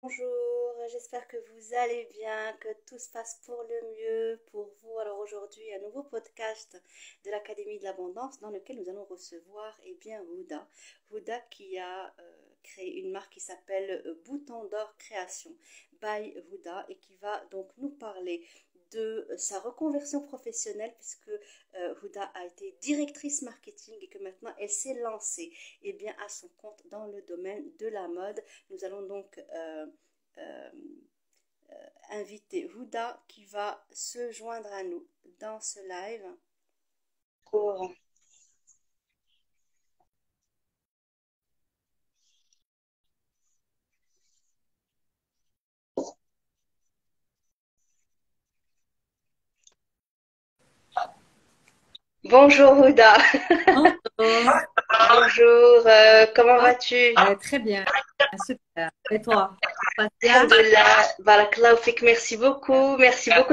Bonjour, j'espère que vous allez bien, que tout se passe pour le mieux pour vous. Alors aujourd'hui, un nouveau podcast de l'Académie de l'Abondance dans lequel nous allons recevoir Huda. Huda qui a créé une marque qui s'appelle Bouton d'Or Création by Huda et qui va donc nous parler de sa reconversion professionnelle puisque Huda a été directrice marketing et que maintenant elle s'est lancée à son compte dans le domaine de la mode. Nous allons donc euh, inviter Huda qui va se joindre à nous dans ce live. Pour... Bonjour Huda. Bonjour. Bonjour, comment Ah, vas-tu? très bien, super. Et toi, ça se passe bien? Alhamdulillah, Barakallahu fik, merci beaucoup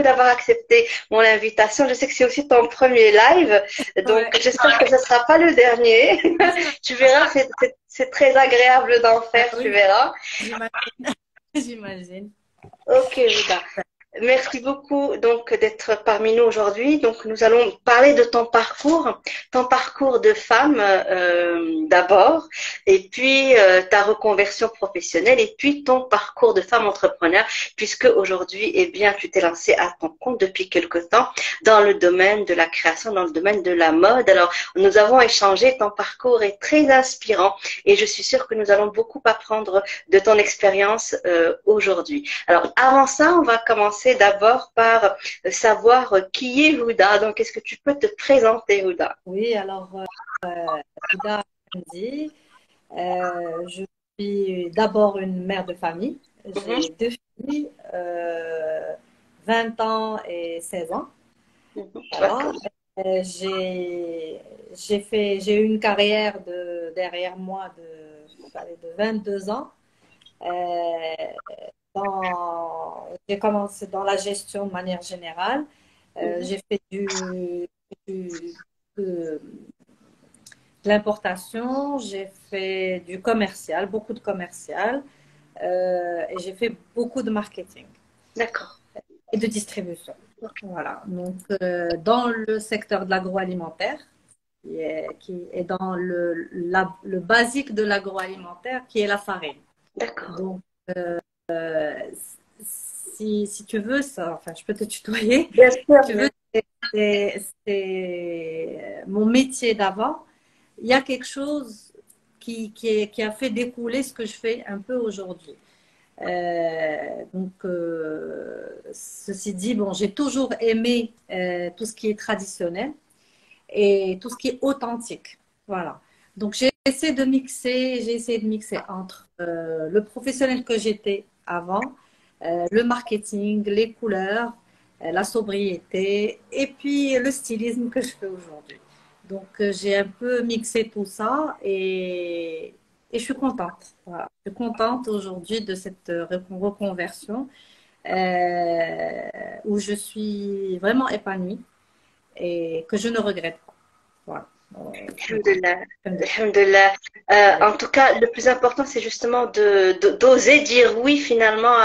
d'avoir accepté mon invitation. Je sais que c'est aussi ton premier live, donc Ouais, j'espère que ce ne sera pas le dernier. Tu verras, c'est très agréable d'en ah faire, tu oui, verras. j'imagine. J'imagine. Ok, Huda. Merci beaucoup donc d'être parmi nous aujourd'hui. Donc nous allons parler de ton parcours de femme d'abord, et puis ta reconversion professionnelle, et puis ton parcours de femme entrepreneur, puisque aujourd'hui, tu t'es lancée à ton compte depuis quelque temps dans le domaine de la création, dans le domaine de la mode. Alors nous avons échangé, ton parcours est très inspirant, et je suis sûre que nous allons beaucoup apprendre de ton expérience aujourd'hui. Alors, avant ça, on va commencer d'abord par savoir qui est Huda. Donc, est-ce que tu peux te présenter, Huda? Oui, alors, Ida Hamdi, je suis d'abord une mère de famille. Mhm, J'ai deux filles, 20 ans et 16 ans. mhm, Voilà. d'accord. J'ai eu une carrière derrière moi de 22 ans. Euh, j'ai commencé dans la gestion de manière générale. Mhm, J'ai fait du- de, de l'importation, j'ai fait du commercial, beaucoup de commercial, et j'ai fait beaucoup de marketing d'accord. et de distribution. Voilà. Donc, dans le secteur de l'agroalimentaire, qui est dans le basique de l'agroalimentaire, qui est la farine. D'accord. Donc, euh, si tu veux, ça, enfin, je peux te tutoyer. Bien sûr, Si tu bien veux, c'est mon métier d'avant. Il y a quelque chose qui a fait découler ce que je fais un peu aujourd'hui. Ceci dit, bon, j'ai toujours aimé tout ce qui est traditionnel et tout ce qui est authentique. Voilà. Donc, j'ai essayé de mixer entre le professionnel que j'étais avant, le marketing, les couleurs, la sobriété et puis le stylisme que je fais aujourd'hui. Donc, j'ai un peu mixé tout ça et je suis contente. Voilà. Je suis contente aujourd'hui de cette reconversion où je suis vraiment épanouie et que je ne regrette pas. Voilà. Alhamdulillah. Alhamdulillah. Alhamdulillah. En tout cas, le plus important, c'est justement d'oser dire oui finalement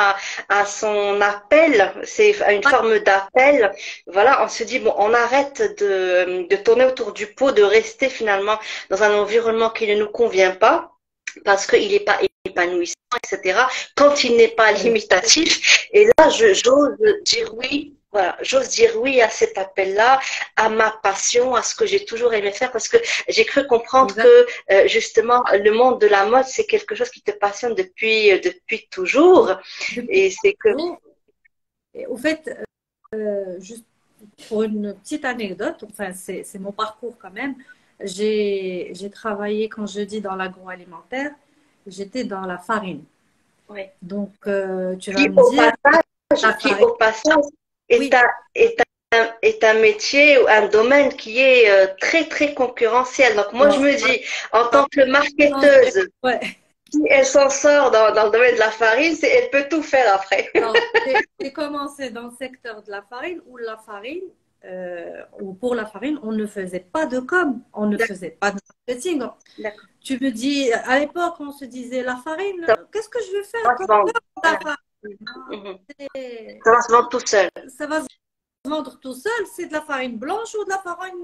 à son appel. C'est une forme d'appel. Voilà, on se dit, bon, on arrête de tourner autour du pot, de rester finalement dans un environnement qui ne nous convient pas parce qu'il n'est pas épanouissant, etc. Quand il n'est pas Oui. limitatif. Et là, j'ose dire oui. Voilà, j'ose dire oui à cet appel-là, à ma passion, à ce que j'ai toujours aimé faire, parce que j'ai cru comprendre Exact. que justement le monde de la mode, c'est quelque chose qui te passionne depuis toujours. Depuis Et c'est que toujours. Et au fait, juste pour une petite anecdote, enfin, c'est mon parcours quand même. J'ai travaillé, quand je dis dans l'agroalimentaire, j'étais dans la farine. ouais, Donc, tu vas qui me au dire, passage, la farine, est oui, un, est est un métier ou un domaine qui est très très concurrentiel. Donc moi je alors, me dis, en pas tant que concurrentiel, marketeuse, ouais. si elle s'en sort dans le domaine de la farine, elle peut tout faire après. Alors, j'ai commencé dans le secteur de la farine où la farine, ou pour la farine, on ne faisait pas de com, on ne faisait pas de marketing. Tu me dis, à l'époque, on se disait la farine, qu'est-ce que je vais faire comme com de la farine? Ça va se vendre tout seul. Ça va se vendre tout seul, c'est de la farine blanche ou de la farine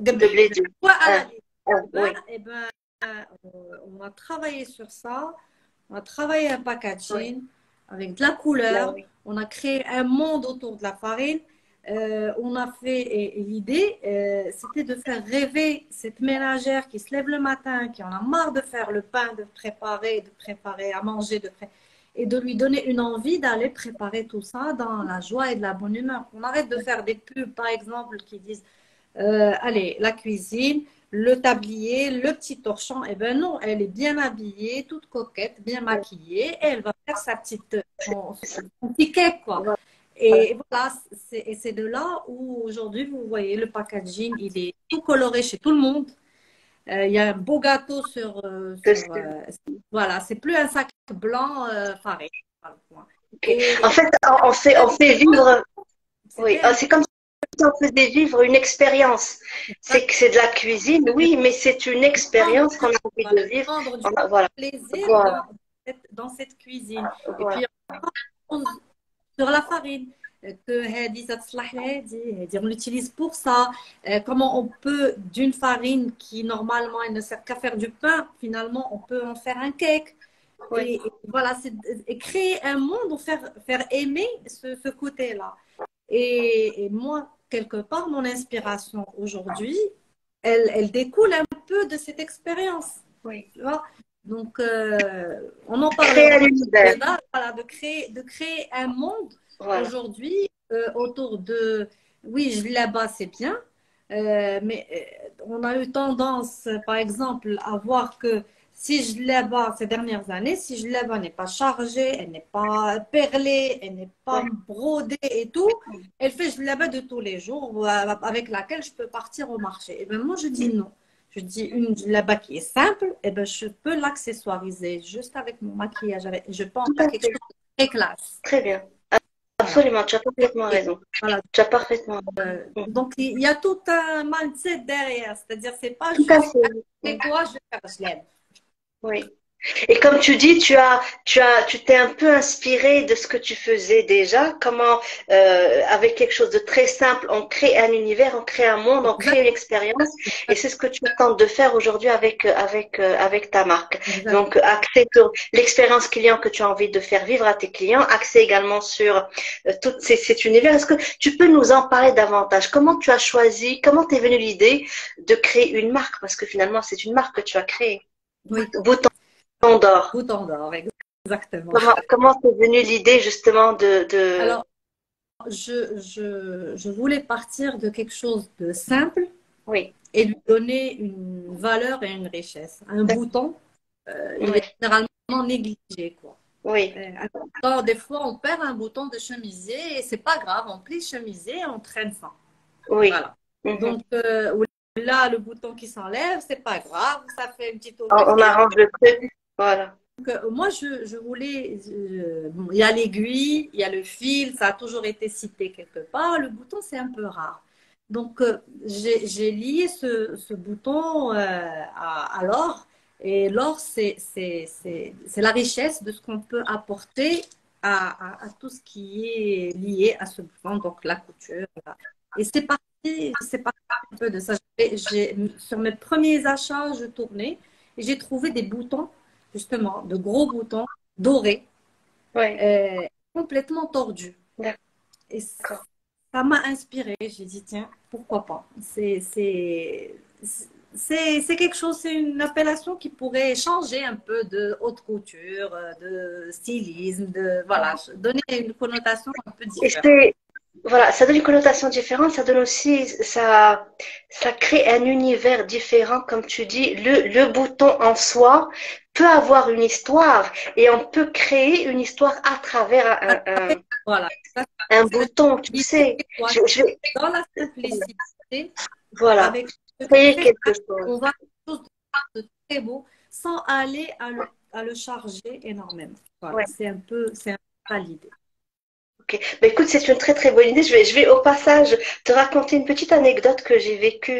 de blé. Oui. Et ben, on a travaillé sur ça, on a travaillé un packaging avec de la couleur, on a créé un monde autour de la farine. On a fait, et l'idée, c'était de faire rêver cette ménagère qui se lève le matin, qui en a marre de faire le pain, de préparer à manger, et de lui donner une envie d'aller préparer tout ça dans la joie et de la bonne humeur. On arrête de faire des pubs, par exemple, qui disent allez, la cuisine, le tablier, le petit torchon. Eh bien non, elle est bien habillée, toute coquette, bien maquillée, et elle va faire son petit cake, quoi. Et voilà, c'est de là où aujourd'hui, vous voyez, le packaging, il est tout coloré chez tout le monde. Il y a un beau gâteau voilà, c'est plus un sac blanc faré. En fait, on fait vivre. Oui, c'est comme si on faisait vivre une expérience. C'est que c'est de la cuisine, oui, mais c'est une expérience qu'on a envie de vivre. Voilà. Plaisir dans cette cuisine. Et puis, sur la farine, on l'utilise pour ça. Comment on peut, d'une farine qui normalement elle ne sert qu'à faire du pain, finalement on peut en faire un cake. Et voilà, et créer un monde, faire aimer ce côté-là. Et moi, quelque part, mon inspiration aujourd'hui, elle découle un peu de cette expérience. Tu vois? Donc, on en parle de créer un monde aujourd'hui autour de, oui, là-bas, c'est bien, mais on a eu tendance, par exemple, à voir que si je là-bas, ces dernières années, si je là-bas n'est pas chargée, elle n'est pas perlée, elle n'est pas brodée et tout, elle fait je là-bas de tous les jours avec laquelle je peux partir au marché. Et bien moi, je dis non. Je dis une là-bas qui est simple, et ben je peux l'accessoiriser juste avec mon maquillage. Je pense à quelque chose de très classe. Très bien. Absolument, tu as parfaitement raison. Voilà. Tu as parfaitement raison. Donc, il y a tout un mindset derrière. C'est-à-dire, c'est pas tout juste c'est quoi, je vais faire, je l'aime. Oui. Et comme tu dis, tu t'es un peu inspiré de ce que tu faisais déjà. Comment, avec quelque chose de très simple, on crée un univers, on crée un monde, on crée une expérience. Et c'est ce que tu tentes de faire aujourd'hui avec ta marque. Exactement. Donc, axé sur l'expérience client que tu as envie de faire vivre à tes clients, axé également sur tout cet univers. Est-ce que tu peux nous en parler davantage? Comment tu as choisi, comment t'es venue l'idée de créer une marque? Parce que finalement, c'est une marque que tu as créée. Oui. Bouton d'or. Bouton d'or, exactement. Comment t'es venue l'idée justement de... Alors, je voulais partir de quelque chose de simple et lui donner une valeur et une richesse. Un bouton, il est généralement négligé, quoi. Alors, des fois, on perd un bouton de chemisier et c'est pas grave, on plie le chemisier et on traîne ça. Voilà. Donc, là, le bouton qui s'enlève, c'est pas grave, ça fait une petite on arrange le truc, voilà. Donc, moi, je voulais, bon, il y a l'aiguille, il y a le fil, ça a toujours été cité quelque part. Le bouton, c'est un peu rare. Donc, j'ai lié ce bouton à l'or. Et l'or, c'est la richesse de ce qu'on peut apporter à tout ce qui est lié à ce bouton, donc la couture. Et c'est parti un peu de ça. Sur mes premiers achats, je tournais et j'ai trouvé des boutons, justement, de gros boutons dorés, complètement tordus. Et ça m'a inspirée. J'ai dit, tiens, pourquoi pas? C'est quelque chose, c'est une appellation qui pourrait changer un peu de haute couture, de stylisme, voilà, donner une connotation un peu différente. Voilà, ça donne une connotation différente, ça donne aussi, ça crée un univers différent, comme tu dis. Le bouton en soi peut avoir une histoire et on peut créer une histoire à travers un bouton, tu sais. Dans la simplicité, voilà, avec créer quelque chose. On va faire quelque chose de très beau sans aller à le charger énormément. Voilà, c'est un peu ça l'idée. Ok. Bah, écoute, c'est une très très bonne idée. Je vais au passage te raconter une petite anecdote que j'ai vécue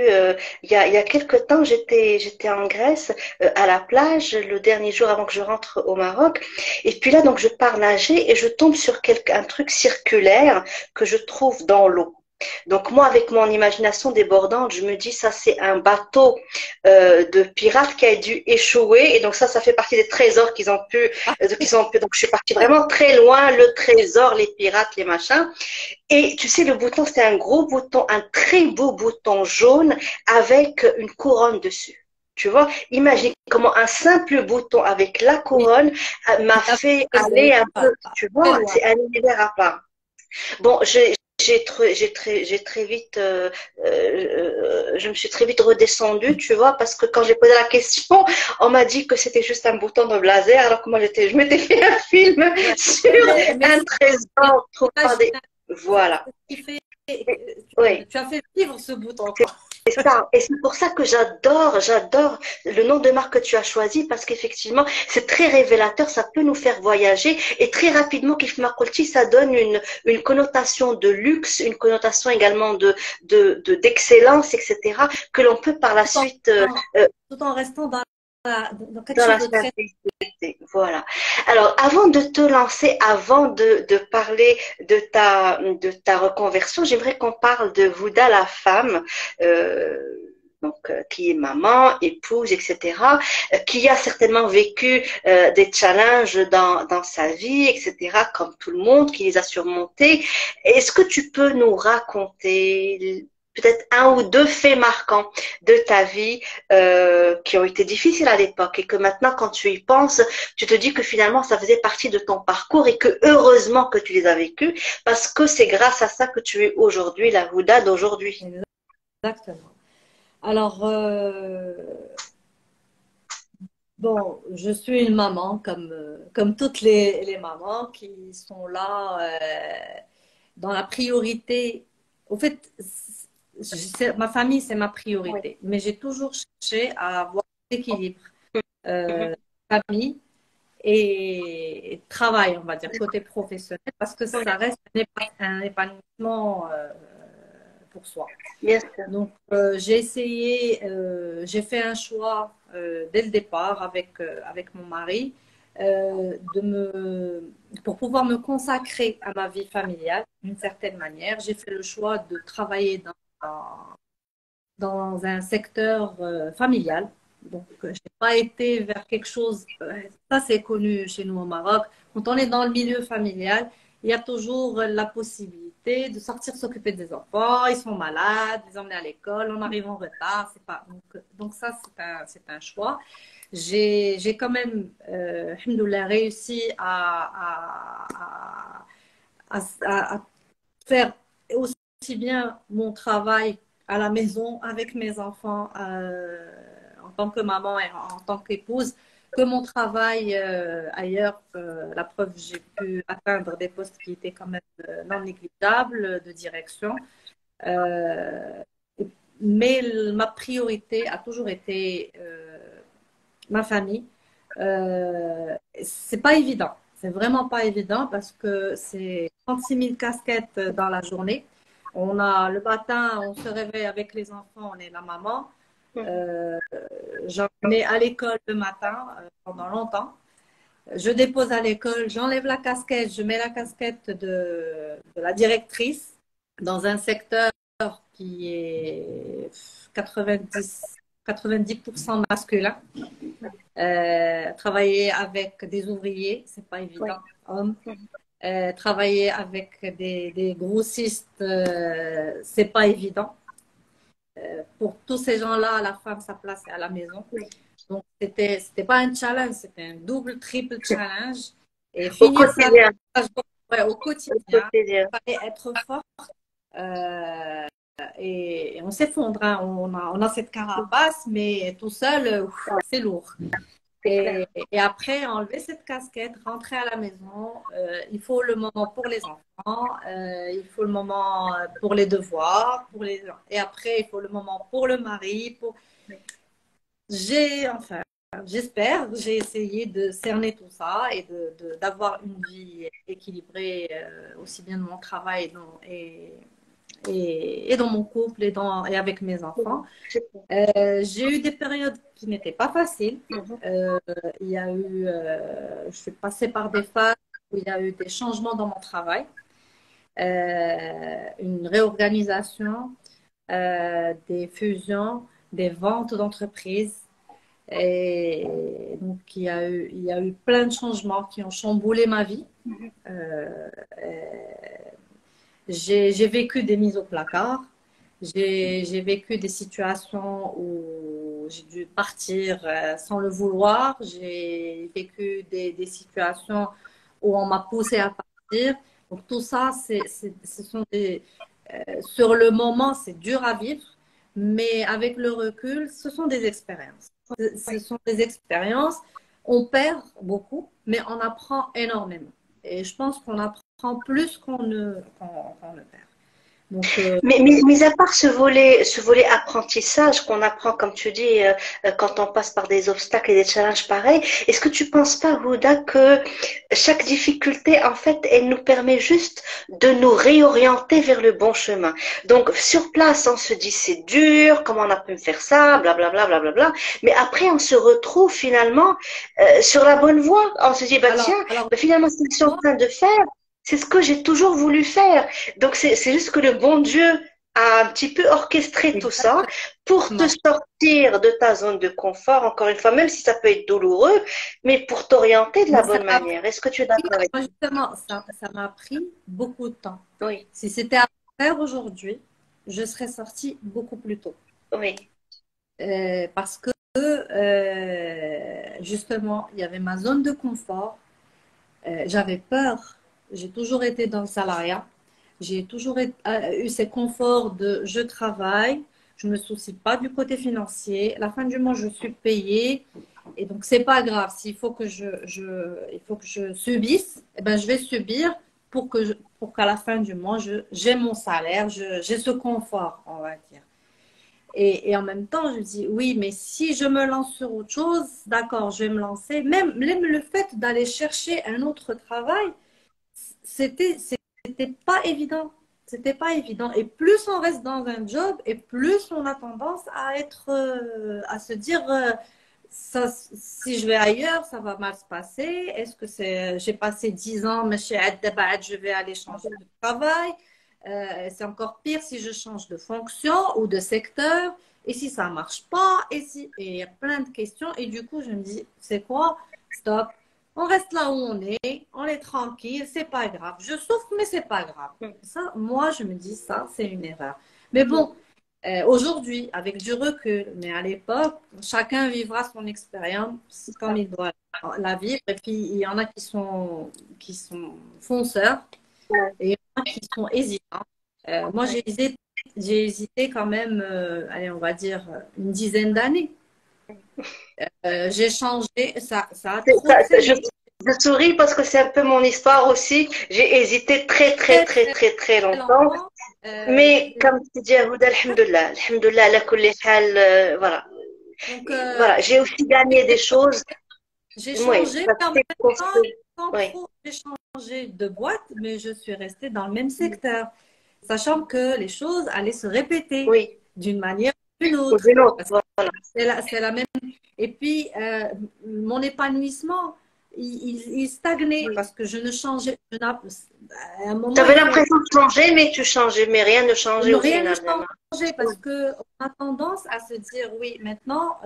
il y a quelque temps. J'étais en Grèce, à la plage, le dernier jour avant que je rentre au Maroc. Et puis là, donc, je pars nager et je tombe sur un truc circulaire que je trouve dans l'eau. Donc moi, avec mon imagination débordante, je me dis ça c'est un bateau de pirates qui a dû échouer et donc ça fait partie des trésors qu'ils ont pu. Donc je suis partie vraiment très loin, le trésor, les pirates, les machins. Et tu sais, le bouton c'est un gros bouton, un très beau bouton jaune avec une couronne dessus. Tu vois, imagine comment un simple bouton avec la Oui, couronne m'a il t'a fait aller posé un peu, tu très vois, loin. c'est un univers à part. Bon, j'ai très vite, je me suis très vite redescendue, tu vois, parce que quand j'ai posé la question, on m'a dit que c'était juste un bouton de blazer, alors que moi je m'étais fait un film Ouais. sur Mais un mais trésor trouvé par imagine, des, c'est voilà. ce qui fait Et- que oui. tu as fait vivre ce bouton, C'est quoi. c'est ça. Et c'est pour ça que j'adore le nom de marque que tu as choisi parce qu'effectivement, c'est très révélateur. Ça peut nous faire voyager et très rapidement, Kif Makolti, ça donne une connotation de luxe, une connotation également d'excellence, etc. que l'on peut par la Tout en, suite tout en restant dans quelque dans chose la de très... simplicité. Voilà. Alors, avant de te lancer, avant de parler de ta reconversion, j'aimerais qu'on parle de Vouda, la femme, euh, qui est maman, épouse, etc., qui a certainement vécu des challenges dans sa vie, etc., comme tout le monde, qui les a surmontés. Est-ce que tu peux nous raconter peut-être un ou deux faits marquants de ta vie qui ont été difficiles à l'époque et que maintenant, quand tu y penses, tu te dis que finalement, ça faisait partie de ton parcours et que heureusement que tu les as vécus parce que c'est grâce à ça que tu es aujourd'hui la Houda d'aujourd'hui. Exactement. Alors, bon, je suis une maman comme toutes les mamans qui sont là dans la priorité. Au fait, ma famille, c'est ma Oui. priorité, mais j'ai toujours cherché à avoir l'équilibre Mhm. famille et travail, on va dire, côté professionnel, parce que Oui, ça reste un épanouissement pour soi. bien sûr. Donc, j'ai essayé, j'ai fait un choix dès le départ avec mon mari pour pouvoir me consacrer à ma vie familiale d'une certaine manière. J'ai fait le choix de travailler dans un secteur familial. Donc, je n'ai pas été vers quelque chose, ça c'est connu chez nous au Maroc. Quand on est dans le milieu familial, il y a toujours la possibilité de sortir s'occuper des enfants. Ils sont malades, les emmener à l'école, on arrive en retard. C'est pas... donc ça, c'est un choix. J'ai quand même, alhamdoulilah, réussi à faire aussi bien mon travail à la maison avec mes enfants en tant que maman et en tant qu'épouse que mon travail ailleurs. La preuve, j'ai pu atteindre des postes qui étaient quand même non négligeables de direction. Euh, mais ma priorité a toujours été ma famille. C'est pas évident. C'est vraiment pas évident parce que c'est 36 000 casquettes dans la journée. On a le matin, on se réveille avec les enfants, on est la maman. Mhm. Euh, J'emmène à l'école le matin pendant longtemps. Je dépose à l'école, j'enlève la casquette, je mets la casquette de la directrice dans un secteur qui est 90% masculin. Travailler avec des ouvriers, c'est pas Oui. évident, hommes. Mhm. Travailler avec des grossistes, c'est pas évident. Pour tous ces gens-là, la femme, sa place est à la maison. Oui. Donc, c'était pas un challenge, c'était un double, triple challenge. Et Au finir ça quotidien. ouais, au Au quotidien, quotidien. il fallait être fort. Euh, et on s'effondre, hein. On a cette carapace, mais tout seul, Ouais, c'est lourd. c'est clair. Et après, enlever cette casquette, rentrer à la maison, il faut le moment pour les enfants, il faut le moment pour les devoirs, et après, il faut le moment pour le mari. Enfin, j'espère, j'ai essayé de cerner tout ça et d'avoir une vie équilibrée aussi bien dans mon travail et dans mon couple et avec mes enfants. J'ai eu des périodes qui n'étaient pas faciles. Euh, il y a eu, je suis passée par des phases où il y a eu des changements dans mon travail, une réorganisation, des fusions, des ventes d'entreprises. Et donc, il y a eu plein de changements qui ont chamboulé ma vie. Euh, j'ai vécu des mises au placard. J'ai vécu des situations où j'ai dû partir sans le vouloir. J'ai vécu des situations où on m'a poussé à partir. Donc tout ça, ce sont sur le moment, c'est dur à vivre, mais avec le recul, ce sont des expériences. Ce sont des expériences. On perd beaucoup, mais on apprend énormément. Et je pense qu'on apprend plus qu'on ne perd. Donc, Mais mis à part ce volet apprentissage qu'on apprend, comme tu dis, quand on passe par des obstacles et des challenges pareils, est-ce que tu penses pas, Houda, que chaque difficulté, en fait, elle nous permet juste de nous réorienter vers le bon chemin? Donc, sur place, on se dit c'est dur, comment on a pu me faire ça, blablabla, blablabla. Mais après, on se retrouve finalement sur la bonne voie. On se dit, bah tiens, bah, finalement, ce que je suis en train de faire, c'est ce que j'ai toujours voulu faire. Donc, c'est juste que le bon Dieu a un petit peu orchestré tout ça pour te sortir de ta zone de confort, encore une fois, même si ça peut être douloureux, mais pour t'orienter de la bonne manière. Est-ce que tu es d'accord avec moi, justement, ça m'a pris beaucoup de temps. moi? Oui, Si c'était à faire aujourd'hui, je serais sortie beaucoup plus tôt. oui, Parce que, justement, il y avait ma zone de confort. J'avais peur. J'ai toujours été dans le salariat. J'ai toujours eu ces conforts de je travaille, je ne me soucie pas du côté financier. À la fin du mois, je suis payée. Et donc, c'est pas grave. S'il faut que il faut que je subisse, eh ben, je vais subir pour qu'à la fin du mois, j'ai mon salaire, j'ai ce confort, on va dire. Et en même temps, je dis, oui, mais si je me lance sur autre chose, d'accord, je vais me lancer. Même le fait d'aller chercher un autre travail, c'était pas évident. C'était pas évident. Et plus on reste dans un job, et plus on a tendance à à se dire, ça, si je vais ailleurs, ça va mal se passer. Est-ce que j'ai passé 10 ans, mais je vais aller changer de travail. C'est encore pire si je change de fonction ou de secteur. Et si ça marche pas, et il y a plein de questions. Et du coup, je me dis, c'est quoi? Stop. On reste là où on est tranquille, c'est pas grave. Je souffre, mais c'est pas grave. Ça, moi, je me dis ça, c'est une erreur. Mais bon, aujourd'hui, avec du recul, mais à l'époque, chacun vivra son expérience comme il doit la vivre. Et puis, il y en a qui sont fonceurs et il y en a qui sont hésitants. Moi, j'ai hésité quand même, allez, on va dire, une dizaine d'années. J'ai changé, ça a trop traîné. je souris parce que c'est un peu mon histoire aussi. J'ai hésité très, très, Très, très, très, très, très très longtemps. longtemps. Mais comme tu dis, Houda, alhamdoulilah, alhamdoulilah, ala kulli hal, voilà. Donc, Voilà, j'ai aussi gagné des choses. j'ai Oui, changé, ça mais en même fait temps, construire. sans Oui, trop, j'ai changé de boîte, mais je suis restée dans le même secteur, sachant que les choses allaient se répéter oui, d'une manière ou d'une ou autre. d'une autre, Parce que voilà. c'est la même. Et puis, mon épanouissement, il stagnait Oui. parce que je ne changeais. À un Tu moment, avais l'impression de changer, mais tu changeais, mais rien ne changeait au rien ne final, vraiment. changeait parce que on a tendance à se dire, oui, maintenant,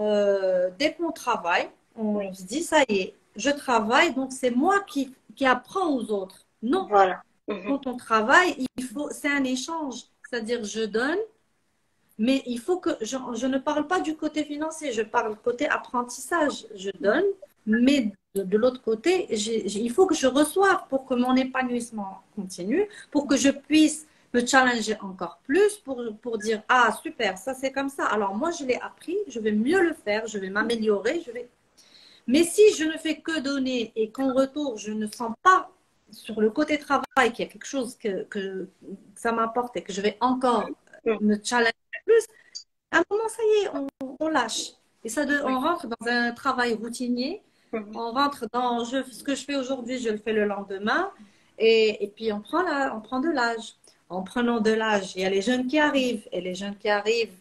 dès qu'on travaille, Oui, on se dit, ça y est, je travaille, donc c'est moi qui apprends aux autres. Non, voilà. Mhm. quand on travaille, c'est un échange. C'est-à-dire, je donne, mais il faut que je ne parle pas du côté financier, je parle côté apprentissage. Je donne, mais de l'autre côté, il faut que je reçoive pour que mon épanouissement continue, pour que je puisse me challenger encore plus, pour dire, ah super, ça c'est comme ça. Alors moi, je l'ai appris, je vais mieux le faire, je vais m'améliorer, je vais... Mais si je ne fais que donner et qu'en retour, je ne sens pas sur le côté travail qu'il y a quelque chose que ça m'apporte et que je vais encore Mhm. me challenger plus, à un moment, ça y est, on lâche. Et ça, Oui. on rentre dans un travail routinier. Mhm. On rentre dans ce que je fais aujourd'hui, je le fais le lendemain. Et puis, on prend de l'âge. En prenant de l'âge, il y a les jeunes qui arrivent. Et les jeunes qui arrivent,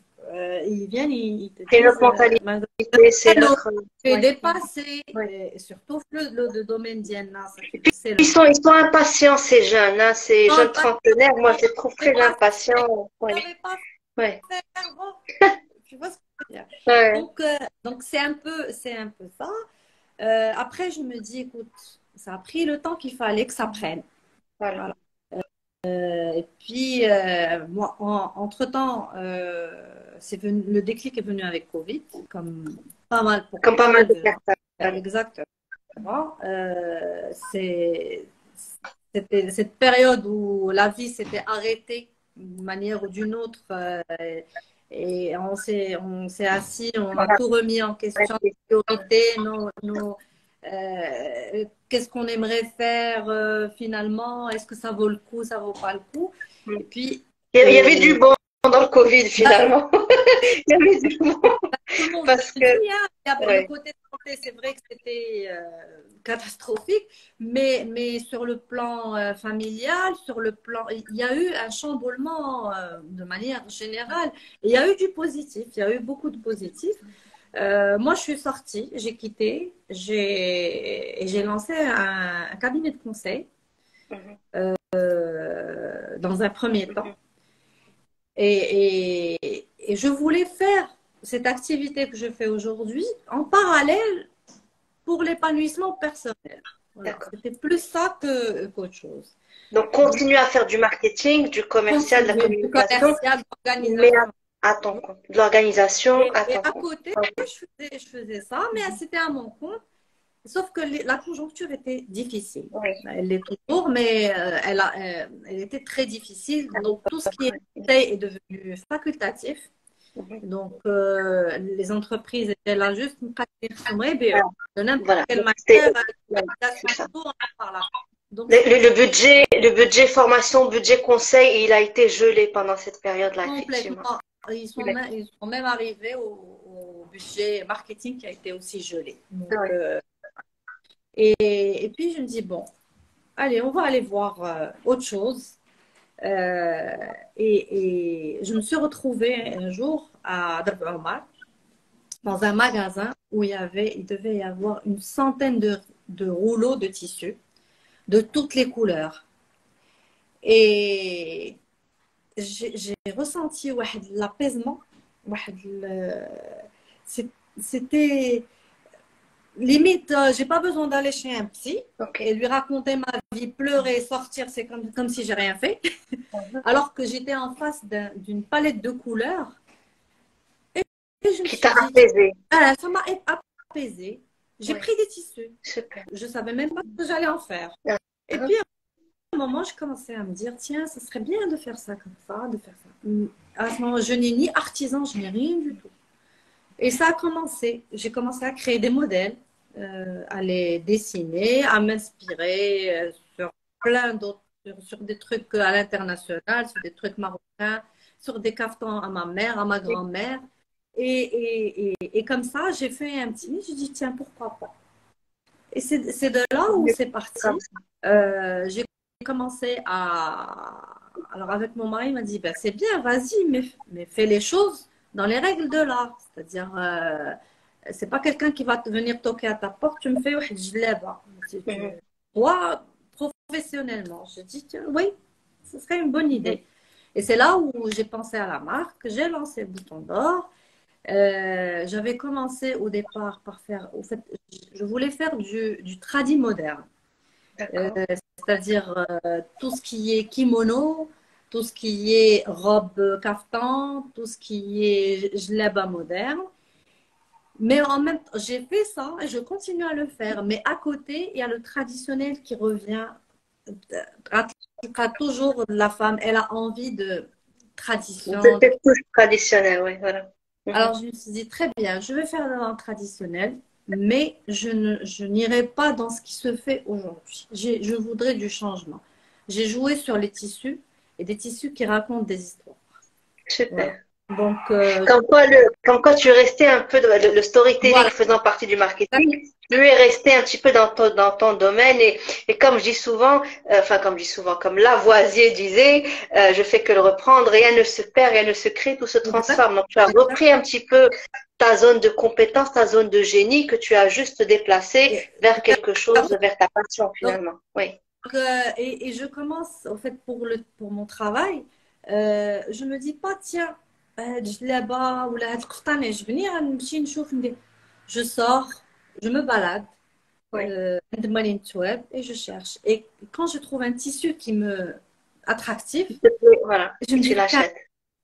ils viennent, ils te C'est notre disent, mentalité, c'est hello, notre. tu es Ouais. dépassé. Ouais. Et surtout le domaine d'Ienna, ça Et fait puis, c'est le ils sont impatients, ces jeunes, hein, ces temps jeunes trentenaires. Moi, je les trouve n'est très pas fait, impatients. je Ouais. n'avais pas Ouais. fait, bon, tu vois ce que je veux dire. Ouais. Donc c'est un peu ça. Après, je me dis, écoute, ça a pris le temps qu'il fallait que ça prenne. Voilà. Voilà. Et puis, moi, entre-temps, le déclic est venu avec Covid, comme pour Comme pas pas mal mal de de gens. personnes. Exactement. C'était cette période où la vie s'était arrêtée d'une manière ou d'une autre. Et on s'est assis, on a Voilà. tout remis en question, nos priorités, qu'est-ce qu'on aimerait faire finalement, est-ce que ça vaut le coup, ça vaut pas le coup. Et puis, Il y avait du bon dans le Covid, bah, finalement. Il y avait du bon. tout le monde Parce le dit, que, hein. Le ouais. côté santé, c'est vrai que c'était catastrophique, mais sur le plan familial, sur le plan, il y a eu un chamboulement de manière générale. Il y a eu du positif, il y a eu beaucoup de positif. Moi, je suis sortie, j'ai quitté, et j'ai lancé un cabinet de conseil Mhm. dans un premier temps. Mhm. Et je voulais faire cette activité que je fais aujourd'hui en parallèle pour l'épanouissement personnel. Voilà, D'accord. c'était plus ça qu'autre chose. Donc, Donc, continue à faire du marketing, du commercial, de la continuer du communication, commercial, mais d'organisation. à ton compte. De l'organisation à Et ton à compte. côté, Ok. je faisais ça, mais c'était à mon compte. Sauf que la conjoncture était difficile. Oui. Elle l'est toujours, mais elle était très difficile. Donc, tout ce qui est devenu facultatif. Mhm. Donc, les entreprises étaient là juste de n'importe Voilà. quelle Donc, manière, c'est l'organisation, ça. tout, on en parle. Donc, c'était Le budget formation, budget conseil, il a été gelé pendant cette période-là, effectivement. complètement. Ils sont même arrivés au budget marketing qui a été aussi gelé. Donc, Oui. et puis, je me dis, bon, allez, on va aller voir autre chose. Euh, et je me suis retrouvée un jour à Darb Omar, dans un magasin où il devait y avoir une centaine de rouleaux de tissu de toutes les couleurs. Et j'ai ressenti l'apaisement. C'était limite, j'ai pas besoin d'aller chez un psy Ok. et lui raconter ma vie, pleurer, sortir, c'est comme si j'ai rien fait. Mhm. Alors que j'étais en face d'une palette de couleurs. Et je me Qui suis t'a dit, apaisé. ah, ça m'a apaisée. J'ai Oui. pris des tissus. Super. Je ne savais même pas ce que j'allais en faire. Et Mhm. puis, à un moment, je commençais à me dire, tiens, ça serait bien de faire ça comme ça, de faire ça. À ce moment, je n'ai ni artisan, je n'ai rien du tout. Et ça a commencé. J'ai commencé à créer des modèles, à les dessiner, à m'inspirer sur plein d'autres, sur des trucs à l'international, sur des trucs marocains, sur des caftans à ma mère, à ma Oui. grand-mère. Et comme ça, j'ai fait un petit, j'ai dit, tiens, pourquoi pas. Et c'est de là où c'est Comme parti. ça. J'ai commencé à... Alors avec mon mari, il m'a dit, ben, c'est bien, vas-y, mais fais les choses dans les règles de l'art. C'est-à-dire, c'est pas quelqu'un qui va venir toquer à ta porte, tu me fais, ouais, je lève. Mhm. Toi, professionnellement, je dis, tiens, oui, ce serait une bonne Mhm. idée. Et c'est là où j'ai pensé à la marque, j'ai lancé Bouton d'Or. J'avais commencé au départ par faire, au fait, je voulais faire du tradi moderne, D'accord. c'est-à-dire tout ce qui est kimono, tout ce qui est robe kaftan, tout ce qui est jleba moderne. Mais en même temps, j'ai fait ça et je continue à le faire. Mais à côté, il y a le traditionnel qui revient. Toujours la femme, elle a envie de tradition. Cette touche traditionnelle, oui, voilà. Mhm. Alors, je me suis dit, très bien, je vais faire dans le traditionnel, mais je n'irai pas dans ce qui se fait aujourd'hui. Je voudrais du changement. J'ai joué sur les tissus et des tissus qui racontent des histoires. Voilà. Super. Donc, Comme quoi tu restais un peu, le storytelling voilà. faisant partie du marketing, tu es resté un petit peu dans ton domaine et comme je dis souvent, enfin comme je dis souvent, comme Lavoisier disait, je fais que le reprendre, rien ne se perd, rien ne se crée, tout se Exact, transforme. Donc tu as exact. repris un petit peu ta zone de compétence, ta zone de génie que tu as juste déplacée Et, vers quelque chose, vers ta passion donc, finalement. Oui, et je commence, en fait, pour mon travail, je me dis pas, tiens, là-bas, ou là, je sors, je me balade, oui, عندما web et je cherche. Et quand je trouve un tissu qui me attractif, s'il te plaît, voilà, je et me tu dis, tiens, l'achètes.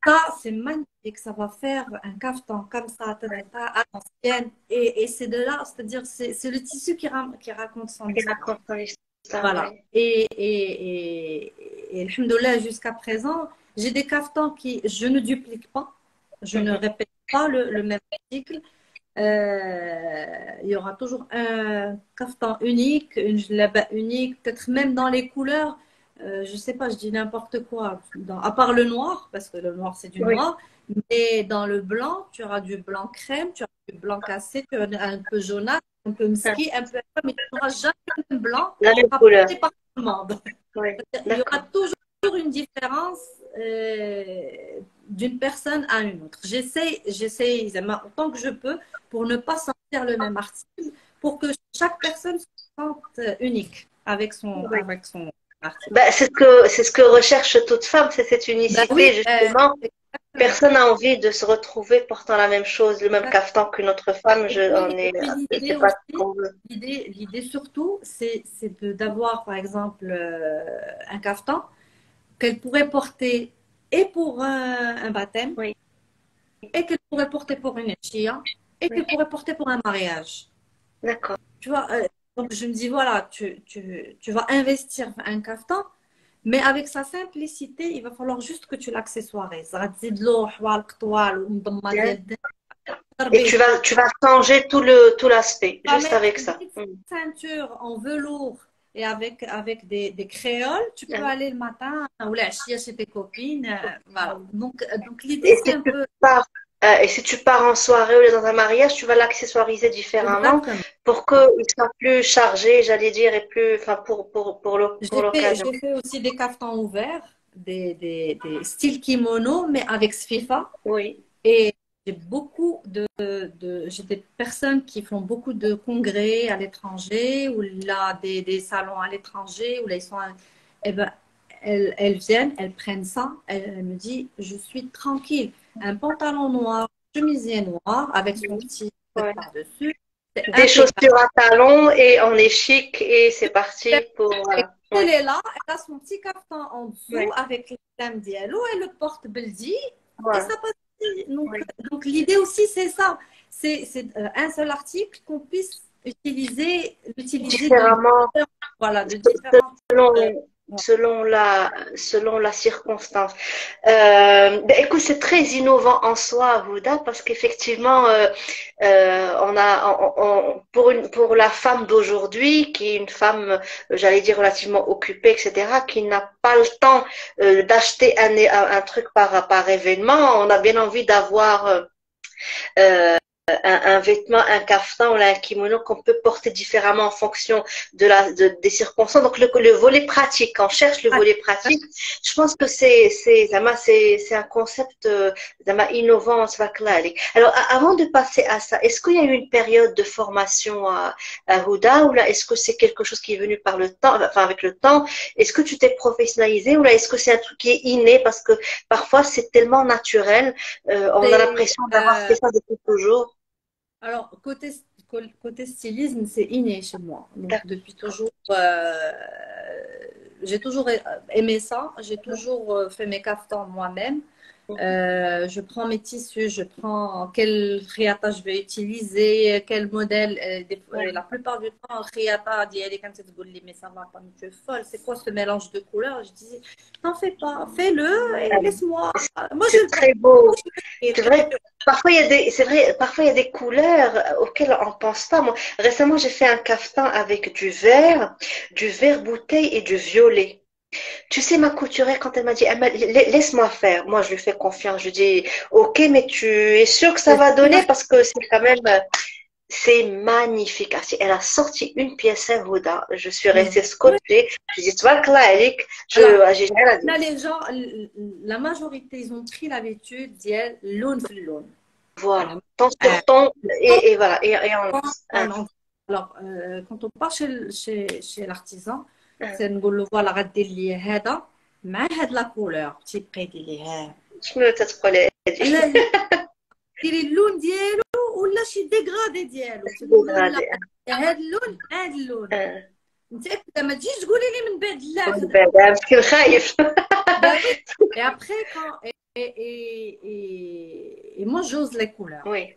ça, c'est magnifique, ça va faire un caftan comme ça, Ouais. à l'ancienne. Et c'est de là, c'est-à-dire, c'est le tissu qui raconte son Qui histoire. raconte ton histoire, Voilà. oui. Et alhamdoulilah, jusqu'à présent, j'ai des caftans qui, je ne duplique pas, je ne Mhm. répète pas le même article. Il y aura toujours un caftan unique, une djellaba unique, peut-être même dans les couleurs. Je sais pas, je dis n'importe quoi. À part le noir, parce que le noir c'est du Oui, noir, mais dans le blanc, tu auras du blanc crème, tu auras du blanc cassé, tu auras un peu jaunâtre, un peu mski, un peu, mais tu n'auras jamais le même blanc la qui même sera couleur. porté par tout le monde. Oui, Il y aura d'accord. toujours une différence d'une personne à une autre. J'essaie autant que je peux pour ne pas sortir le même article, pour que chaque personne se sente unique Oui. avec son article. Ben, c'est ce que recherche toute femme, c'est cette Ben oui, unicité, justement. exactement. Personne n'a envie de se retrouver portant la même chose, le même Exact. caftan qu'une autre femme. Et puis l'idée C'est pas ce aussi, qu'on veut. l'idée surtout, c'est d'avoir, par exemple, un caftan qu'elle pourrait porter et pour un baptême, Oui, et qu'elle pourrait porter pour une chia, et oui, qu'elle pourrait porter pour un mariage. d'accord. Tu vois, donc je me dis, voilà, tu vas investir un caftan, mais avec sa simplicité, il va falloir juste que tu l'accessoirises. Bien. Et tu vas changer tout l'aspect, Tu vas juste mettre avec une ça. petite ceinture en velours et avec des créoles, tu peux Mm. aller le matin ou la chia chez tes copines. Voilà. Donc l'idée, Et c'est si un tu peu pars, et si tu pars en soirée ou dans un mariage, tu vas l'accessoiriser différemment exactement. pour qu'il soit plus chargé, j'allais dire, et plus, enfin, pour l'occasion. J'ai fait aussi des caftans ouverts, des styles kimono, mais avec Sfifa. Oui, Et j'ai j'ai des personnes qui font beaucoup de congrès à l'étranger, ou là, des salons à l'étranger, où là, ils sont, eh ben, elles viennent, elles prennent ça, elles me disent, je suis tranquille. Un pantalon noir, chemisier noir, avec son oui, petit truc ouais. par-dessus, c'est Des impeccable. chaussures à talons et on est chic et c'est parti pour, Et ouais, elle est là, elle a son petit caftan en dessous ouais, avec le thème diallo, elle le porte beldi et voilà, ça passe. Donc, ouais. donc l'idée aussi, c'est ça. C'est un seul article qu'on puisse l'utiliser Différemment voilà, de différentes. euh, selon, selon la circonstance. Ben, écoute, c'est très innovant en soi, Houda, parce qu'effectivement, pour la femme d'aujourd'hui, qui est une femme, j'allais dire relativement occupée, etc., qui n'a pas le temps d'acheter un truc par événement, on a bien envie d'avoir un vêtement, un caftan ou un kimono qu'on peut porter différemment en fonction des circonstances. Donc le volet pratique, quand on cherche le volet pratique, je pense que c'est un concept innovant. Alors avant de passer à ça, est-ce qu'il y a eu une période de formation à Huda ou là est-ce que c'est quelque chose qui est venu par le temps, enfin avec le temps? Est-ce que tu t'es professionnalisé ou là est-ce que c'est un truc qui est inné parce que parfois c'est tellement naturel, on a c'est, l'impression d'avoir euh, fait ça depuis toujours. alors, côté stylisme, c'est inné chez moi. Donc, depuis toujours, j'ai toujours aimé ça. J'ai toujours fait mes caftans moi-même. Je prends mes tissus, je prends quel riata je vais utiliser, quel modèle. La plupart du temps, riata dit elle est comme ça, mais ça va pas, mais tu es folle. C'est quoi ce mélange de couleurs? Je dis, n'en fais pas, fais-le et laisse-moi. Moi, je C'est le porte. très beau. Et C'est vrai. C'est vrai, parfois il y a des couleurs auxquelles on pense pas. Moi, récemment, j'ai fait un caftan avec du vert bouteille et du violet. Tu sais, ma couturière, quand elle m'a dit, laisse-moi faire. Moi, je lui fais confiance. Je lui dis, ok, mais tu es sûre que ça va donner parce que c'est quand même, c'est magnifique. Ah, si elle a sorti une pièce à Huda. Je suis restée scotchée. Je dis, tabarakallah alik. Alors, J'ai rien à dire. là, les gens, la majorité, ils ont pris l'habitude d'y l'un fil l'un. Voilà. Ton sur ton, et voilà. Alors, quand on part chez l'artisan, c'est نقول له voilà غدير لي هذا مع هاد لا كولور تيبقى يدير لي ها شنو تتقولي هادي؟ لا ديري اللون ديالو ولا شي ديغرادي ديالو لا هاد اللون هاد اللون متأكدة ما تجيش تقولي لي من بعد لا من بعد مسكين خايف. Et après quand et moi j'ose les couleurs. Oui.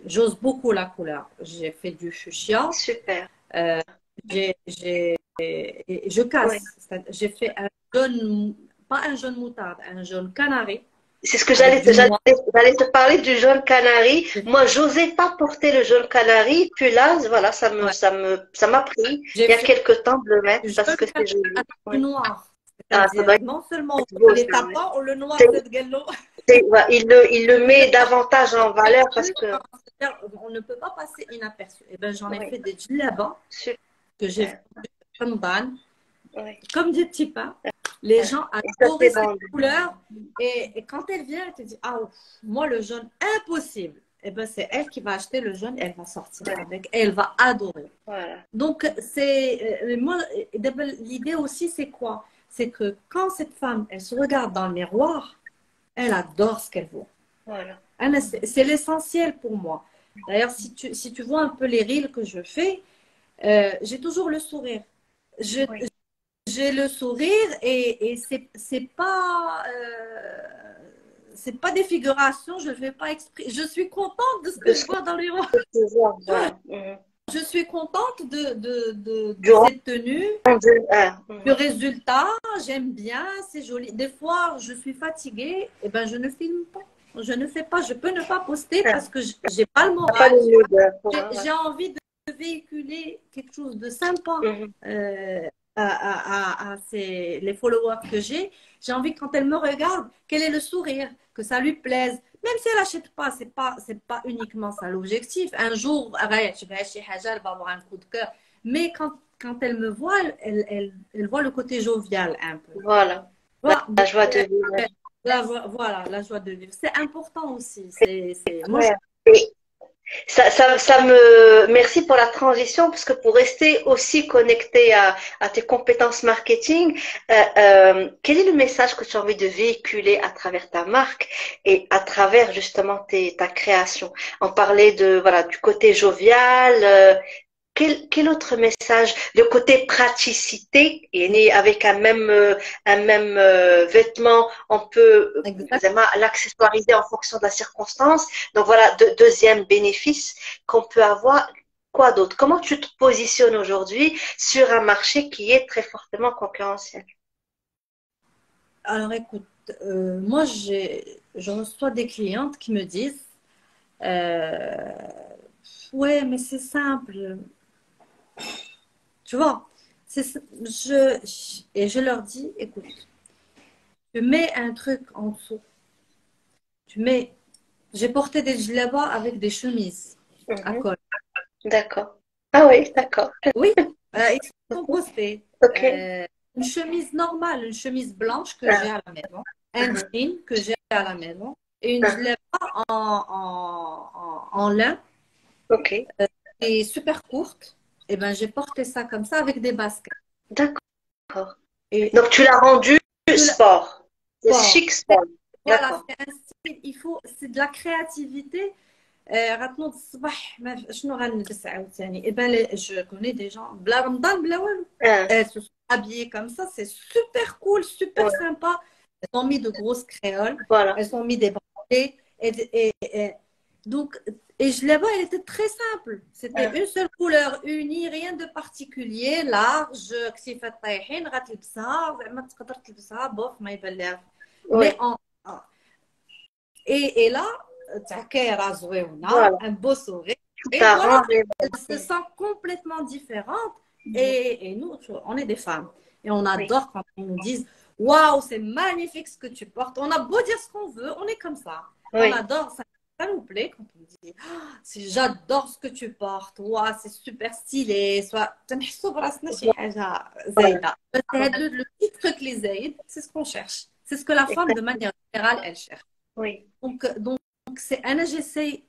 J'ose beaucoup la couleur. J'ai fait du fuchsia. Super. Je casse. Oui. J'ai fait un jaune, pas un jaune moutarde, un jaune canari. C'est ce que j'allais te parler du jaune canari. Moi, j'osais pas porter le jaune canari. Puis là, voilà, ça m'a pris il y a quelques temps de le mettre parce que c'est joli. Le noir. Non seulement les tapants ou le noir de gallo. Il le met davantage en valeur parce que on ne peut pas passer inaperçu. Et ben j'en ai fait des djellabas que j'ai fait comme des petits pains. Les gens adorent cette couleur et quand elle vient, elle te dit ah moi le jaune impossible. Et ben c'est elle qui va acheter le jaune, elle va sortir avec, elle va adorer. Voilà. Donc c'est moi l'idée aussi c'est quoi? C'est que quand cette femme elle se regarde dans le miroir, elle adore ce qu'elle voit. Voilà. C'est l'essentiel pour moi. D'ailleurs, si tu vois un peu les reels que je fais, j'ai toujours le sourire. J'ai le sourire et c'est pas des figurations, je ne fais pas exprès. Je suis contente de ce que je vois dans les miroir. Je suis contente de cette tenue, du résultat, j'aime bien, c'est joli. Des fois, je suis fatiguée, et ben je ne filme pas. Je ne fais pas, je peux ne pas poster parce que j'ai pas le moral. J'ai envie de véhiculer quelque chose de sympa à les followers que j'ai. J'ai envie que quand elle me regarde, qu'elle ait le sourire, que ça lui plaise. Même si elle n'achète pas, c'est pas uniquement ça l'objectif. Un jour, elle va avoir un coup de cœur. Mais quand elle me voit, elle voit le côté jovial un peu. Voilà. La joie de vivre. Voilà, la joie de vivre. C'est important aussi. Merci pour la transition, parce que pour rester aussi connecté à tes compétences marketing, quel est le message que tu as envie de véhiculer à travers ta marque et à travers justement ta création? On parlait du côté jovial. Quel autre message? Le côté praticité, avec un même vêtement, on peut l'accessoiriser en fonction de la circonstance. Donc voilà, deuxième bénéfice qu'on peut avoir. Quoi d'autre? Comment tu te positionnes aujourd'hui sur un marché qui est très fortement concurrentiel? Alors écoute, moi je reçois des clientes qui me disent ouais, mais c'est simple. Tu vois, et je leur dis, écoute, tu mets un truc en dessous. J'ai porté des djellabas avec des chemises à col. D'accord. Ah oui, d'accord. Oui, ils sont postés. Okay. Une chemise normale, une chemise blanche que j'ai à la maison, un jean que j'ai à la maison, et une djellaba en lin. Ok. Et super courte. Et ben j'ai porté ça comme ça avec des baskets. D'accord. Donc tu l'as rendu sport. C'est chic sport. Voilà, c'est un style, c'est de la créativité. Je connais des gens, elles se sont habillées comme ça, c'est super cool, super sympa. Elles ont mis de grosses créoles, elles ont mis des bretelles donc, et là-bas, elle était très simple. C'était une seule couleur unie, rien de particulier, large, mais et là, un beau sourire. Et voilà, elle se sent complètement différente. Et nous, on est des femmes. Et on Oui, adore quand on nous dise waouh, c'est magnifique ce que tu portes. On a beau dire ce qu'on veut, on est comme ça. On oui, adore ça. Ça nous plaît quand on dit j'adore ce que tu portes. Waouh, c'est super stylé. Soit تنحسوا براسنا شي حاجة voilà, زايدة. بس هاد le petit truc les زايد, c'est ce qu'on cherche. C'est ce que la femme, de manière générale, elle cherche. oui, Donc c'est Anna, j'essaie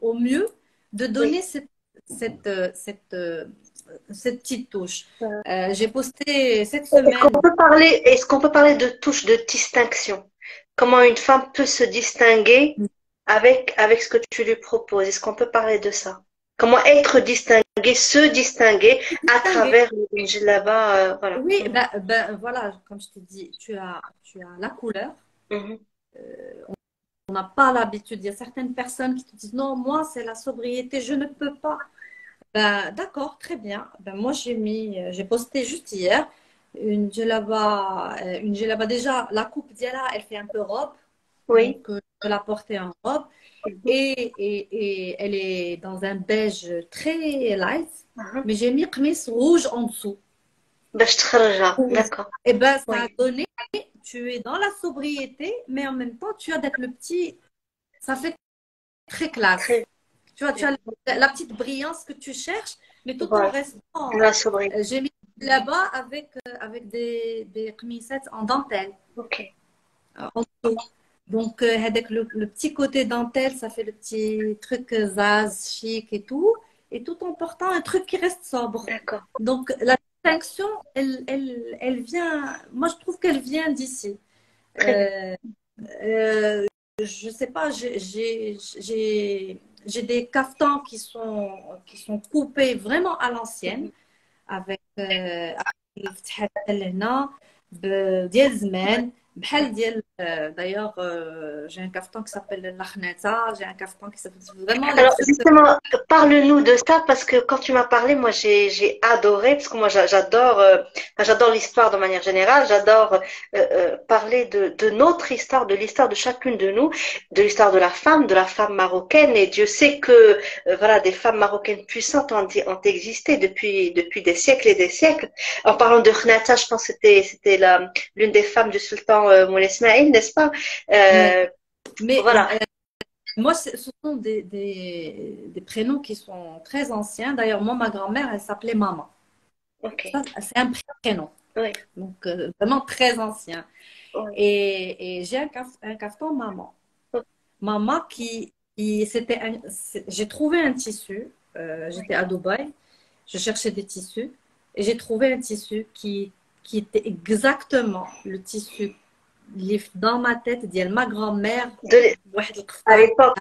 au mieux de oui. donner cette petite touche. Euh, J'ai posté cette semaine. Est-ce qu'on peut parler de touche de distinction? Comment une femme peut se distinguer avec ce que tu lui proposes? Est-ce qu'on peut parler de ça? Comment être distingué, se distinguer à Distinguer. travers le djellaba, voilà. Oui, ben, voilà, comme je t'ai dit, tu as la couleur. Mhm. On n'a pas l'habitude. Il y a certaines personnes qui te disent non, moi, c'est la sobriété, je ne peux pas. Ben, d'accord, très bien. Ben, moi, j'ai posté juste hier une djellaba. Déjà, la coupe d'Yala, elle fait un peu robe. Oui. Donc, je la portais en robe. Mhm. Et elle est dans un beige très light. Mhm. Mais j'ai mis chemise rouge en dessous. باش تخرجها. Rouge. D'accord. Et ben, ça a Oui. donné, tu es dans la sobriété, mais en même temps, tu as d'être le petit, ça fait très classe. Très Tu as bien. la petite brillance que tu cherches, mais tout en Voilà. restant. La sobriété. J'ai mis là-bas avec des chemisettes en dentelle. Ok. En dessous. Donc, avec le petit côté dentelle, ça fait le petit truc zaz, chic et tout. Et tout en portant un truc qui reste sobre. D'accord. Donc, la distinction, elle vient, moi je trouve qu'elle vient d'ici. Très bien. Je sais pas, j'ai des caftans qui sont coupés vraiment à l'ancienne, Mhm. avec الفتحات هنا ديال زمان بحال ديال d'ailleurs j'ai un caftan qui s'appelle الخناتة, j'ai un caftan qui s'appelle vraiment les Alors, trucs. justement, parle-nous de ça parce que quand tu m'as parlé, moi, j'ai adoré parce que moi, j'adore, enfin, j'adore l'histoire de manière générale. J'adore parler de notre histoire, de l'histoire de chacune de nous, de l'histoire de la femme marocaine. Et Dieu sait que, voilà, des femmes marocaines puissantes ont existé depuis des siècles et des siècles. En parlant de Khnata, je pense que c'était l'une des femmes du sultan Moulay Ismaïl, n'est-ce pas? Ouais. Euh, Mais voilà. moi, ce sont des prénoms qui sont très anciens. D'ailleurs, moi, ma grand-mère, elle s'appelait Maman. Ok. Ça, c'est un prénom. Oui. Donc, vraiment très ancien. Oui. Et j'ai un caftan Maman. Maman j'ai trouvé un tissu. J'étais à Dubaï. Je cherchais des tissus. Et j'ai trouvé un tissu qui était exactement le tissu dans ma tête, dit ma grand-mère. De, à l'époque.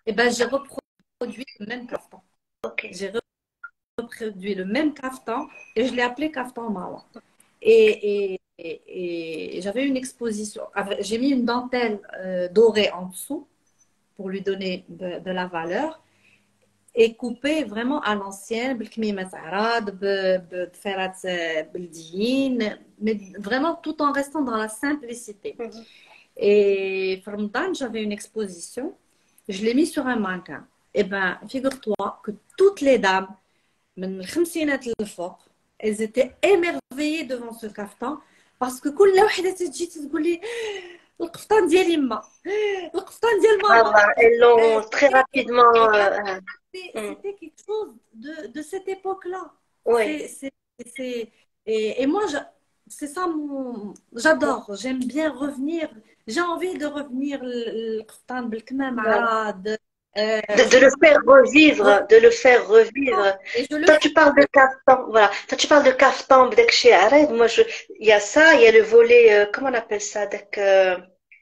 Et ben, j'ai reproduit le même caftan. Ok. J'ai reproduit le même caftan et je l'ai appelé caftan Mawa. Et j'avais une exposition. J'ai mis une dentelle dorée en dessous pour lui donner de la valeur et coupée vraiment à l'ancienne, بالكميمة عراد, بفرات بلديين, mais vraiment tout en restant dans la simplicité. Mhm. Et pour Ramadan, j'avais une exposition. Je l'ai mis sur un mannequin. Et ben, figure-toi que toutes les dames, من الخمسينات للفوق, elles étaient émerveillées devant ce caftan parce que كل وحدة تجي تقول لي القفطان ديال يما القفطان ديال ماما. Voilà, elles l'ont très rapidement. C'était quelque chose de cette époque-là. Oui. Et moi, c'est ça j'adore. J'aime bien revenir. J'ai envie de revenir le qftan بالكمام عراد. De le faire revivre, de le faire revivre. Et je le Toi, fais. tu parles de kaftan, voilà. Toi, tu parles de kaftan, b'dak chez Arad. Moi, il y a ça, il y a le volet, comment on appelle ça,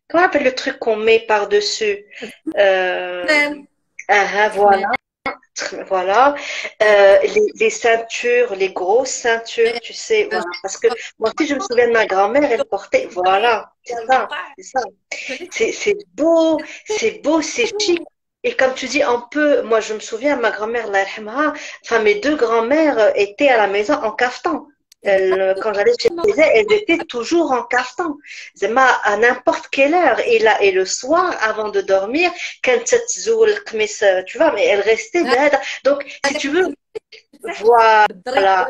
comment on appelle le truc qu'on met par-dessus? Voilà. Voilà, les ceintures, les grosses ceintures, tu sais, voilà. Parce que moi aussi, je me souviens de ma grand-mère, elle portait, voilà, c'est ça, c'est ça. C'est beau, c'est chic. Et comme tu dis, on peut, moi je me souviens, ma grand-mère, Allah yarhamha, enfin mes deux grand-mères étaient à la maison en caftan. Quand j'allais chez elles, elles étaient toujours en caftan. À n'importe quelle heure. Et le soir, avant de dormir, quand tu vois, mais elles restaient là. Donc, si tu veux, Voilà,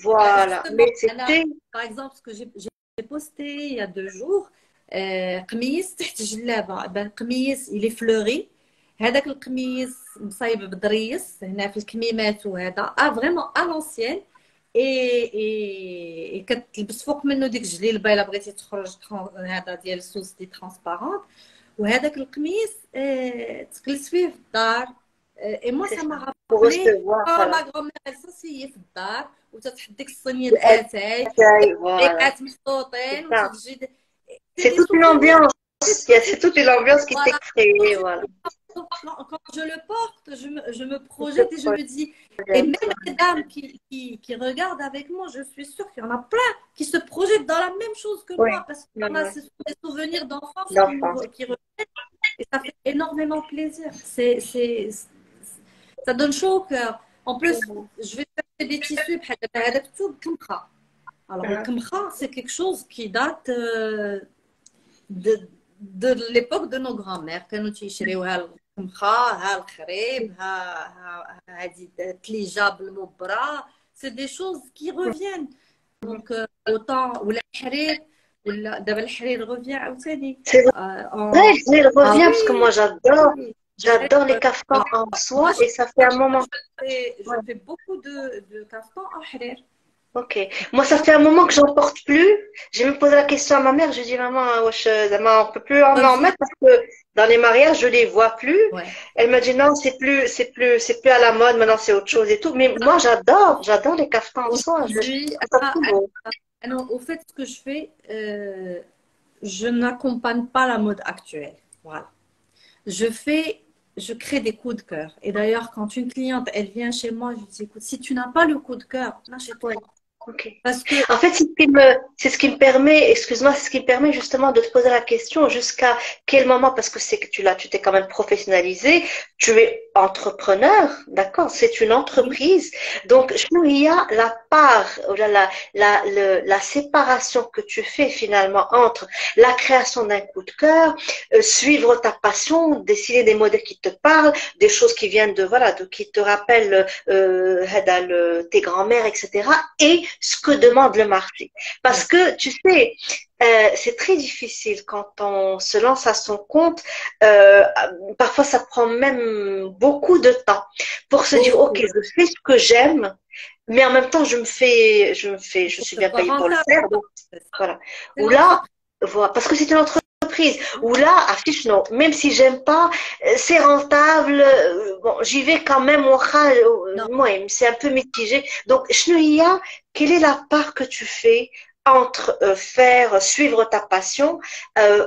voilà. Mais c'était... Par exemple, ce que j'ai posté il y a 2 jours, قميص تحت جلابة قميص il est fleuri. هذاك القميص مصايب بدريس هنا في الكميمات وهذا فريمون à l'ancienne. اي كتلبس فوق منه ديك الجليلبه الا بغيتي تخرج هذا ديال السوس دي ترانسبارونت. وهذاك القميص تجلس فيه في الدار. اي موا سا ما رابلي لا غرومير ساسيي في الدار وتتحط ديك الصينيه الاتاي ريحات محطوطين وتجي. C'est toute une ambiance. C'est toute une ambiance qui s'est créée, voilà. Quand je le porte, je me projette et je me dis, et même les dames qui regardent avec moi, je suis sûre qu'il y en a plein qui se projettent dans la même chose que moi, parce qu'on a des souvenirs d'enfance qui reviennent, et ça fait énormément plaisir. Ça donne chaud au cœur. En plus, je vais faire des tissus, alors le kamkha, c'est quelque chose qui date de l'époque de nos grands-mères. كانوا تيشريوها القمخة ها الخريب ها هذه التليجة بالمبرة. C'est des choses qui reviennent. Donc autant ولا الحرير ولا دابا الحرير revient عاوتاني. Ouais, il revient parce que moi j'adore les caftans en soie et ça fait un moment. Je fais beaucoup de caftans en حرير. Ok. Moi, ça fait un moment que j'en porte plus. J'ai même posé la question à ma mère. Je lui ai dit, maman, on peut plus en mettre parce que dans les mariages, je les vois plus. Ouais. Elle m'a dit, non, c'est plus à la mode. Maintenant, c'est autre chose et tout. Mais moi, j'adore les caftans en soie. Au fait, ce que je fais, je n'accompagne pas la mode actuelle. Voilà. Je crée des coups de cœur. Et d'ailleurs, quand une cliente, elle vient chez moi, je lui dis, écoute, si tu n'as pas le coup de cœur, n'achète-toi. Okay. Parce que... En fait, c'est ce qui me permet, excuse-moi, c'est ce qui me permet justement de te poser la question jusqu'à quel moment, parce que c'est que tu t'es quand même professionnalisé, tu es entrepreneur, d'accord, c'est une entreprise. Donc, il y a la part, la séparation que tu fais finalement entre la création d'un coup de cœur, suivre ta passion, dessiner des modèles qui te parlent, des choses qui viennent qui te rappellent tes grands-mères, etc. Et ce que demande le marché. Parce que, tu sais, c'est très difficile quand on se lance à son compte. Parfois, ça prend même beaucoup de temps pour se dire, ok, je fais ce que j'aime, mais en même temps, je suis bien payée pour le faire. Donc, voilà. Ou là, voilà, parce que c'est une entreprise. Ou là, affiche non, même si j'aime pas, c'est rentable. Bon, j'y vais quand même. Moi, c'est un peu mitigé. Donc, Chenouilla, quelle est la part que tu fais entre suivre ta passion,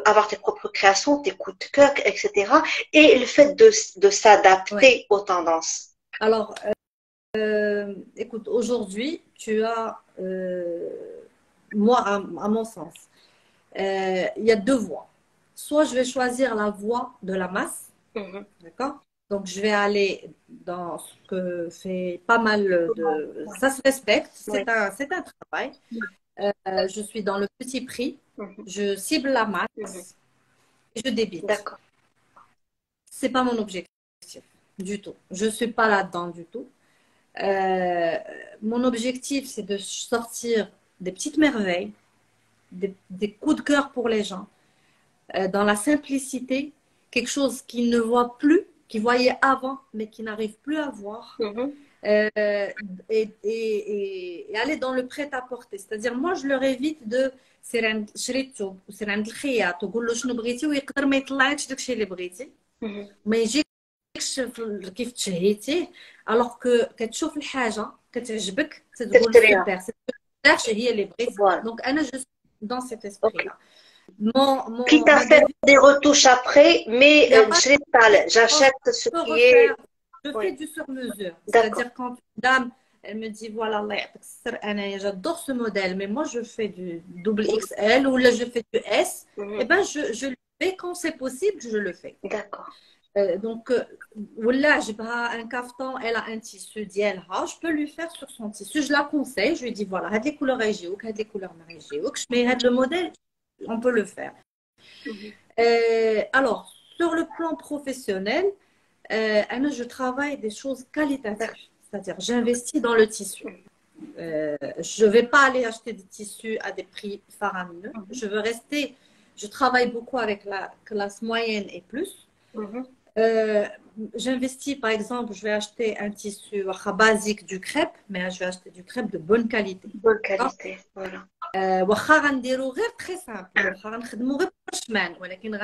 avoir tes propres créations, tes coups de cœur, etc., et le fait de s'adapter aux tendances? Alors, écoute, aujourd'hui, tu as, moi, à mon sens, il y a 2 voies. Soit je vais choisir la voie de la masse, d'accord? Donc, je vais aller dans ce que fait pas mal de... Ça se respecte, c'est un travail. Je suis dans le petit prix, je cible la masse et je débite. D'accord. C'est pas mon objectif du tout. Je suis pas là-dedans du tout. Mon objectif, c'est de sortir des petites merveilles, des coups de cœur pour les gens, dans la simplicité, quelque chose qu'ils ne voient plus, qu'ils voyaient avant, mais qu'ils n'arrivent plus à voir. Et aller dans le prêt-à-porter. C'est-à-dire, moi, je leur évite de سير عند شريتو وسير عند الخياط وقول له شنو بغيتي ويقدر ما يطلعكش داكشي اللي بغيتي ما يجيكش كيف تشهيتيه الوغ كو كتشوف الحاجه كتعجبك تقول سوبر داكشي هي اللي بغيت دونك انا جو dans cet esprit là. Quitte à faire des retouches après, mais j'achète ce qui est. Je fais du sur-mesure. C'est-à-dire quand une dame, elle me dit voilà, j'adore ce modèle, mais moi je fais du double XL ou là je fais du S, et ben je le fais quand c'est possible, je le fais. D'accord. Donc, voilà, j'ai pas un caftan, elle a un tissu d'ILH, je peux lui faire sur son tissu. Je la conseille, je lui dis voilà, les couleurs régiouk, les couleurs marigiouk, mais le modèle, on peut le faire. Alors, sur le plan professionnel, je travaille des choses qualitatives. c'est-à-dire j'investis dans le tissu. Je ne vais pas aller acheter des tissus à des prix faramineux. Je veux rester, je travaille beaucoup avec la classe moyenne et plus. Euh, J'investis, par exemple, je vais acheter un tissu basique du crêpe, mais je vais acheter du crêpe de bonne qualité. Bonne qualité, voilà. واخا غنديرو غير تري سامبل واخا غنخدمو غير برشمان ولكن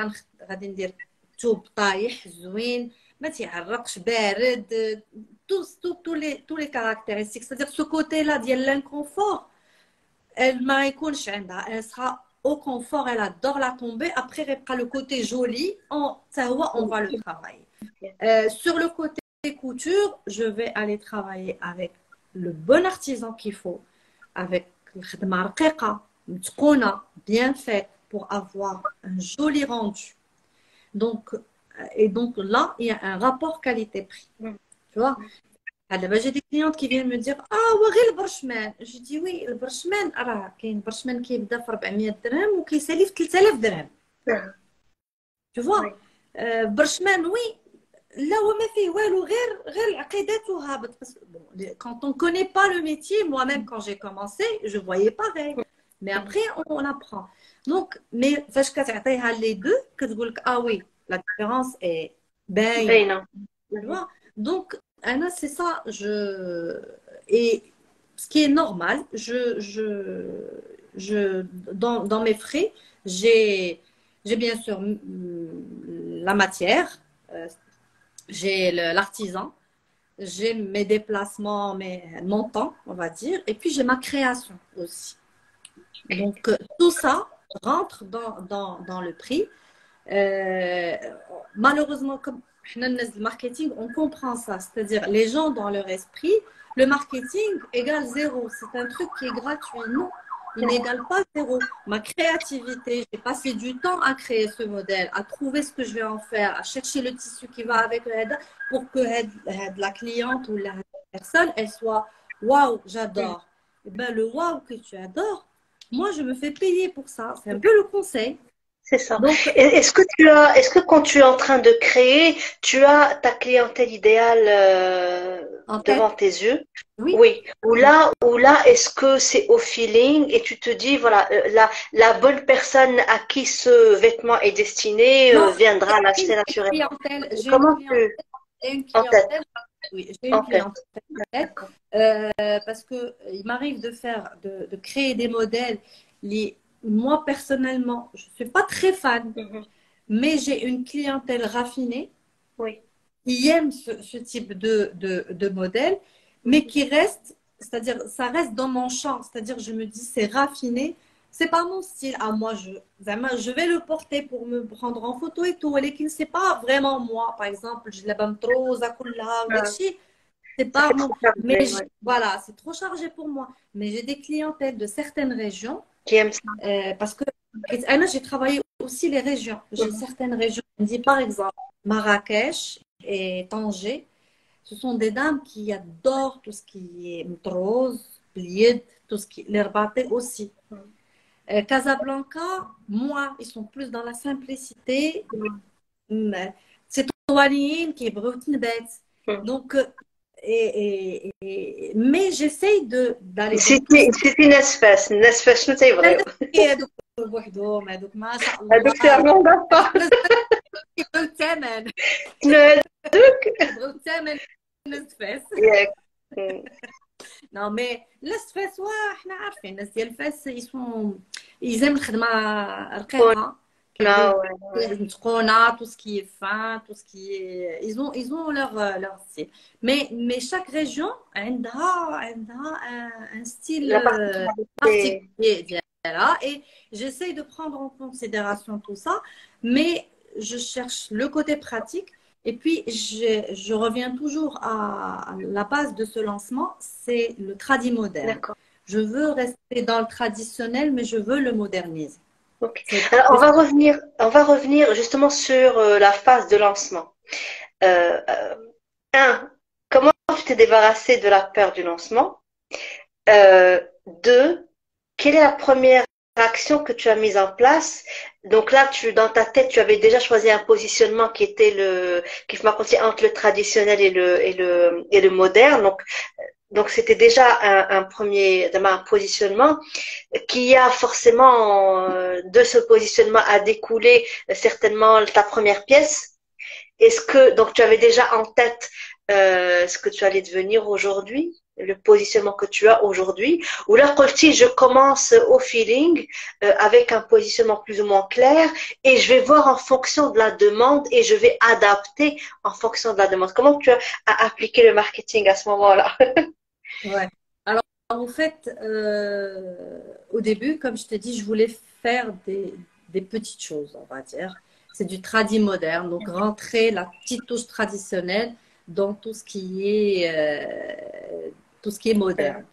غادي ندير توب طايح زوين ما تيعرقش بارد tous les caractéristiques, c'est-à-dire ce côté-là ديال l'inconfort elle ما يكونش عندها, elle sera au confort, elle adore la tomber. Après غيبقى le côté joli, on va le travailler. Sur le côté couture, je vais aller travailler avec le bon artisan qu'il faut, avec الخدمة رقيقة متقونة bien faite pour avoir un joli rendu. Donc, et donc là, il y a un rapport qualité-prix. Tu vois? Alors, j'ai des clientes qui viennent me dire ah وغير البرشمان. Je dis oui, البرشمان راه كاين برشمان كيبدا في 400 درهم وكيسالي في 3000 درهم. Tu vois? برشمان oui. Là où ما فيه والو غير العقيدات وهابط. Quand on connaît pas le métier, moi-même quand j'ai commencé, je voyais pareil. Mais après on apprend. Donc mais فاش كتعطيها les deux كتقول لك ah oui, la différence est باينة. Tu vois? Donc Anna, c'est ça, et ce qui est normal, dans mes frais, j'ai bien sûr la matière, j'ai l'artisan, j'ai mes déplacements, mon temps, on va dire, et puis j'ai ma création aussi. Donc tout ça rentre dans le prix. Malheureusement, comme le marketing, on comprend ça. C'est-à-dire, les gens, dans leur esprit, le marketing égale zéro. C'est un truc qui est gratuit. Non, il n'égale pas zéro. Ma créativité, j'ai passé du temps à créer ce modèle, à trouver ce que je vais en faire, à chercher le tissu qui va avec le head pour que la cliente ou la personne, elle soit waouh, j'adore. Et ben, le waouh que tu adores, moi, je me fais payer pour ça. C'est un peu le conseil. C'est ça. Donc, est-ce que quand tu es en train de créer, tu as ta clientèle idéale devant tes yeux? Oui. Oui. Ou là, est-ce que c'est au feeling et tu te dis, voilà, la bonne personne à qui ce vêtement est destiné viendra l'acheter naturellement. Comment tu... J'ai une clientèle. Oui, j'ai une clientèle. Parce que il m'arrive de créer des modèles. Moi, personnellement, je ne suis pas très fan, mais j'ai une clientèle raffinée qui aime ce type de modèle, mais qui reste, c'est-à-dire, ça reste dans mon champ. C'est-à-dire, je me dis, c'est raffiné, c'est pas mon style. Ah, moi, je vais le porter pour me prendre en photo et tout, et ce n'est pas vraiment moi. Par exemple, je l'ai trop, c'est pas mon. Mais voilà, c'est trop chargé pour moi. Mais j'ai des clientèles de certaines régions. Qui aime ça. Parce que j'ai travaillé aussi les régions. J'ai certaines régions. On dit par exemple Marrakech et Tanger. Ce sont des dames qui adorent tout ce qui est mtrose, plied, tout ce qui les rabaté aussi. Casablanca, moi, ils sont plus dans la simplicité. C'est toiline qui est brute bête. Donc mais j'essaye d'aller c'est une espèce شنو تيبغيو هذوك بوحدهم هذوك ما شاء الله هذوك تعملوا دابا يبغيو الثمن يبغيو الثمن النسفاس ياك نو مي النسفاس حنا عارفين الناس ديال الفاس يزم الخدمه رقيقه tout ce qui est fin, tout ce qui est... Ils ont leur style. Mais chaque région a un style particulier. Et j'essaye de prendre en considération tout ça, mais je cherche le côté pratique. Et puis, je reviens toujours à la base de ce lancement, c'est le tradi moderne. Je veux rester dans le traditionnel, mais je veux le moderniser. Okay. Alors, on va revenir justement sur la phase de lancement. Comment tu t'es débarrassé de la peur du lancement? 2, quelle est la première action que tu as mise en place, donc là, dans ta tête, tu avais déjà choisi un positionnement qui était qui m'a compris entre le traditionnel et le moderne. Donc c'était déjà un premier, un positionnement qui a forcément, de ce positionnement a découlé certainement ta première pièce. Donc tu avais déjà en tête ce que tu allais devenir aujourd'hui, le positionnement que tu as aujourd'hui, ou là, si je commence au feeling avec un positionnement plus ou moins clair et je vais voir en fonction de la demande et je vais adapter en fonction de la demande. Comment tu as appliqué le marketing à ce moment-là? Ouais. Alors, en fait, au début, comme je t'ai dit, je voulais faire des petites choses, on va dire. C'est du tradi moderne, donc rentrer la petite touche traditionnelle dans tout ce qui est moderne.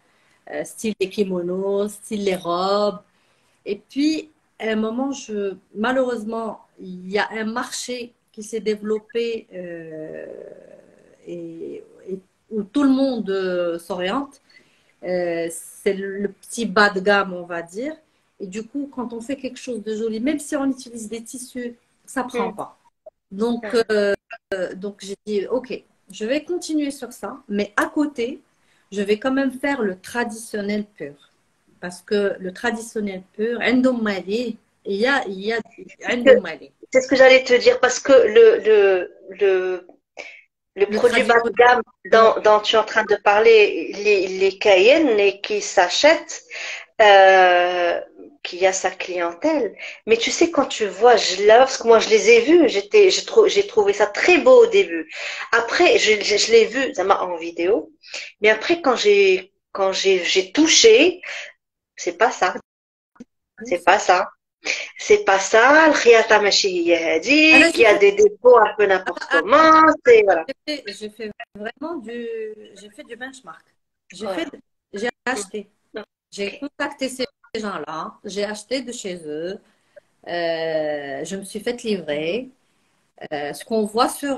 Style les kimonos, style les robes. Et puis, à un moment, malheureusement, il y a un marché qui s'est développé et où tout le monde s'oriente. C'est le petit bas de gamme, on va dire. Et du coup, quand on fait quelque chose de joli, même si on utilise des tissus, ça ne prend pas. Donc j'ai dit, OK, je vais continuer sur ça, mais à côté, je vais quand même faire le traditionnel pur. Parce que le traditionnel pur, c'est ce que j'allais te dire, parce que le produit bas de gamme dont tu es en train de parler, les Cayennes et qui s'achètent, qui a sa clientèle. Mais tu sais, quand tu vois, parce que moi je les ai vus, j'ai trouvé ça très beau au début. Après, je l'ai vu, ça m'a en vidéo. Mais après, j'ai touché, c'est pas ça. C'est pas ça. C'est pas ça. Le khiyata machi hiya hadik, il y a des défauts un peu n'importe comment. Voilà. J'ai fait du benchmark. J'ai acheté. J'ai contacté ces gens-là. J'ai acheté de chez eux. Je me suis fait livrer. Ce qu'on voit sur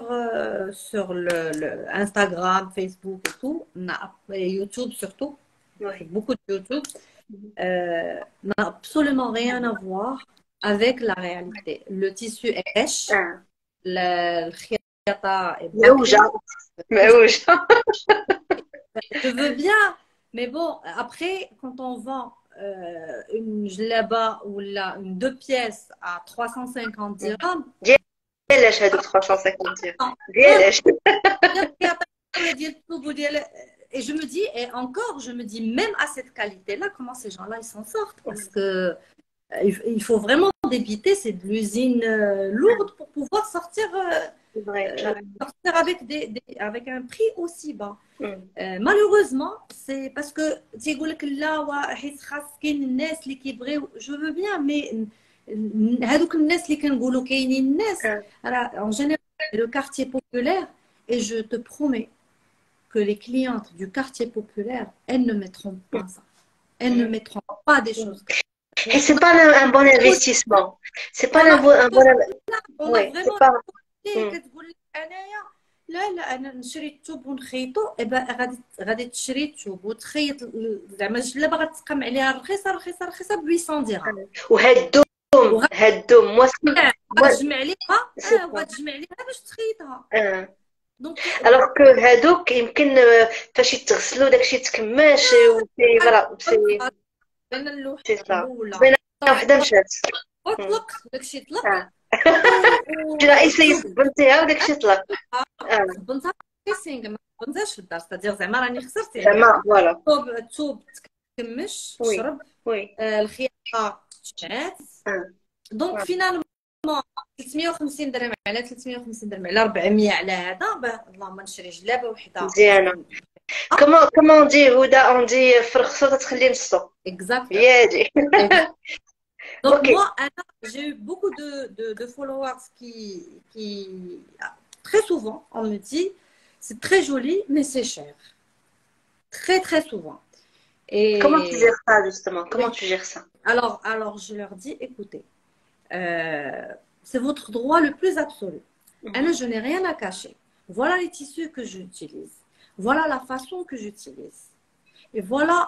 Instagram, Facebook et tout, et YouTube surtout, beaucoup de YouTube, n'a absolument rien à voir avec la réalité. Le tissu est rêche, le khiyata est bâclé. Je veux bien, mais bon, après, quand on vend une jlaba ou une deux pièces à 350 dirhams, ديالاش هذوك 350 درهم ديالاش et je me dis, et encore, je me dis, même à cette qualité-là, comment ces gens-là, ils s'en sortent? Parce que il faut vraiment débiter, c'est de l'usine lourde pour pouvoir sortir avec un prix aussi bas. Malheureusement, c'est parce que je veux bien, mais en général, le quartier populaire, et je te promets que les clientes du quartier populaire, elles ne mettront pas ça. Elles ne mettront pas des choses. Et c'est pas un bon investissement. C'est pas un bon oui, c'est pas لا انا نشري الثوب ونخيطو ايبا غادي تشري الثوب وتخيط زعما الجلابه غتقام عليها رخيصه ب 800 درهم وهاد الدوم غتجمع عليها وغتجمع عليها باش تخيطها دونك الوغ كو هادوك يمكن فاش يتغسلوا داكشي يتكماش وفي فوالا بين اللوحه الاولى بين وحده مشات وطلق داكشي طلق رئيسة يصبنتيها وداكشي طلق صبنتها كيسينغ ما صبنتهاش في الدار ستادير زعما راني خسرت زعما فوالا الثوب تكمش تشرب الخياطه تشعات دونك فينالمون 350 درهم على 350 درهم على 400 على هذا اللهم نشري جلابه وحده مزيانه كومون دي هدى دي فرخصو تتخلي نصو exactement ياجي Donc moi, j'ai eu beaucoup de followers qui, très souvent, on me dit, c'est très joli, mais c'est cher. Très, très souvent. Et comment tu gères ça, justement? Comment tu gères ça? Alors, je leur dis, écoutez, c'est votre droit le plus absolu. Je n'ai rien à cacher. Voilà les tissus que j'utilise. Voilà la façon que j'utilise. Et voilà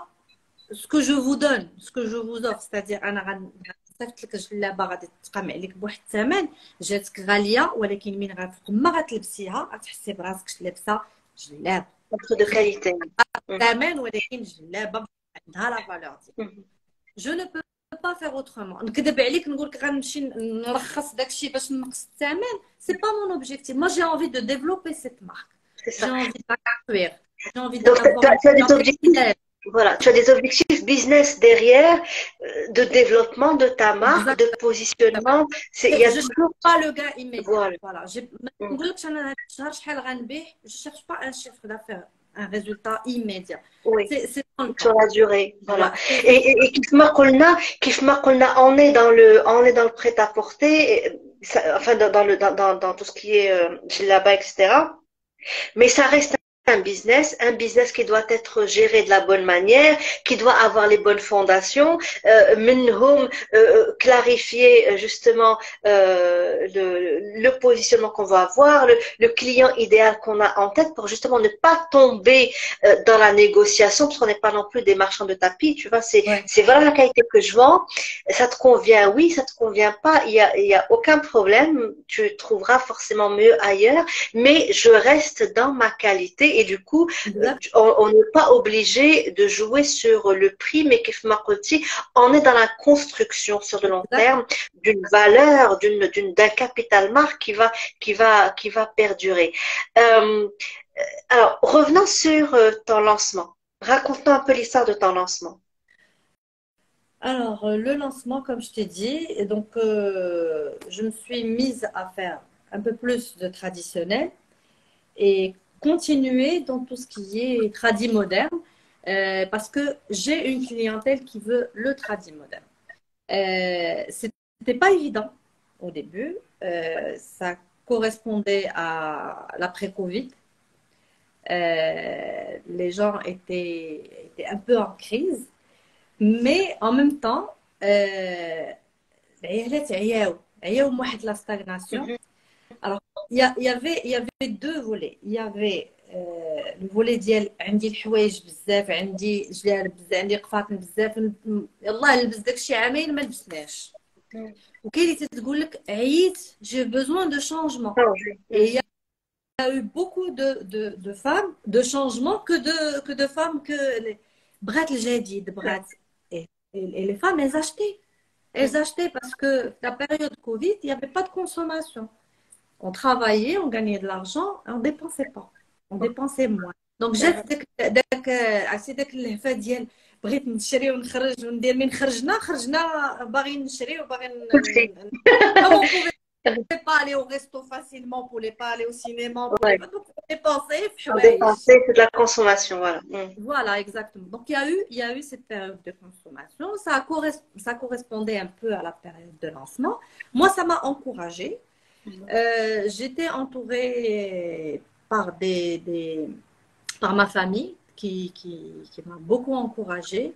ce que je vous donne, ce que je vous offre, c'est-à-dire انا غنصيفط لك جلابه غادي تقام عليك بواحد الثمن جاتك غاليه ولكن من غتفوق ما غتلبسيها غتحسي براسك لابسه جلاب de qualité. ثمن ولكن جلابه عندها لا فالور ديالها. جو نو بو با فير اوترومون. نكذب عليك نقول لك غنمشي نرخص داكشي باش نقص الثمن، سي با مون اوبجيكتيف. moi j'ai envie de développer cette marque, j'ai envie de la construire, j'ai envie Donc, d'avoir tu as des objectifs, voilà, tu as des objectifs business derrière, de développement de ta marque, de positionnement. Il y a je toujours... cherche pas le gain immédiat. Voilà. Voilà. ما نقولكش انا هذا الشهر شحال غنبيع. Je cherche pas un chiffre d'affaires, un résultat immédiat. Oui. C'est dans le Sur temps. la durée, voilà. Ouais. Et on est dans le prêt-à-porter, enfin dans tout ce qui est là-bas, etc. Mais ça reste un business qui doit être géré de la bonne manière, qui doit avoir les bonnes fondations, clarifier justement le positionnement qu'on va avoir, le client idéal qu'on a en tête pour justement ne pas tomber dans la négociation, parce qu'on n'est pas non plus des marchands de tapis, tu vois, c'est voilà la qualité que je vends, ça te convient, oui, ça te convient pas, il y a aucun problème, tu trouveras forcément mieux ailleurs, mais je reste dans ma qualité. Et du coup, on n'est pas obligé de jouer sur le prix, mais on est dans la construction sur de long terme d'une valeur, d'un capital marque qui va perdurer. Alors, revenons sur ton lancement. Raconte-nous un peu l'histoire de ton lancement. Alors, le lancement, comme je t'ai dit, et donc je me suis mise à faire un peu plus de traditionnel et continuer dans tout ce qui est tradi moderne, parce que j'ai une clientèle qui veut le tradi moderne. C'était pas évident au début, ça correspondait à l'après-Covid. Les gens étaient un peu en crise, mais en même temps, la stagnation. Alors, il y avait deux volets. Il y avait le volet ديال عندي الحوايج بزاف، عندي جلال بزاف، عندي قفاطن بزاف، يلاه نلبس داكشي عامين ما لبسناش. وكاين اللي تقول لك عييت، j'ai besoin de changement. Et il y a eu beaucoup de femmes de changement que de femmes que بغات الجديد بغات. Et les femmes elles achetaient parce que la période Covid il y avait pas de consommation. On travaillait, on gagnait de l'argent, et on dépensait pas. On dépensait moins. Donc جات داك اللهفه ديال بغيت نشري ونخرج وندير. من خرجنا باغيين نشري وباغيين on pouvait pas aller au resto facilement, on pouvait pas aller au cinéma, on pouvait pas dépenser. C'est de la consommation, voilà. Voilà, exactement. Donc il y a eu cette période de consommation, ça correspondait un peu à la période de lancement. Moi ça m'a encouragée. J'étais entourée par ma famille qui m'a beaucoup encouragée,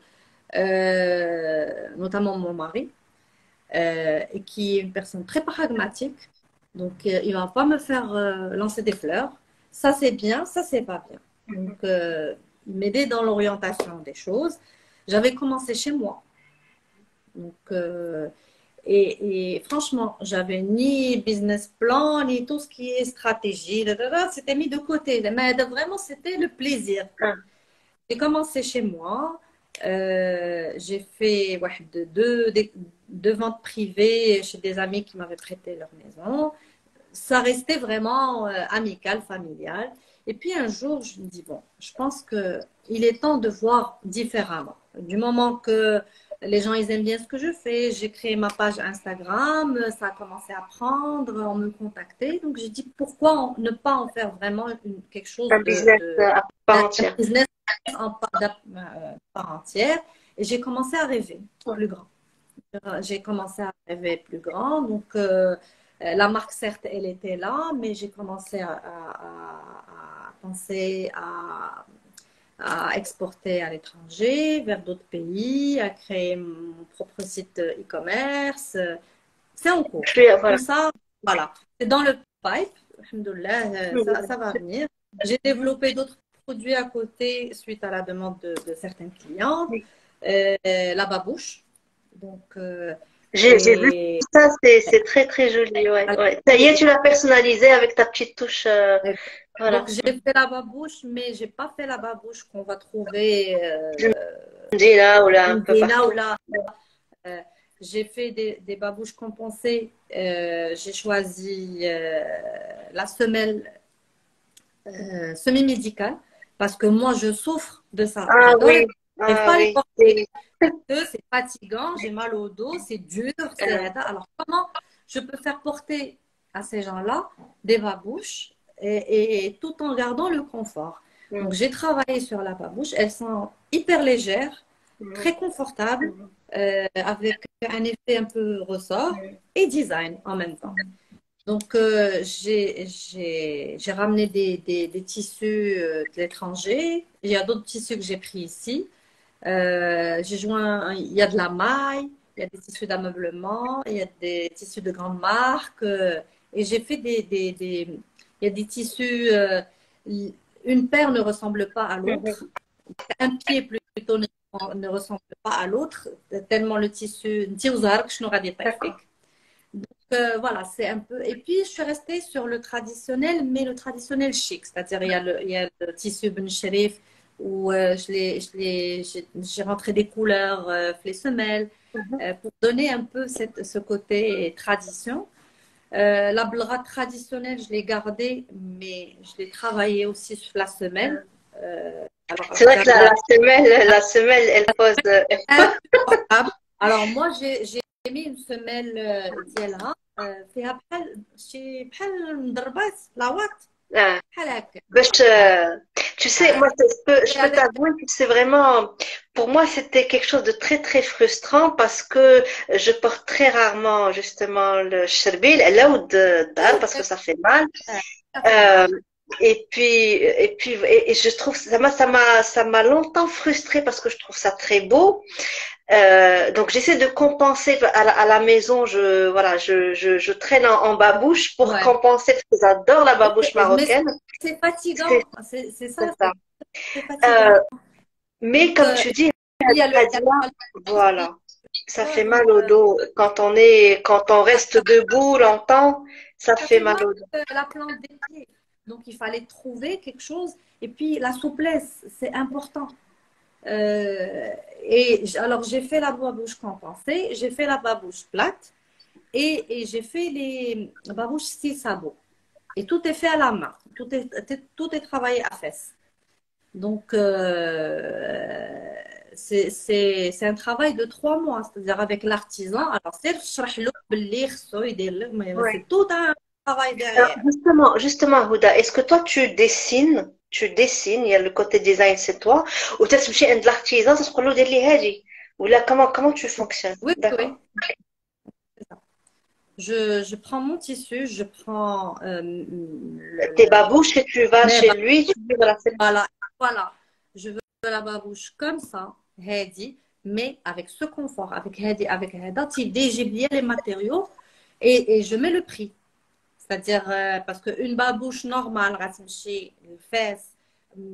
notamment mon mari, et qui est une personne très pragmatique. Donc, il ne va pas me faire lancer des fleurs. Ça, c'est bien, ça, c'est pas bien. Donc, m'aider dans l'orientation des choses. J'avais commencé chez moi. Donc, et franchement, j'avais ni business plan, ni tout ce qui est stratégie. C'était mis de côté. Mais vraiment, c'était le plaisir. J'ai commencé chez moi. J'ai fait deux ventes privées chez des amis qui m'avaient prêté leur maison. Ça restait vraiment amical, familial. Et puis un jour, je me dis, bon, je pense qu'il est temps de voir différemment. Du moment que les gens, ils aiment bien ce que je fais. J'ai créé ma page Instagram, ça a commencé à prendre, on me contactait. Donc, j'ai dit, pourquoi ne pas en faire vraiment quelque chose un business à part entière. Un business en part entière. Et j'ai commencé à rêver plus grand. J'ai commencé à rêver plus grand. Donc, la marque, certes, elle était là, mais j'ai commencé à penser à exporter à l'étranger, vers d'autres pays, à créer mon propre site e-commerce. C'est en cours. Voilà. Tout ça, voilà. C'est dans le pipe. Alhamdoulilah, ça va venir. J'ai développé d'autres produits à côté suite à la demande de certains clients. la babouche. Donc, J'ai vu et ça, c'est très très joli. Ouais, ouais. Ça y est, tu l'as personnalisé avec ta petite touche. donc Voilà. j'ai fait la babouche, mais j'ai pas fait la babouche qu'on va trouver Dis là ou là, un peu là ou partout. là. Euh, j'ai fait des babouches compensées. J'ai choisi la semelle semi-médicale parce que moi, je souffre de ça. Ah J'adore les oui, j'arrive ah pas à les oui. porter. C'est fatigant, j'ai mal au dos, c'est dur. Euh, Alors, comment je peux faire porter à ces gens-là des babouches et tout en gardant le confort? Donc, mm, j'ai travaillé sur la babouche. Elles sont hyper légères, mm, très confortables, mm, avec un effet un peu ressort mm, et design en même temps. Donc, j'ai ramené des tissus de l'étranger. Il y a d'autres tissus que j'ai pris ici. J'ai joint, il y a de la maille, il y a des tissus d'ameublement, il y a des tissus de grandes marques. Et j'ai fait il y a des tissus, une paire ne ressemble pas à mm, l'autre. Un pied plutôt ne ressemble pas à l'autre, tellement le tissu, d'accord. voilà, c'est un peu. Et puis, je suis restée sur le traditionnel, mais le traditionnel chic. C'est-à-dire, il y a le tissu Ben Cherif où j'ai rentré des couleurs, les semelles, Mhm, pour donner un peu ce côté tradition. La blra traditionnelle, je l'ai gardée, mais je l'ai travaillée aussi sur la semelle. mm. Alors, C'est vrai que la la semelle, elle pose. inconfortable. Alors, moi, j'ai mis une semelle ديالها فيها بحال مضربات لاوات Ah. بحال هكا. Tu sais, moi, je peux avec t'avouer que c'est vraiment, pour moi, c'était quelque chose de très, très frustrant parce que je porte très rarement, justement, le sherbil, là ou de dar, parce que ça fait mal. ça fait Euh, mal. et je trouve, ça m'a longtemps frustrée parce que je trouve ça très beau. Donc j'essaie de compenser à la maison, voilà, je traîne en babouche pour Ouais. compenser parce que j'adore la babouche Mais marocaine. c'est C'est fatigant. C'est ça, c'est ça. c'est fatigant. Euh, mais Donc, comme tu dis, il y a il y a Hadia, le aussi. voilà, ça Toi, fait mal au dos quand on reste debout longtemps, ça ça fait fait mal mal au dos. la plante des pieds. Donc, il fallait trouver quelque chose. Et puis, la souplesse, c'est important. Euh, alors, j'ai fait la babouche compensée, j'ai fait la babouche plate et j'ai fait les babouches style sabot. Et tout est fait à la main. Tout est travaillé à fesse. Donc, c'est un travail de 3 mois, c'est-à-dire avec l'artisan. Alors, Ouais. c'est tout un travail Alors, derrière. justement, Houda, est-ce que toi tu dessines, il y a le côté design, c'est toi, ou peut-être tu de l'artisan, ça se prend ou là, comment tu fonctionnes? Oui, D'accord. oui. Je prends mon tissu, je prends Tes babouches, et tu vas mes chez lui, tu dis, voilà, c'est voilà, voilà. Je veux la babouche comme ça, heady, mais avec ce confort, avec heady, avec هذا تيبدا يجيب لي les matériaux et je mets le prix. C'est-à-dire parce qu'une babouche normale غتمشي لفاس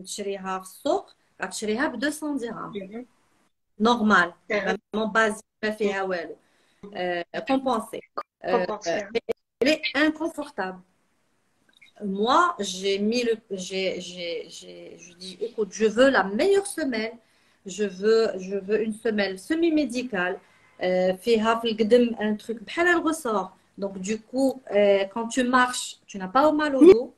تشريها في السوق غتشريها ب 200 dirhams. Mhm. Normal, Mhm. vraiment basique, ما فيها والو. Compensée. Compenser. Elle est inconfortable. Moi, je dis, écoute, je veux la meilleure semelle. Je veux une semelle semi-médicale. فيها في القدم un truc بحال un ressort. Donc, du coup, quand tu marches, tu n'as pas mal au dos.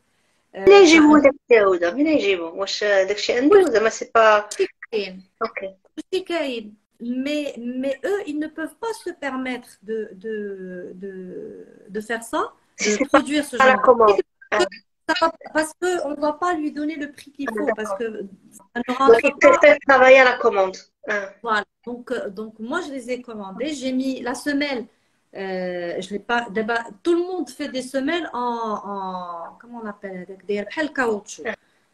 من Tu as يجيبوا un داك الشيء هدى من يجيبوا واش داك الشيء عنده كل زعما سي با شيء كاين. اوكي Tout ce qui est. Mais eux, ils ne peuvent pas se permettre de faire ça, si de c'est pas produire ce à la genre commande. d'article. Ah, Parce qu'on ne va pas lui donner le prix qu'il faut, parce d'accord. que ça ne Donc rentre il pas. préfère travailler à la commande. Ah. Voilà. Donc, moi, je les ai commandés. J'ai mis la semelle. Je l'ai pas. D'abord, tout le monde fait des semelles comment on appelle avec des بحال caoutchouc.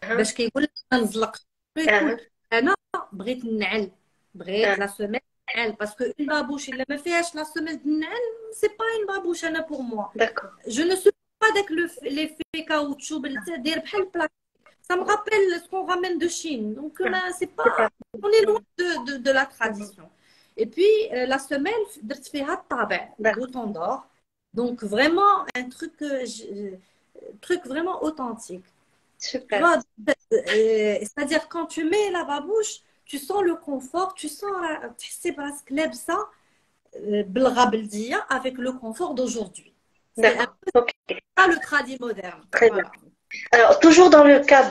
Ah, باش كيقول لك ما نزلقش. ah, انا بغيت النعل. بغيت ah. la semelle نعل parce que une babouche اللي ما فيهاش la semelle نعل c'est pas une babouche انا pour moi. D'accord. Je ne suis pas avec l'effet caoutchouc داير بحال البلاستيك. Ça me rappelle ce qu'on ramène de Chine. Donc, c'est C'est pas, pas. on est loin de la tradition. Et puis, la semelle, درت فيها الطابع, D'accord. bouton d'or. Donc, vraiment, un truc vraiment authentique. Tu Super. vois, c'est-à-dire quand tu mets la babouche, tu sens le confort, tu sens, تحسي براسك لابسة بالغابلدية avec le confort d'aujourd'hui. C'est un D'accord. Ok. peu ça le tradit moderne. Très bien. Voilà. Alors, toujours dans le cadre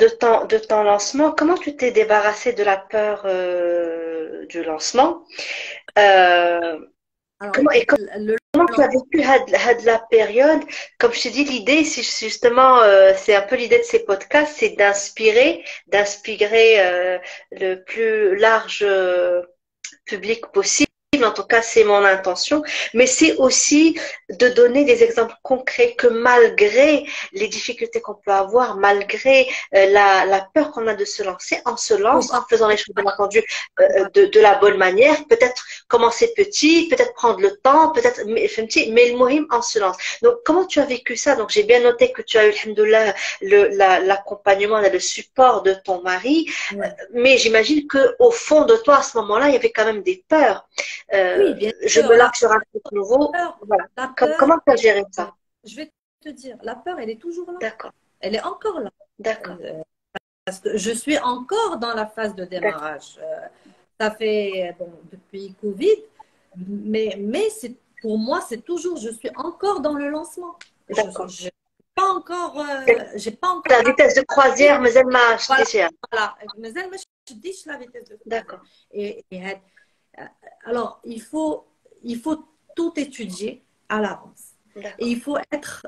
de ton lancement, comment tu t'es débarrassé de la peur du lancement? Euh, Alors, comment, et écoute, le comment tu as vécu la période? Comme je t'ai dit, l'idée, c'est justement, c'est un peu l'idée de ces podcasts, c'est d'inspirer le plus large public possible. En tout cas, c'est mon intention. Mais c'est aussi de donner des exemples concrets que malgré les difficultés qu'on peut avoir, malgré la peur qu'on a de se lancer, on se lance en faisant les choses, bien entendu, de la bonne manière. Peut-être commencer petit, peut-être prendre le temps, peut-être, mais le mohim, on se lance. Donc, comment tu as vécu ça? Donc, j'ai bien noté que tu as eu, alhamdoulilah, l'accompagnement, le support de ton mari. Ouais. Mais j'imagine que au fond de toi, à ce moment-là, il y avait quand même des peurs. Oui, bien Je sûr, me lance sur un truc nouveau. Voilà. la peur, Comment tu as géré ça? je vais te dire, la peur, elle est toujours là. D'accord, Elle est encore là. d'accord, Parce que je suis encore dans la phase de démarrage. Ça fait, bon, depuis Covid, mais pour moi, c'est toujours, je suis encore dans le lancement. d'accord. Je n'ai pas encore, j'ai pas encore. La vitesse de croisière, mais elle m'a Voilà, acheté. voilà. Mais elle me dit la vitesse de croisière. D'accord, Alors, il faut tout étudier à l'avance. Et d'accord. il faut être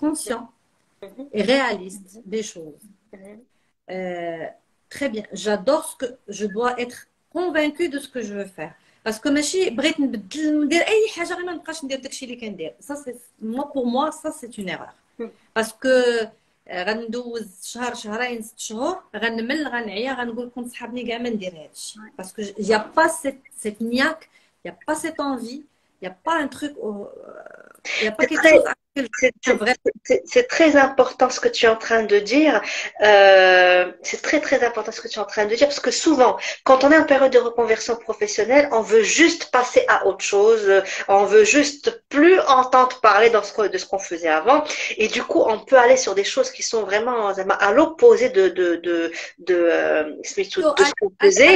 conscient Mhm, et réaliste des choses. mhm. Très bien. J'adore ce que je dois être convaincue de ce que je veux faire. Parce que ماشي بغيت نبدل ندير اي حاجه غير ما نبقاش ندير داكشي اللي كندير. Ça c'est moi pour moi ça c'est une erreur. Parce que غندوز شهر شهرين 6 شهور غنمل غنعيا غنقول لكم صحابني كاع ما ندير هذا الشيء. Parce que il y a pas cette niaque, il y a pas cette envie, il y a pas un truc il y a pas quelque chose à C'est très important ce que tu es en train de dire. C'est très très important ce que tu es en train de dire parce que souvent, quand on est en période de reconversion professionnelle, on veut juste passer à autre chose, on veut juste plus entendre parler de ce qu'on faisait avant, et du coup, on peut aller sur des choses qui sont vraiment à l'opposé de ce qu'on faisait,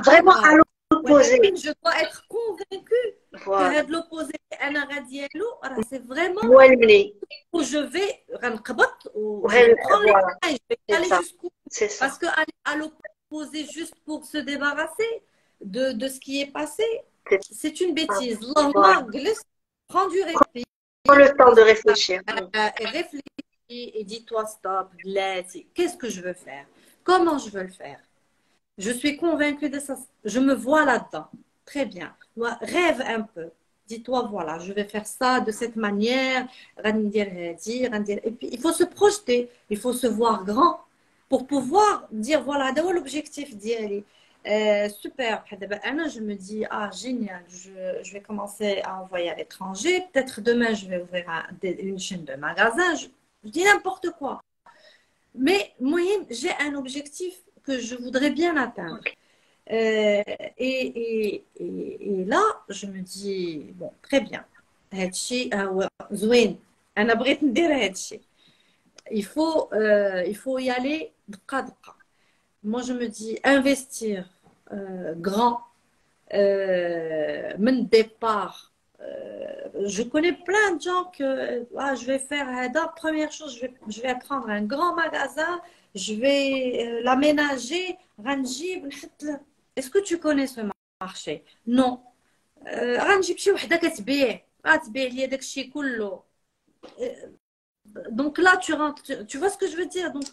vraiment à l'opposé. Je dois être convaincue Voilà. que l'opposé c'est vraiment Mouelmini. où je vais غنقبط و Ouais, je vais prendre les voilà, moyens, je vais c'est aller ça. jusqu'au bout. C'est ça. Parce que aller à l'opposé juste pour se débarrasser de ce qui est passé, c'est une bêtise. Voilà. Prends du répit, Prends le temps de réfléchir. et réfléchis et dis-toi stop, qu'est-ce que je veux faire? Comment je veux le faire? Je suis convaincue de ça. Je me vois là-dedans. Très bien. Moi, rêve un peu. Dis-toi, voilà, je vais faire ça de cette manière. Et puis, il faut se projeter. Il faut se voir grand pour pouvoir dire, voilà, c'est l'objectif d'y super. Je me dis, ah, génial, je vais commencer à envoyer à l'étranger. Peut-être demain, je vais ouvrir une chaîne de magasins. Je dis n'importe quoi. Mais moi, j'ai un objectif que je voudrais bien atteindre. Et là, je me dis, bon, très bien. هادشي زوين. أنا بغيت ندير هادشي. Il faut y aller دقة دقة. Moi, je me dis, investir grand, من départ. Je connais plein de gens que je vais faire la première chose, je vais prendre un grand magasin, je vais l'aménager, est-ce que tu connais ce marché? Non. غنجيب شي وحده كتبيع لي داكشي كله. Donc là tu vois ce que je veux dire. Donc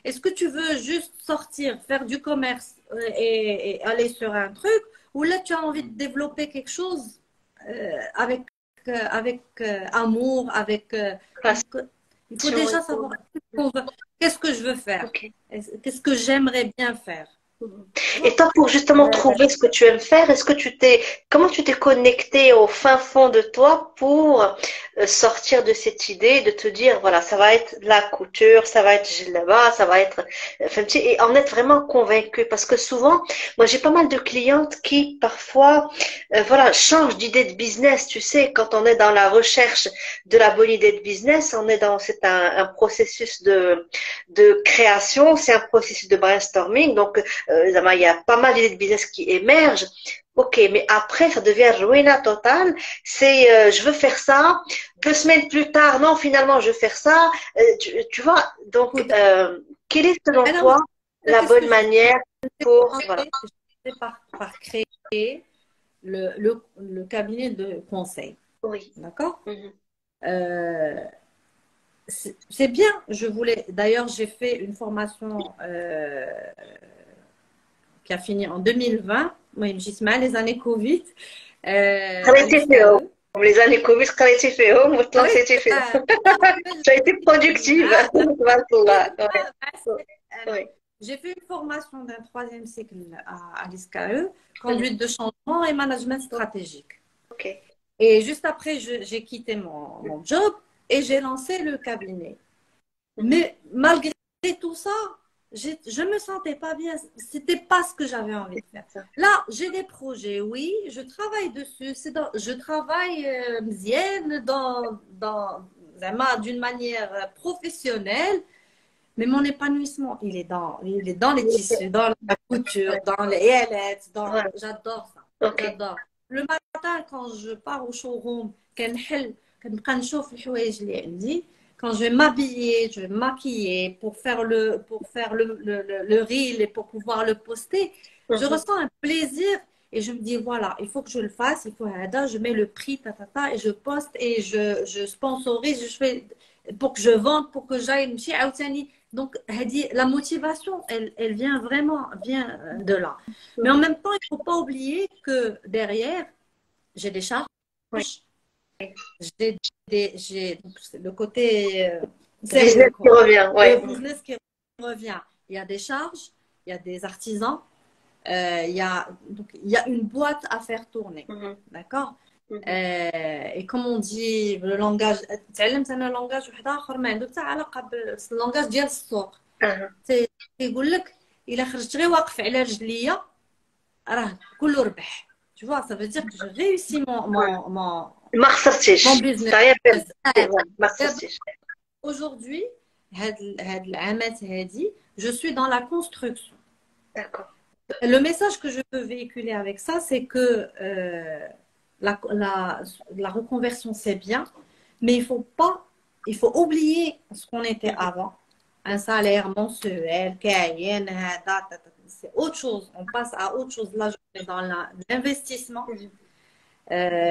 est-ce que tu veux juste sortir, faire du commerce et aller sur un truc, ou là tu as envie de développer quelque chose avec amour, avec il faut déjà savoir qu'est-ce que je veux faire, qu'est-ce que j'aimerais bien faire. Et toi, pour justement trouver ce que tu aimes faire, comment tu t'es connecté au fin fond de toi pour sortir de cette idée de te dire, voilà, ça va être la couture, ça va être là-bas, ça va être, enfin, et en être vraiment convaincu. Parce que souvent, moi, j'ai pas mal de clientes qui, parfois, voilà, changent d'idée de business. Tu sais, quand on est dans la recherche de la bonne idée de business, c'est un processus de création, c'est un processus de brainstorming. Donc, il y a pas mal d'idées de business qui émergent. Ok, mais après, ça devient ruina totale. C'est, je veux faire ça. 2 semaines plus tard, non, finalement, je veux faire ça. Tu vois, donc, quelle est selon Alors, toi la qu'est-ce que bonne manière pour, voilà. je fais par créer le cabinet de conseil. Oui. D'accord? Mhm. C'est bien. D'ailleurs, j'ai fait une formation qui a fini en 2020. Oui, j'y suis mal, les années Covid. À l'ISKE. Les années Covid, قريتي فيهم وطلعتي فيهم. Tu as été productive. Oui. J'ai fait une formation d'un 3e cycle à l'ISKE, conduite de changement et management stratégique. Ok. Et juste après, j'ai quitté mon job et j'ai lancé le cabinet. Mais malgré tout ça, je me sentais pas bien. C'était pas ce que j'avais envie de faire. Là, j'ai des projets, oui, je travaille dessus. Je travaille d'une manière professionnelle, mais mon épanouissement, il est dans les tissus, dans la couture, dans les ailettes, j'adore ça. Okay. J'adore. Le matin, quand je pars au showroom, quand je vais m'habiller, je vais me maquiller pour faire le reel et pour pouvoir le poster, je ressens un plaisir et je me dis voilà, il faut que je le fasse, je mets le prix, et je poste et je sponsorise, je fais pour que je vende, pour que j'aille me chier. Donc, la motivation, elle vient vraiment de là. Mais en même temps, il ne faut pas oublier que derrière, j'ai des charges. Oui. J'ai le côté business qui revient. Ouais. Le business qui revient. Il y a des charges, il y a des artisans, il y a une boîte à faire tourner. D'accord? Et comme on dit le langage تعلمت انا لونغاج واحد اخر ما عنده حتى علاقه باللونغاج ديال السوق تيقول لك الا خرجت غير واقف على رجليا راه كله ربح tu vois ça veut dire que je réussis mon ما خسرتيش ما خسرتيش aujourd'hui هاد العامات هادي je suis dans la construction. D'accord. Le message que je peux véhiculer avec ça c'est que la reconversion, c'est bien, mais il faut oublier ce qu'on était avant. Un salaire mensuel, c'est autre chose. On passe à autre chose. Là, je suis dans l'investissement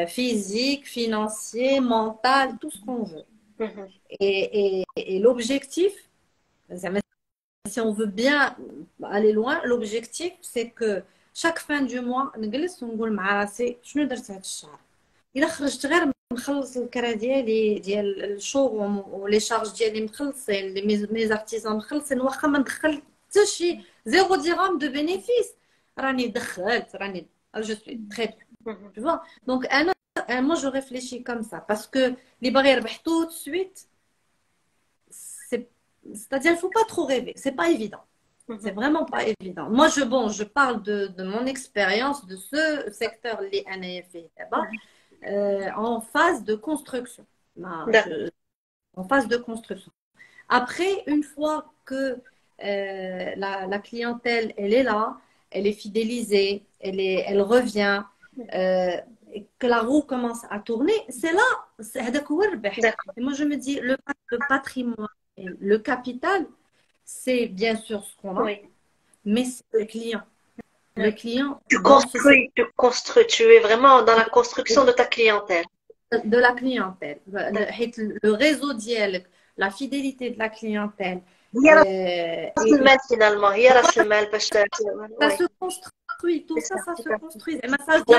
physique, financier, mental, tout ce qu'on veut. Et l'objectif, si on veut bien aller loin, l'objectif, c'est que chaque fin du mois نجلس ونقول مع راسي شنو درت هذا الشهر الا خرجت غير نخلص الكرا ديال الشغل ولي شارج ديالي مخلصين مي زارتيزان مخلصين واخا ما ندخل حتى شي 0 درهم دو بينيفيس راني دخلت je suis très bien tu vois donc moi je réfléchis comme ça parce que les باغي يربح tout de suite c'est-à-dire il faut pas trop rêver, c'est pas évident. C'est vraiment pas évident. Moi, je parle de mon expérience de ce secteur, les NAF, en phase de construction. En phase de construction. Après, une fois que la clientèle, elle est là, elle est fidélisée, elle revient, et que la roue commence à tourner, c'est là, et moi, je me dis, le patrimoine, le capital, c'est bien sûr ce qu'on a, mais c'est le client. Le client. Tu construis, tu es vraiment dans la construction de ta clientèle. De la clientèle. Le réseau d'IEL, la fidélité de la clientèle. Finalement, ça se construit, tout ça se construit.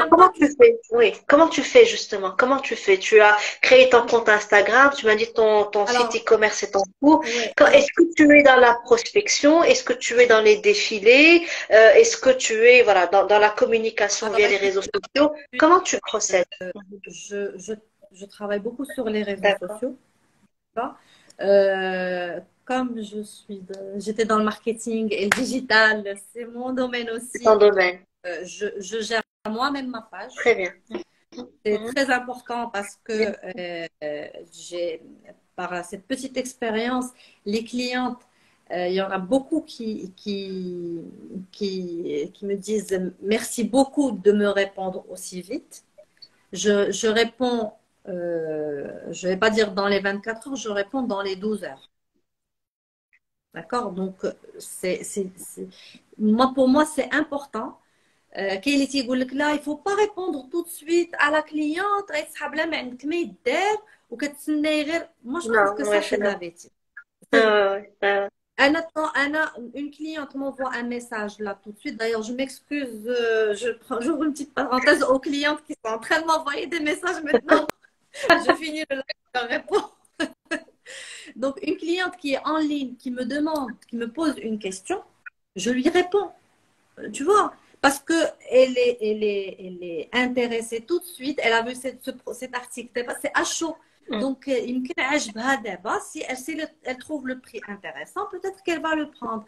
Comment tu fais? Oui, comment tu fais justement? Comment tu fais? Tu as créé ton compte Instagram, tu m'as dit ton site e-commerce est en cours. Est-ce que tu es dans la prospection? Est-ce que tu es dans les défilés? Est-ce que tu es dans la communication via les réseaux sociaux? Comment tu procèdes? Je travaille beaucoup sur les réseaux D'accord. sociaux. Comme j'étais dans le marketing et le digital, c'est mon domaine C'est ton aussi. domaine. Je gère moi-même ma page. Très bien. C'est Mhm. très important parce que Bien. par cette petite expérience, les clientes, il y en a beaucoup qui me disent merci beaucoup de me répondre aussi vite. Je réponds, je ne vais pas dire dans les 24 heures, je réponds dans les 12 heures. D'accord? Donc, pour moi, c'est important. كاين اللي تيقول لك لا il faut pas répondre tout de suite à la cliente غيتسحب لها ما عندك ما يدار وكتسناي غير moi je trouve Non, que ça ouais, c'est de la non. bêtise. Ah, C'est- ouais, ouais, ouais. une cliente m'envoie un message là tout de suite. D'ailleurs, je m'excuse, j'ouvre une petite parenthèse aux clientes qui sont en train de m'envoyer des messages maintenant. Je finis le live, je leur réponds. Donc, une cliente qui est en ligne, qui me demande, qui me pose une question, je lui réponds. Tu vois, parce que elle est intéressée tout de suite. Elle a vu cet article. C'est à chaud. Mm. Donc, يمكن عجبها دابا. Si elle trouve le prix intéressant, peut-être qu'elle va le prendre.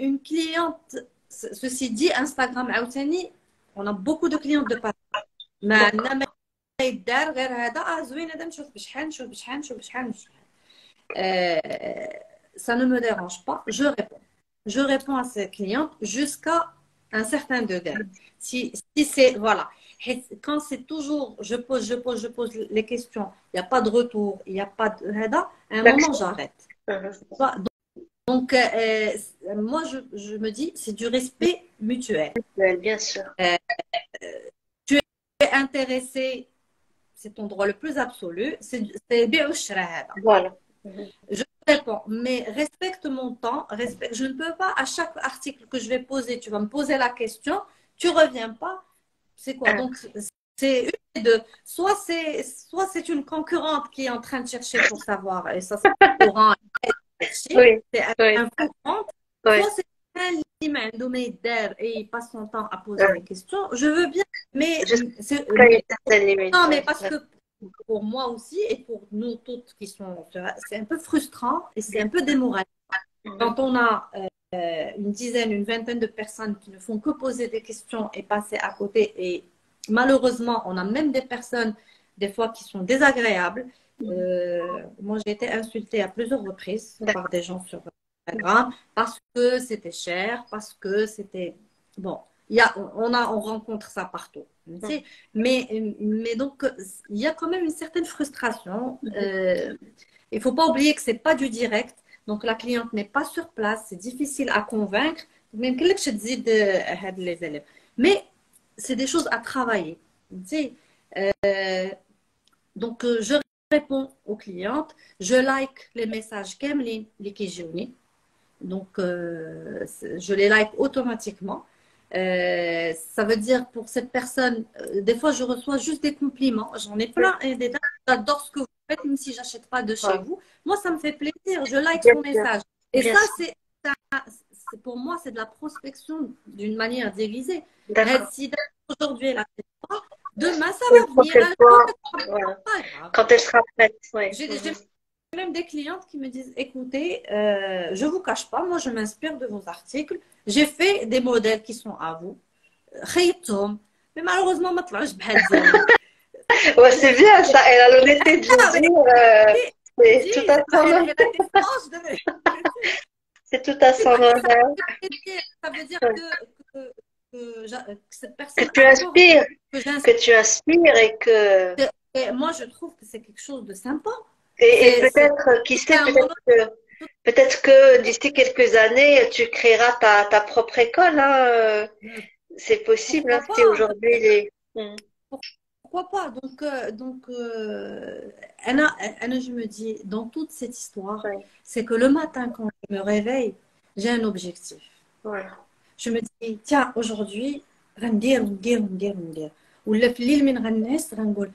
Une cliente, ceci dit, Instagram عاوتاني, on a beaucoup de clientes de passage. ما عندنا ما يدار غير هذا زوين هذا نشوف بشحال نشوف بشحال نشوف بشحال نشوف. Ça ne me dérange pas, je réponds. Je réponds à ces clientes jusqu'à un certain degré. Si c'est, voilà. Quand c'est toujours, je pose les questions, il n'y a pas de retour, il n'y a pas de. À un moment, j'arrête. Mhm. Donc, moi, je me dis, c'est du respect mutuel. Ouais, bien sûr. Tu es intéressé, c'est ton droit le plus absolu, c'est بيع وشراء هذا. Voilà. Mhm. Je réponds, mais respecte mon temps. Je ne peux pas, à chaque article que je vais poser, tu vas me poser la question, tu reviens pas. C'est quoi? Ah, Donc, c'est une des deux. Soit c'est une concurrente qui est en train de chercher pour savoir, et ça, c'est au courant, oui, c'est oui, un concurrent. oui. Soit c'est un liman et il passe son temps à poser Ouais. des questions. Je veux bien, mais Jusqu'à une certaine limite. non, mais Ouais. parce Ouais. que pour moi aussi et pour nous toutes qui sont, c'est un peu frustrant et c'est un peu démoralisant. Mhm. Quand on a une dizaine, une vingtaine de personnes qui ne font que poser des questions et passer à côté, et malheureusement, on a même des personnes, des fois, qui sont désagréables. Moi, j'ai été insultée à plusieurs reprises par des gens sur Instagram parce que c'était cher, parce que c'était. Bon, on rencontre ça partout. Tu sais. Mais donc, il y a quand même une certaine frustration. Il ne faut pas oublier que ce n'est pas du direct. Donc, la cliente n'est pas sur place. C'est difficile à convaincre. Même que je dis les élèves. Mais c'est des choses à travailler. Tu sais. Donc, je réponds aux clientes. Je like les messages Kemlin, les Kijoni. Donc, je les like automatiquement. Ça veut dire pour cette personne, des fois je reçois juste des compliments. J'en ai plein et des dames. J'adore ce que vous faites, même si j'achète pas de chez Ouais. vous. Moi, ça me fait plaisir. Je like Bien son sûr. message. Et Bien ça, sûr. pour moi, c'est de la prospection d'une manière déguisée. D'accord. Si aujourd'hui elle n'achète pas, demain ça Une va venir. prochaine Un jour, fois, elle sera voilà. pas grave. Quand elle sera prête. Ouais. J'ai Mhm. même des clientes qui me disent, écoutez, je ne vous cache pas, moi je m'inspire de vos articles. J'ai fait des modèles qui sont à vous. خيطتهم. Mais malheureusement, ما طلعوش بحال ديالك. Ouais, c'est bien ça. Elle a l'honnêteté de Ah, le mais dire. C'est tout à son elle honneur. a été franche de C'est tout à son honneur. ça veut dire Ouais. que cette Que personne tu accorde inspires, que j'inspire. que tu inspires et que Et moi, je trouve que c'est quelque chose de sympa. et C'est peut-être, qui sait, un moment. peut-être que d'ici quelques années, tu créeras ta propre école. Hein. C'est possible. Hein, Pourquoi si pas? aujourd'hui les. Mm. Pourquoi pas? Donc, Anna, je me dis, dans toute cette histoire, Ouais. c'est que le matin, quand je me réveille, j'ai un objectif. Ouais. Je me dis, tiens, aujourd'hui, غندير. ولا في الليل من غنعس غنقول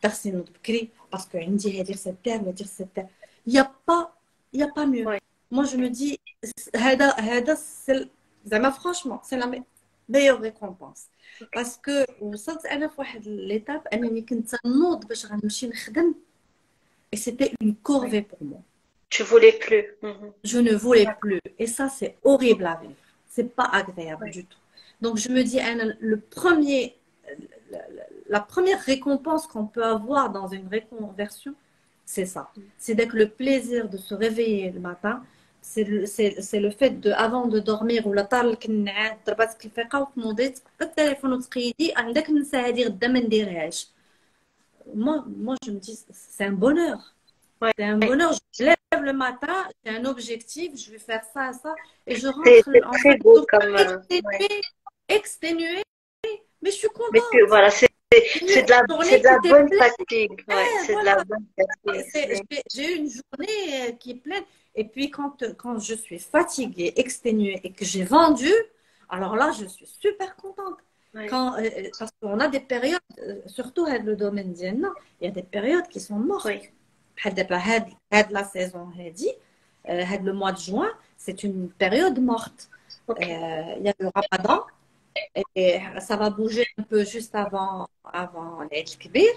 خصني نوض بكري باسكو عندي هادي خصها دير وهادي خصها دير. Il y a pas mieux. Ouais. Moi, je me dis, هذا زعما franchement, c'est la meilleure récompense. Parce que وصلت أنا في واحد l'étape أنني كنت نوض باش غنمشي نخدم et c'était une corvée pour moi. Tu voulais plus. Je ne voulais plus. Et ça, c'est horrible à vivre. C'est pas agréable du tout. Donc, je me dis, la première récompense qu'on peut avoir dans une reconversion, c'est ça. C'est dès que le plaisir de se réveiller le matin, c'est le fait de, avant de dormir, ou la طالك النعاس ضرباتك الفيقة وتنوضي التليفون وتقيدي عندك نسى هذه غدا ما نديرهاش. Moi, je me dis, c'est un bonheur. Ouais. C'est un bonheur. Je lève le matin, j'ai un objectif, je vais faire ça, ça, et je rentre C'est en très fait beau comme. exténuée, mais je suis Mais contente. voilà, c'est de la bonne pleine. fatigue. Ouais, c'est de Voilà. la bonne fatigue. J'ai eu une journée qui est pleine. Et puis quand je suis fatiguée, exténuée et que j'ai vendu, alors là, je suis super contente. Ouais. Parce qu'on a des périodes, surtout dans le domaine d'Yenna, il y a des périodes qui sont mortes. Oui. La saison, le mois de juin, c'est une période morte. Okay. Il y a le Ramadan et ça va bouger un peu juste avant l'Eid Kbir.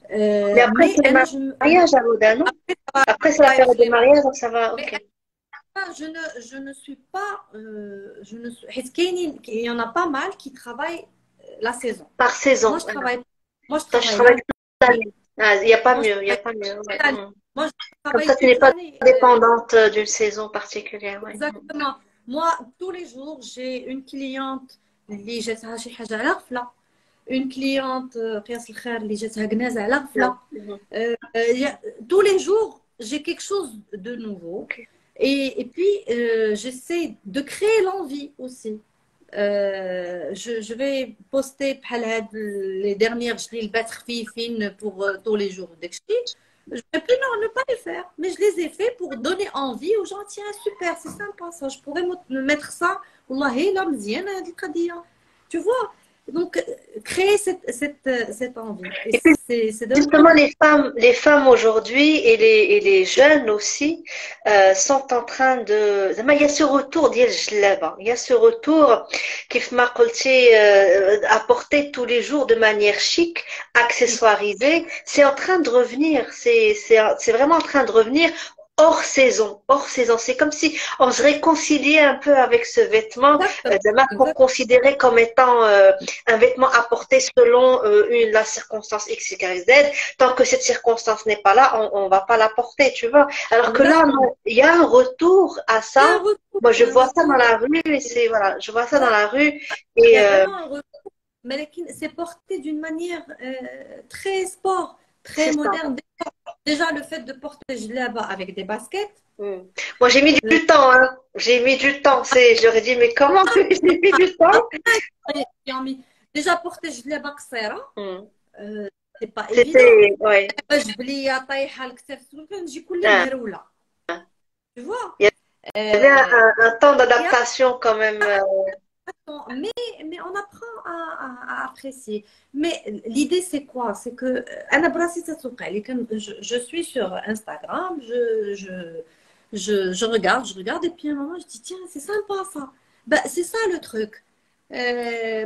Mais après, c'est le mariage à Ouda, non? Après, c'est la période de mariage, donc ça va. Ok. Je ne suis pas. Il y en a pas mal qui travaillent la saison. Par saison. Moi, je travaille. Je travaille toute l'année. Il n'y a pas mieux. Il n'y a pas mieux. Ouais. Moi, je travaille comme ça, tu n'es pas dépendante d'une saison particulière. Ouais. Exactement. Moi, tous les jours, j'ai une cliente اللي جاتها شي حاجة على غفلة. Une cliente قياس الخير اللي جاتها جنازة على غفلة. Tous les jours, j'ai quelque chose de nouveau. Okay. Et puis, j'essaie de créer l'envie aussi. Je vais poster les dernières جليلبات خفيفين pour tous les jours. Je vais plus ne pas les faire, mais je les ai fait pour donner envie aux gens. Tiens, super, c'est sympa ça. Je pourrais me mettre ça. Wallahi, là, مزيانة هذه القضية. Tu vois? Donc, créer cette envie. Et puis, justement, les femmes aujourd'hui et les jeunes aussi sont en train de. Il y a ce retour d'Yel Jlaba. Il y a ce retour qui m'a apporté tous les jours de manière chic, accessoirisée. C'est en train de revenir. C'est vraiment en train de revenir. Hors saison. C'est comme si on se réconciliait un peu avec ce vêtement qu'on considérait comme étant un vêtement apporté selon la circonstance X, Y, Z. Tant que cette circonstance n'est pas là, on va pas la porter, tu vois. Alors que là, il y a un retour à ça. Moi, je vois ça dans la rue et je vois ça dans la rue et mais c'est porté d'une manière très sport, très moderne. Déjà, le fait de porter là-bas avec des baskets. Moi, j'ai mis du temps. Hein. J'ai mis du temps. J'aurais dit, mais comment j'ai mis du temps? Déjà, porter là-bas, c'est pas évident. Ouais. Tu vois? Il y avait un temps d'adaptation quand même. Mais on apprend à apprécier. Mais l'idée, c'est quoi? C'est que je suis sur Instagram, je regarde, et puis à un moment, je dis, tiens, c'est sympa ça. Ben, c'est ça le truc.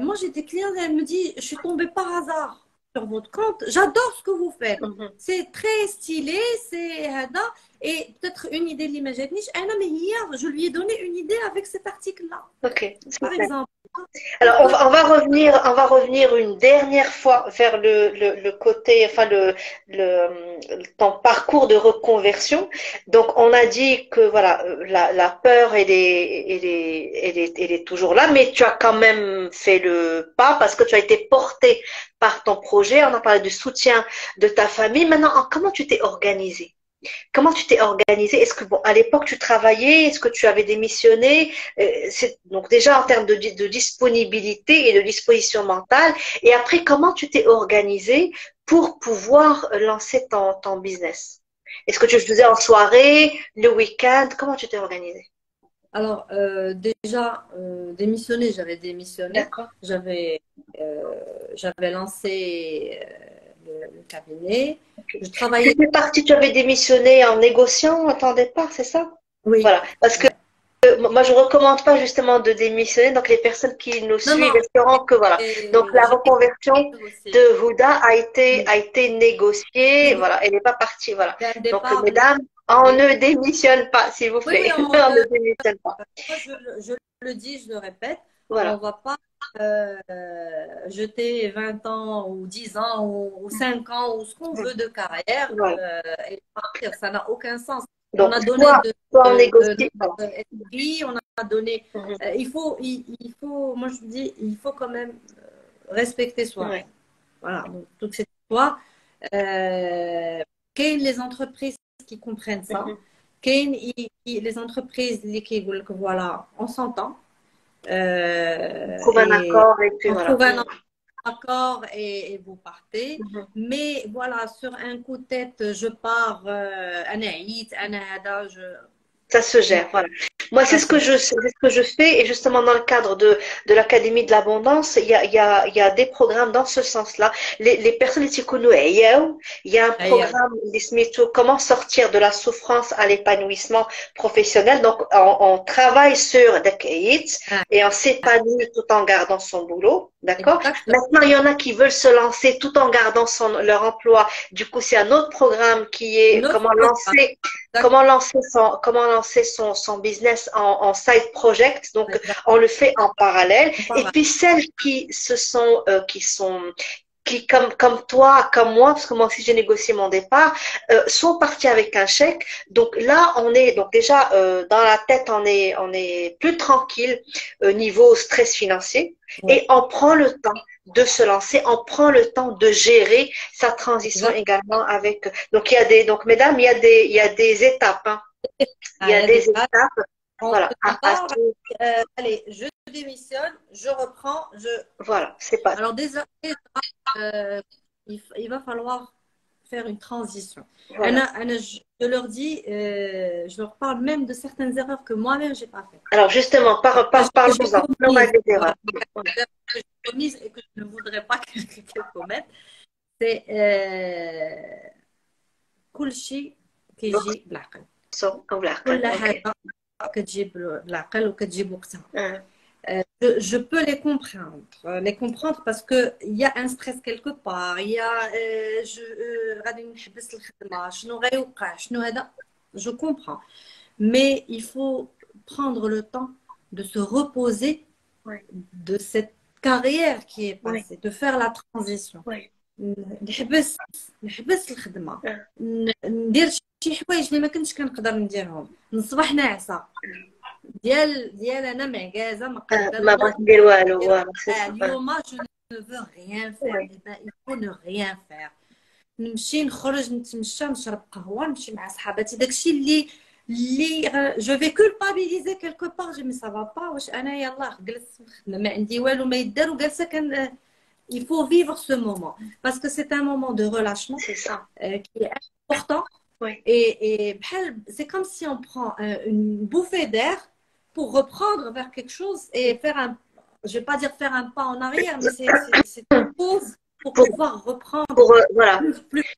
Moi, j'ai des clients, elle me dit, je suis tombée par hasard sur votre compte. J'adore ce que vous faites. C'est très stylé, c'est et peut-être une idée de l'imagine. Mais hier, je lui ai donné une idée avec cet article-là. Ok. Par exemple. Alors, on va revenir une dernière fois vers le côté, enfin ton parcours de reconversion. Donc, on a dit que voilà, la peur, elle est toujours là, mais tu as quand même fait le pas parce que tu as été porté par ton projet. On a parlé du soutien de ta famille. Maintenant, comment tu t'es organisé? Comment tu t'es organisé? Est-ce que, bon, à l'époque, tu travaillais? Est-ce que tu avais démissionné? Donc, déjà, en termes de disponibilité et de disposition mentale. Et après, comment tu t'es organisé pour pouvoir lancer ton business? Est-ce que tu le faisais en soirée, le week-end? Comment tu t'es organisé? Alors, déjà, démissionner, j'avais démissionné. D'accord. J'avais lancé le cabinet. Okay. Je travaillais. Tu avais démissionné en négociant à ton départ, c'est ça? Oui. Voilà. Parce que moi je recommande pas justement de démissionner. Donc les personnes qui nous Non, suivent non, espérons que voilà. Donc la j'ai reconversion négocié. de Huda Oui, a été négociée. négocié. Voilà, elle n'est pas partie. Voilà. C'est un Donc départ mesdames, on négocié. ne démissionne pas, s'il vous Oui, oui, plaît. On ne démissionne pas. moi, je le dis, je le répète, on Voilà. ne va pas jeter 20 ans ou 10 ans ou 5 ans ou ce qu'on veut de carrière Voilà. et partir. Ça n'a aucun sens. On Donc a donné soit on de négocie. Voilà. notre esprit, on a donné. Mhm. Il faut, moi je dis, il faut quand même respecter Ouais. soi-même. Voilà, donc toute cette histoire. Quelles les entreprises qui comprennent ça? Mhm. Les entreprises qui disent que voilà, on s'entend On trouve un et accord et puis on voilà. trouve un accord et vous partez. Mhm. Mais voilà, sur un coup de tête, je pars, Anaït, Anahada, Ça se non, gère, voilà. Moi, ça se c'est ce que je fais, et justement dans le cadre de l'Académie de l'Abondance, il y a des programmes dans ce sens-là. Les personnes ici que nous ayons, il y a un gère. programme, comment sortir de la souffrance à l'épanouissement professionnel. Donc, on travaille sur des cahiers Ah, et on s'épanouit tout en gardant son boulot. D'accord? exactement. Maintenant, il y en a qui veulent se lancer tout en gardant leur emploi. Du coup, c'est un autre programme qui est Notre programme, exactement. comment lancer son business en side project. Donc, on le fait en parallèle. Et puis, celles qui, comme toi, comme moi, parce que moi aussi j'ai négocié mon départ, sont partis avec un chèque. Donc là, donc déjà, dans la tête, on est plus tranquille niveau stress financier. Ouais, Et on prend le temps de se lancer, on prend le temps de gérer sa transition exactement. également avec. Donc donc mesdames, il y a des étapes, hein. Il y Ah, il a y a des des étapes, on voilà, se à prépare. Allez, je démissionne, je reprends. voilà, c'est pas. Alors déjà, il va falloir faire une transition. Voilà. Je leur dis, je leur parle même de certaines erreurs que moi-même, j'ai pas faites. Alors justement, Que j'ai parle-nous-en. commises, Des voilà, erreurs. que j'ai commises et que je ne voudrais pas qu'elles commettent. C'est كل شيء كيجي بالعقل. كل Ok. حاجة كتجيب بالعقل وكتجيب وقتها. Hein. Je peux les comprendre parce que il y a un stress quelque part, il y a غادي نحبس الخدمة شنو غيوقع شنو هذا. Je comprends, mais il faut prendre le temps de se reposer Oui, de cette carrière qui est oui, passée, de faire la transition. oui. نحبس الخدمة Hein. ندير شي حوايج اللي ما كنتش كنقدر نديرهم نصبح ناعسة ديال انا معكازه ما قادره ما بغيت ندير والو voilà, c'est ça. اليوم je ne veux rien faire. Oui. Eh ben, il faut ne rien faire. نمشي نخرج نتمشى نشرب قهوه نمشي مع صحاباتي داكشي اللي جو في كولبابيليزي كيلكو بار جي مي سا فا با واش انا يلاه جلست في الخدمه ما عندي والو ما يدار وجالسه كان il faut vivre ce moment parce que c'est un moment de relâchement C'est ça. qui est important Oui. et c'est comme si on prend une bouffée d'air pour reprendre vers quelque chose et faire je vais pas dire faire un pas en arrière, mais c'est une pause pour pouvoir reprendre Voilà. plus.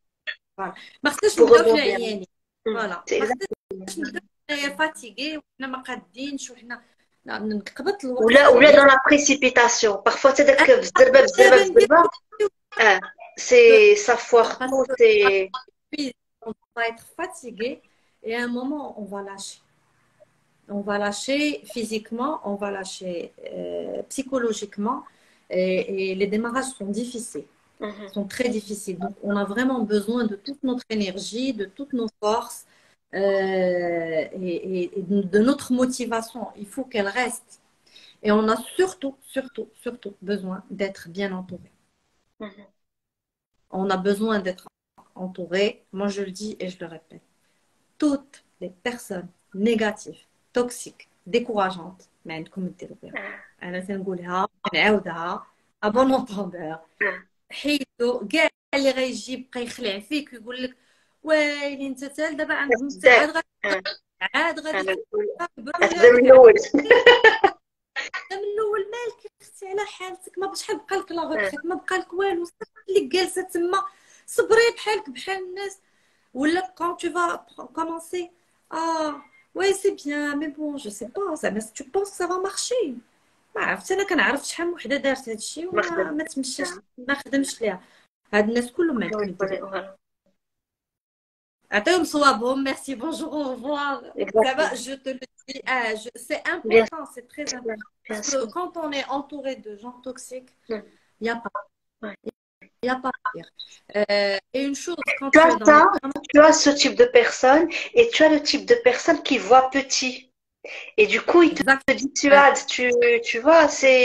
Voilà. ما خصناش Pour نبداو حنا rebondir. عيانين. فوالا C'est ما exact. خصناش نبداو حنايا فاتيغي وحنا ما قادينش وحنا نقبط الوقت Ou là dans la précipitation. Parfois, c'est que ça foire tout. puis on va être fatigué et à un moment on va lâcher. On va lâcher physiquement, on va lâcher psychologiquement et les démarrages sont difficiles, sont très difficiles. Donc on a vraiment besoin de toute notre énergie, de toutes nos forces et de notre motivation. Il faut qu'elle reste. Et on a surtout besoin d'être bien entouré. On a besoin d'être entouré. Moi je le dis et je le répète. Toutes les personnes négatives توكسيك ديكوراجونت ما عندكم ديروا بها انا تنقولها نعاودها ابون اونطوندور حيدو كاع اللي غيجي يبقى يخلع فيك ويقول لك ويلي انت تال دابا انت عاد غادي تبدا من الاول من الاول مالك اختي على حالتك ما بقاش بقى لك لا غوتريت ما بقى لك والو اللي جالسه تما صبري بحالك بحال الناس ولا quand tu vas commencer à ouais, c'est bien, mais bon, je sais pas, ça, mais tu penses que ça va marcher. ما عرفت انا كنعرف شحال من وحده دارت هذا الشيء وما مخدم. ما تمشاش ما خدمش ليها. هاد الناس كلهم ما يمكن يديروا. Voilà. عطيهم صوابهم merci bonjour au revoir. Ça va, Exactement. je te le dis, c'est Bien important, c'est très sûr, important bien parce que sûr. quand on est entouré de gens toxiques, Mm. il y a pas Ouais. il y a pas pire. Et une chose quand Tu tu as es dans les ça, tu as ce type de personne et tu as le type de personne qui voit petit. Et du coup, il te exact ouais. dissuade, tu vois, c'est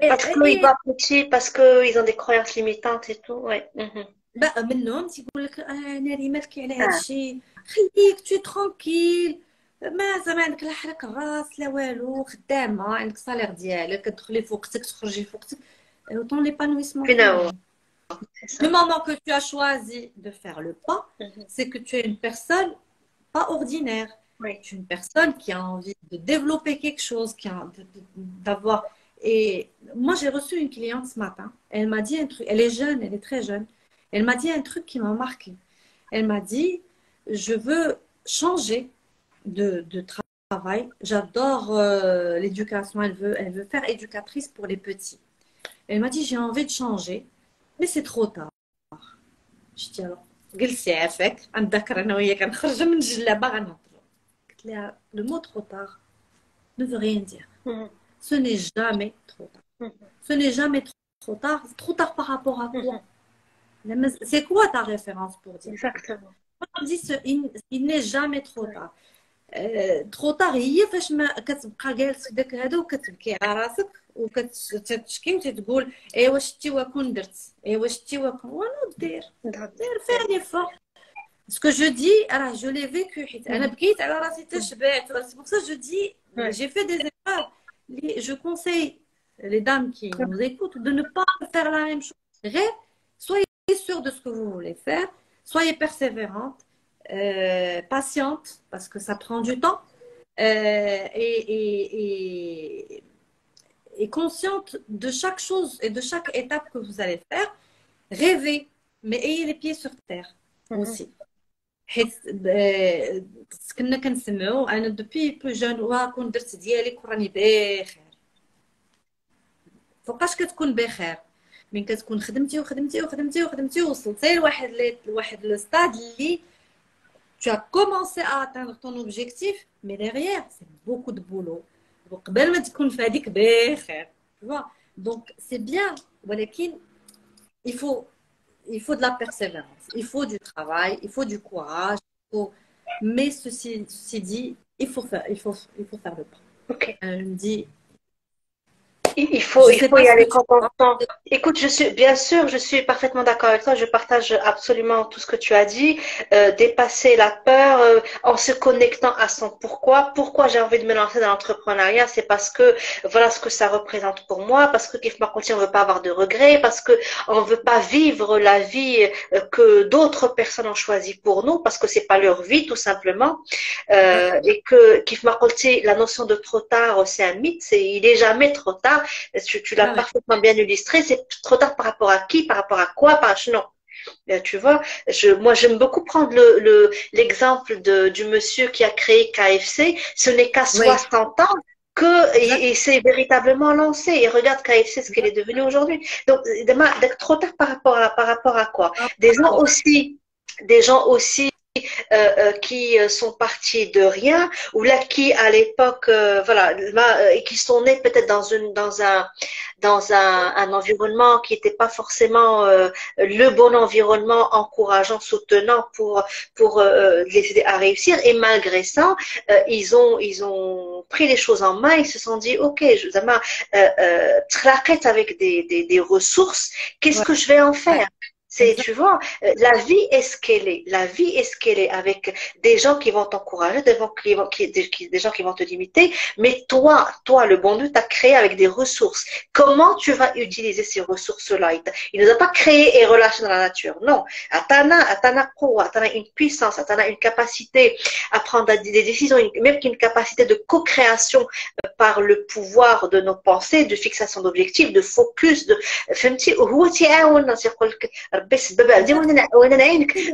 et, parce qu'ils et, voient petit, parce qu'ils ont des croyances limitantes et tout, ouais. Mhm. بقى منهم تيقول لك ناري ما تبكي على هذا Ah, الشيء خليك تو ترونكيل ما زعما عندك لا حرك الراس لا والو خدامه عندك صالير ديالك كتدخلي في وقتك تخرجي في وقتك طون ليبانويسمون puis non, فيني c'est du ça. moment que tu as choisi de faire le pas Mhm. c'est que tu es une personne pas ordinaire Oui. tu es une personne qui a envie de développer quelque chose qui a d'avoir et moi j'ai reçu une cliente ce matin elle m'a dit un truc elle est jeune elle est très jeune elle m'a dit un truc qui m'a marqué elle m'a dit je veux changer de travail j'adore l'éducation elle veut faire éducatrice pour les petits elle m'a dit j'ai envie de changer mais c'est trop tard je dis alors جلسي عافاك غنذكر انا وهي كنخرجوا من الجلابه غنهضروا قلت لها le mot trop tard ne veut rien dire Mhm. ce n'est jamais trop tard Mhm. ce n'est jamais trop tard par rapport à quoi Mhm. c'est quoi ta référence pour dire Exactement. on dit il n'est jamais trop tard trop tard هي فاش ما كتبقى جالس في داك هذا وكتبكي على راسك وكتشكي وتتقول ايوا شتي واكون درت ايوا شتي واكون وانا دير دير فيها لي فور Ce que je dis, alors je l'ai vécu. أنا بكيت على راسي تشبعت. C'est pour ça que je dis, Ouais. j'ai fait des erreurs. Je conseille les dames qui nous écoutent de ne pas faire la même chose. Soyez sûrs de ce que vous voulez faire. Soyez persévérante, patiente, parce que ça prend du temps. Et consciente de chaque chose et de chaque étape que vous allez faire. Rêvez, mais ayez les pieds sur terre aussi. حيت كنا كنسمعوا انا دوبي بلو جون واكون درت ديالي وراني بخير فوقاش كتكون بخير من كتكون خدمتي وخدمتي وخدمتي وخدمتي وصلتي لواحد لو ستاد اللي tu as commencé à atteindre ton objectif mais derrière c'est beaucoup de boulot وقبل ما تكون في هذيك بخير tu vois donc c'est bien ولكن il faut de la persévérance, il faut du travail, il faut du courage. Mais ceci dit, il faut faire le pas. Ok. Je me dis, Il je sais faut pas y ce que aller tu quand on penses. sent. Écoute, bien sûr, je suis parfaitement d'accord avec toi. Je partage absolument tout ce que tu as dit. Dépasser la peur en se connectant à son pourquoi. Pourquoi j'ai envie de me lancer dans l'entrepreneuriat, c'est parce que voilà ce que ça représente pour moi, parce que Kif Marcoutier, on veut pas avoir de regrets, parce que on veut pas vivre la vie que d'autres personnes ont choisi pour nous, parce que c'est pas leur vie, tout simplement. Et que Kif Marcoutier, la notion de trop tard, c'est un mythe. Il est jamais trop tard. Tu l'as Ah ouais. parfaitement bien illustré. C'est trop tard par rapport à qui, par rapport à quoi, non. Tu vois, moi j'aime beaucoup prendre l'exemple du monsieur qui a créé KFC. Ce n'est qu'à Oui, 60 ans il s'est véritablement lancé. Et regarde KFC, ce qu'elle est devenue aujourd'hui. Donc, trop tard par rapport à quoi? Des gens aussi qui sont partis de rien ou là qui à l'époque voilà et qui sont nés peut-être dans un environnement qui n'était pas forcément le bon environnement encourageant soutenant pour les aider à réussir et malgré ça ils ont pris les choses en main ils se sont dit ok avec des ressources qu'est-ce que je vais en faire. Tu vois, la vie est ce qu'elle est. La vie est ce qu'elle est avec des gens qui vont t'encourager, des gens qui vont te limiter. Mais toi, le bon Dieu t'a créé avec des ressources. Comment tu vas utiliser ces ressources-là? Il ne nous a pas créés et relâchés dans la nature. Non. Atana une puissance, Atana une capacité à prendre des décisions, même une capacité de co-création par le pouvoir de nos pensées, de fixation d'objectifs, de focus,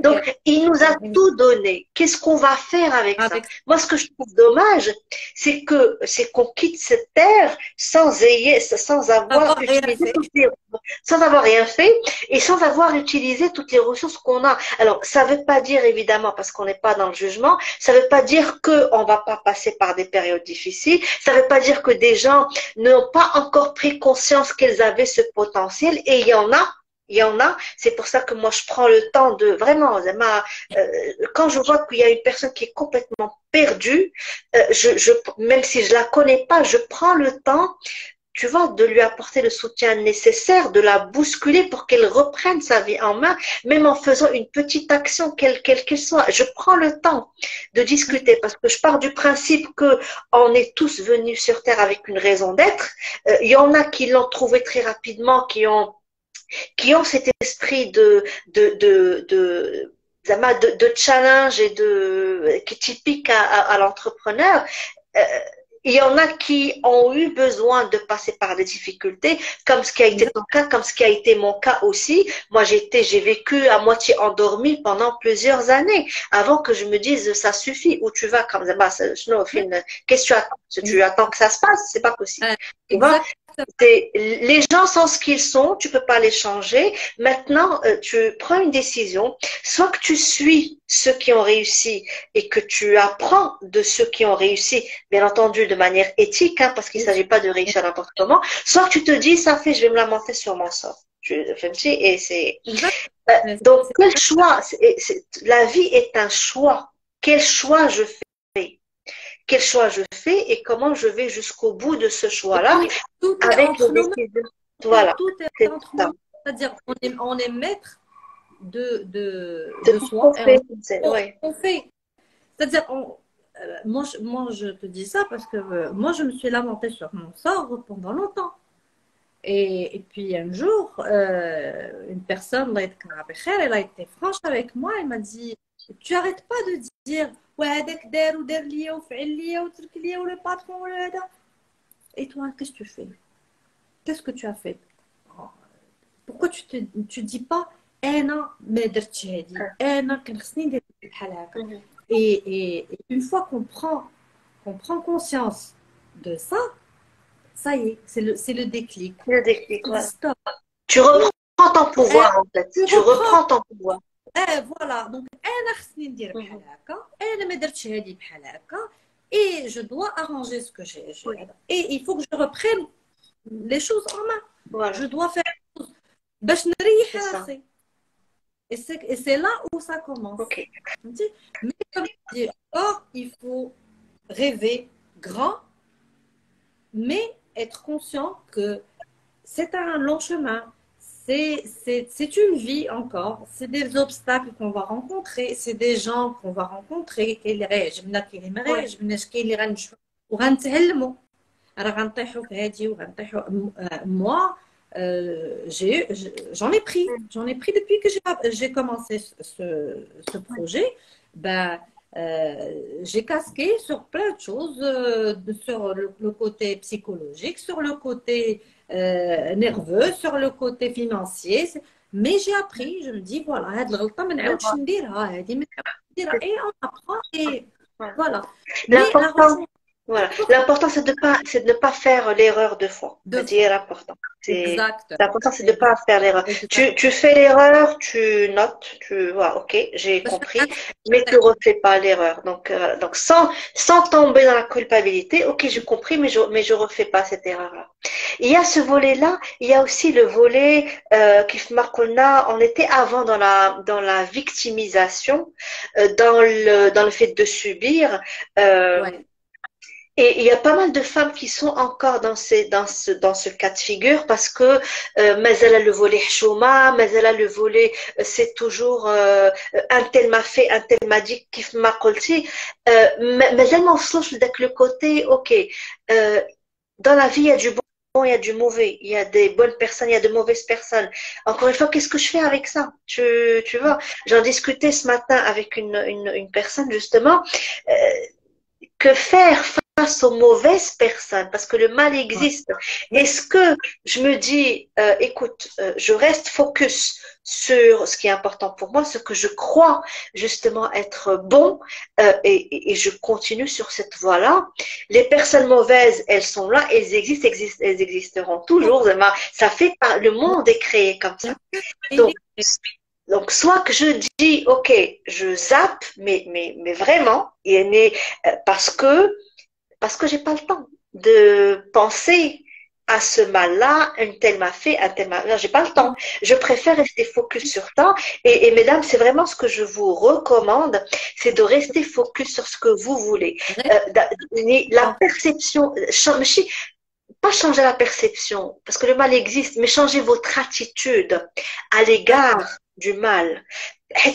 Donc, il nous a tout donné. Qu'est-ce qu'on va faire avec ça? Moi, ce que je trouve dommage, c'est qu'on quitte cette terre sans avoir utilisé sans avoir rien fait et sans avoir utilisé toutes les ressources qu'on a. Alors, ça veut pas dire évidemment, parce qu'on n'est pas dans le jugement, ça veut pas dire qu'on va pas passer par des périodes difficiles. Ça veut pas dire que des gens n'ont pas encore pris conscience qu'ils avaient ce potentiel, et il y en a, c'est pour ça que moi je prends le temps de vraiment, quand je vois qu'il y a une personne qui est complètement perdue, même si je la connais pas, je prends le temps, tu vois, de lui apporter le soutien nécessaire, de la bousculer pour qu'elle reprenne sa vie en main, même en faisant une petite action, quelle qu'elle soit. Je prends le temps de discuter parce que je pars du principe que on est tous venus sur Terre avec une raison d'être. Il y en a qui l'ont trouvé très rapidement, qui ont cet esprit de challenge et qui est typique à l'entrepreneur. Il y en a qui ont eu besoin de passer par des difficultés, comme ce qui a été ton cas, comme ce qui a été mon cas aussi. Moi, j'ai vécu à moitié endormie pendant plusieurs années, avant que je me dise, ça suffit, où tu vas, comme ça, qu'est-ce que tu attends? Tu attends que ça se passe? C'est pas possible. Tu vois? Les gens sont ce qu'ils sont, tu peux pas les changer. Maintenant, tu prends une décision, soit que tu suis ceux qui ont réussi et que tu apprends de ceux qui ont réussi, bien entendu de manière éthique, hein, parce qu'il s'agit pas de réussir n'importe comment, soit que tu te dis, ça fait, je vais me lamenter sur mon sort. Et c'est donc quel choix, la vie est un choix. Quel choix je fais? Quel choix je fais et comment je vais jusqu'au bout de ce choix-là avec les décisions. Voilà. Tout est entre nous. C'est-à-dire on est maître de soi. On fait. C'est-à-dire, moi, je te dis ça parce que moi, je me suis lamentée sur mon sort pendant longtemps. Et puis un jour, une personne, elle a été franche avec moi, elle m'a dit, tu arrêtes pas de dire le patron, et toi, qu'est-ce que tu fais? Qu'est-ce que tu as fait? Pourquoi tu dis pas et une fois qu'on prend conscience de ça, ça y est, c'est le déclic. Le déclic, ouais. Stop. Tu reprends ton pouvoir, en fait. Tu reprends ton pouvoir. Voilà, donc et je dois arranger ce que j'ai. Et il faut que je reprenne les choses en main. Voilà. Je dois faire les choses. Et c'est là où ça commence. Okay. Mais comme je dis encore, il faut rêver grand, mais être conscient que c'est un long chemin. C'est une vie encore. C'est des obstacles qu'on va rencontrer. C'est des gens qu'on va rencontrer. Moi, j'en ai pris depuis que j'ai commencé ce projet. J'ai casqué sur plein de choses, sur le côté psychologique, sur le côté nerveux, sur le côté financier. Mais j'ai appris, je me dis, voilà, et on apprend et voilà. Voilà. L'important, c'est de ne pas faire l'erreur deux fois. C'est l'important. L'important, c'est de ne pas faire l'erreur. Tu fais l'erreur, tu notes, tu vois, ok, j'ai compris, mais tu ne refais pas l'erreur. Donc sans tomber dans la culpabilité, ok, j'ai compris, mais je refais pas cette erreur-là. Il y a ce volet-là, il y a aussi le volet on était avant dans la victimisation, dans le fait de subir. Et il y a pas mal de femmes qui sont encore dans ce cas de figure parce que mazala le volet chouma, mazala le volet c'est toujours un tel m'a fait, un tel m'a dit kif m'a qulti, mazal ma wصلوش لذاك le côté OK, dans la vie il y a du bon, il y a du mauvais, il y a des bonnes personnes, il y a de mauvaises personnes. Encore une fois, qu'est-ce que je fais avec ça? Tu vois, j'en discutais ce matin avec une personne justement, que faire face face aux mauvaises personnes, parce que le mal existe. Est-ce que je me dis, écoute, je reste focus sur ce qui est important pour moi, ce que je crois justement être bon, et je continue sur cette voie-là. Les personnes mauvaises, elles sont là, elles existeront toujours. Ça fait le monde est créé comme ça. Donc, soit que je dis, ok, je zappe, mais vraiment, parce que j'ai pas le temps de penser à ce mal-là, un tel m'a fait, un tel m'a fait. J'ai pas le temps. Je préfère rester focus sur ça. Et mesdames, c'est vraiment ce que je vous recommande, c'est de rester focus sur ce que vous voulez. La perception, pas changer la perception, parce que le mal existe, mais changer votre attitude à l'égard du mal.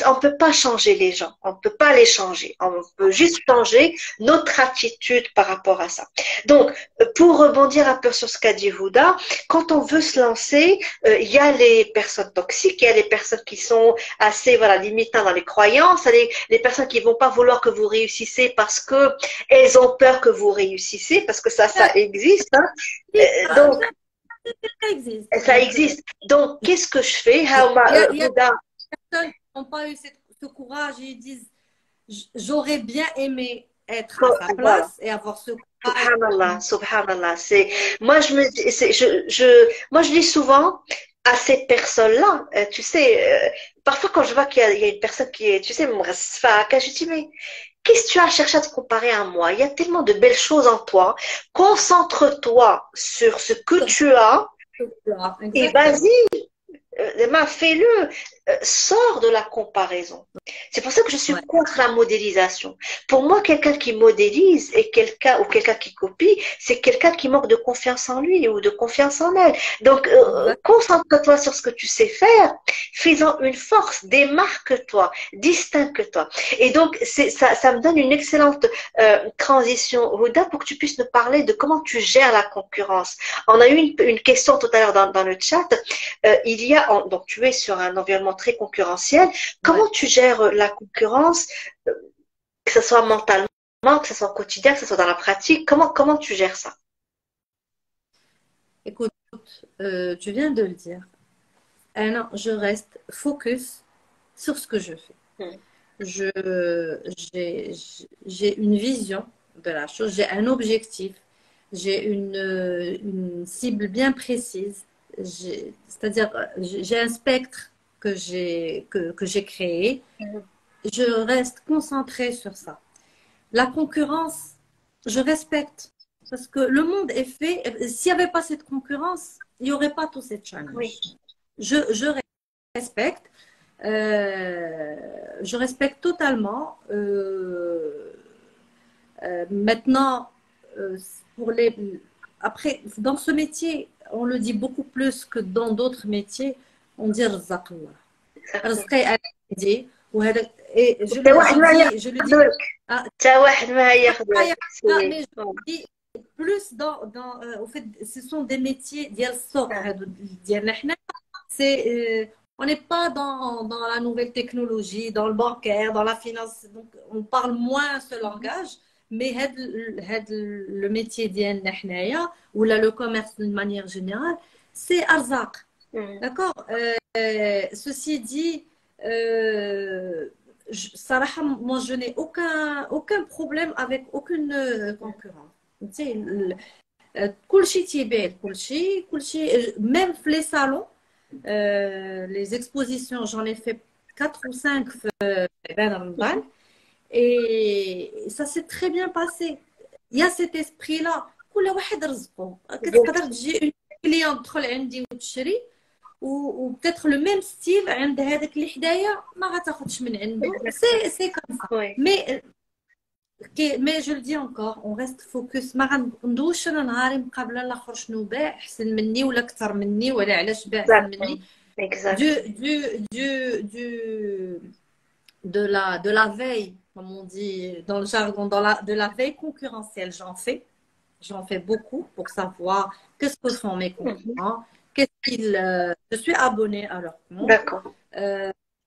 On ne peut pas changer les gens, on ne peut pas les changer, on peut juste changer notre attitude par rapport à ça. Donc, pour rebondir un peu sur ce qu'a dit Houda, quand on veut se lancer, il y a les personnes toxiques, il y a les personnes qui sont assez limitantes dans les croyances, les personnes qui vont pas vouloir que vous réussissez parce que elles ont peur que vous réussissez, parce que ça existe. Hein. Donc, ça existe. Donc, qu'est-ce que je fais? Houda, n'ont pas eu ce courage, ils disent j'aurais bien aimé être à sa place et avoir ce courage. Subhanallah. Moi je dis souvent à ces personnes-là, tu sais, parfois quand je vois qu'il y a une personne qui est, tu sais, je dis mais qu'est-ce que tu as cherché à te comparer à moi? Il y a tellement de belles choses en toi. Concentre-toi sur ce que tu as et vas-y. Fais-le, sors de la comparaison. C'est pour ça que je suis contre la modélisation. Pour moi, quelqu'un qui modélise et quelqu'un qui copie, c'est quelqu'un qui manque de confiance en lui ou de confiance en elle. Donc, concentre-toi sur ce que tu sais faire, fais-en une force, démarque-toi, distingue-toi. Et donc, ça me donne une excellente transition, Houda, pour que tu puisses nous parler de comment tu gères la concurrence. On a eu une question tout à l'heure dans le chat. Donc tu es sur un environnement très concurrentiel. Comment tu gères la concurrence, que ce soit mentalement, que ce soit au quotidien, que ce soit dans la pratique? Comment tu gères ça? Écoute, tu viens de le dire. Non, je reste focus sur ce que je fais. J'ai une vision de la chose, j'ai un objectif, j'ai une cible bien précise. C'est-à-dire, j'ai un spectre que j'ai créé. Je reste concentrée sur ça. La concurrence, je respecte. Parce que le monde est fait. S'il n'y avait pas cette concurrence, il n'y aurait pas tous ces challenges. Oui. Je respecte. Je respecte totalement. Maintenant, après, dans ce métier, on le dit beaucoup plus que dans d'autres métiers, on dit رزق الله. رزقي أنا عندي وهذا je le dis mais je dis plus au fait ce sont des métiers ديال السوق ديالنا حنا c'est on n'est pas dans la nouvelle technologie, dans le bancaire, dans la finance, donc on parle moins ce langage. Mais le métier ديالنا حنايا ولا le commerce d'une manière générale, c'est arzaq. D'accord. Ceci dit, صراحة, moi je n'ai aucun problème avec aucune concurrence. Tu sais, كلشي تيبيع كلشي, même les salons, les expositions, j'en ai fait 4 ou 5 dans Ramadan. Et ça s'est très bien passé. Il y a cet esprit-là. كل واحد رزقه. كتقدر تجي une client تدخل عندي وتشري وبتêtre le même style عند هذاك اللي حدايا ما غتاخذش من عنده. C'est comme ça. Mais je le dis encore, on reste focus. ما غندوش انا نهاري مقابله الاخر شنو باع احسن مني ولا اكثر مني ولا علاش باع احسن مني. De la veille, comme on dit dans le jargon, de la veille concurrentielle, j'en fais beaucoup pour savoir qu'est-ce que font mes concurrents, je suis abonnée à leur compte. D'accord.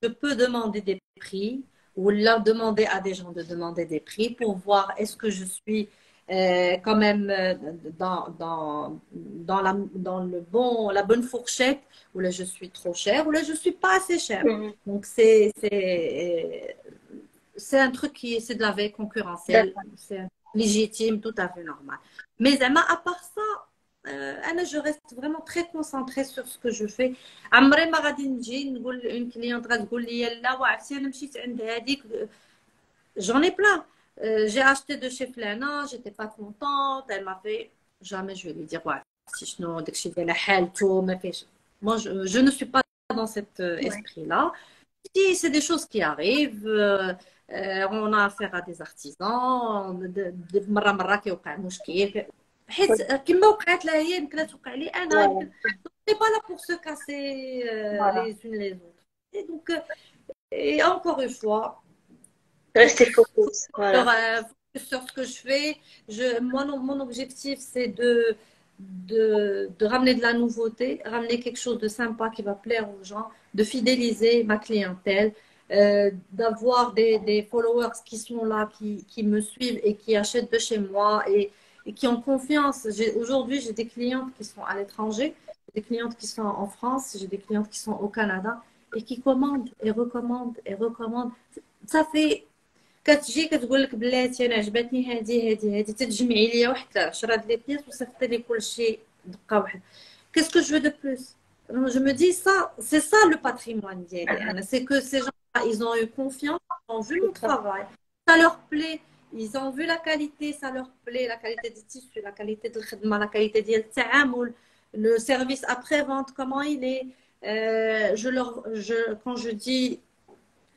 Je peux demander des prix ou leur demander à des gens de demander des prix pour voir est-ce que je suis quand même dans la bonne fourchette, ou là je suis trop chère, ou là je suis pas assez chère. Donc c'est un truc c'est de la veille concurrentielle, c'est légitime, tout à fait normal. Mais à part ça, je reste vraiment très concentrée sur ce que je fais. عمري ما غادي نجي نقول une cliente غتقول لي لا وعرفتي انا مشيت عند هذيك. J'en ai plein. J'ai acheté de chez Flana, j'étais pas contente, elle m'a fait jamais je vais lui dire ouais, si je n'ai داكشي ديال حالته ما فيش. Moi je ne suis pas dans cet esprit-là. Si c'est des choses qui arrivent, on a affaire à des artisans, مرة مرة كيوقع مشكل حيت كما وقعت لها هي يمكن توقع لي انا. On n'est pas là pour se casser les unes les autres. Et donc et encore une fois, restez focus. Voilà. Sur ce que je fais, mon objectif c'est de ramener de la nouveauté, ramener quelque chose de sympa qui va plaire aux gens, de fidéliser ma clientèle, d'avoir des followers qui sont là, qui me suivent et qui achètent de chez moi et qui ont confiance. Aujourd'hui, j'ai des clientes qui sont à l'étranger, des clientes qui sont en France, j'ai des clientes qui sont au Canada et qui commandent et recommandent et recommandent. Ça fait كتجي كتقول لك بلاتي انا عجبتني هذه تتجمعي ليا واحد 10 ديال لي بياس وصيفطي لي كلشي دقه واحده. Qu'est-ce que je veux de plus? Je me dis ça, c'est ça le patrimoine ديالي. C'est que ces gens-là, ils ont eu confiance, ils ont vu mon travail, ça leur plaît, ils ont vu la qualité, ça leur plaît, la qualité des tissus, la qualité de الخدمه, la qualité ديال التعامل, le service après-vente, comment il est. Quand je dis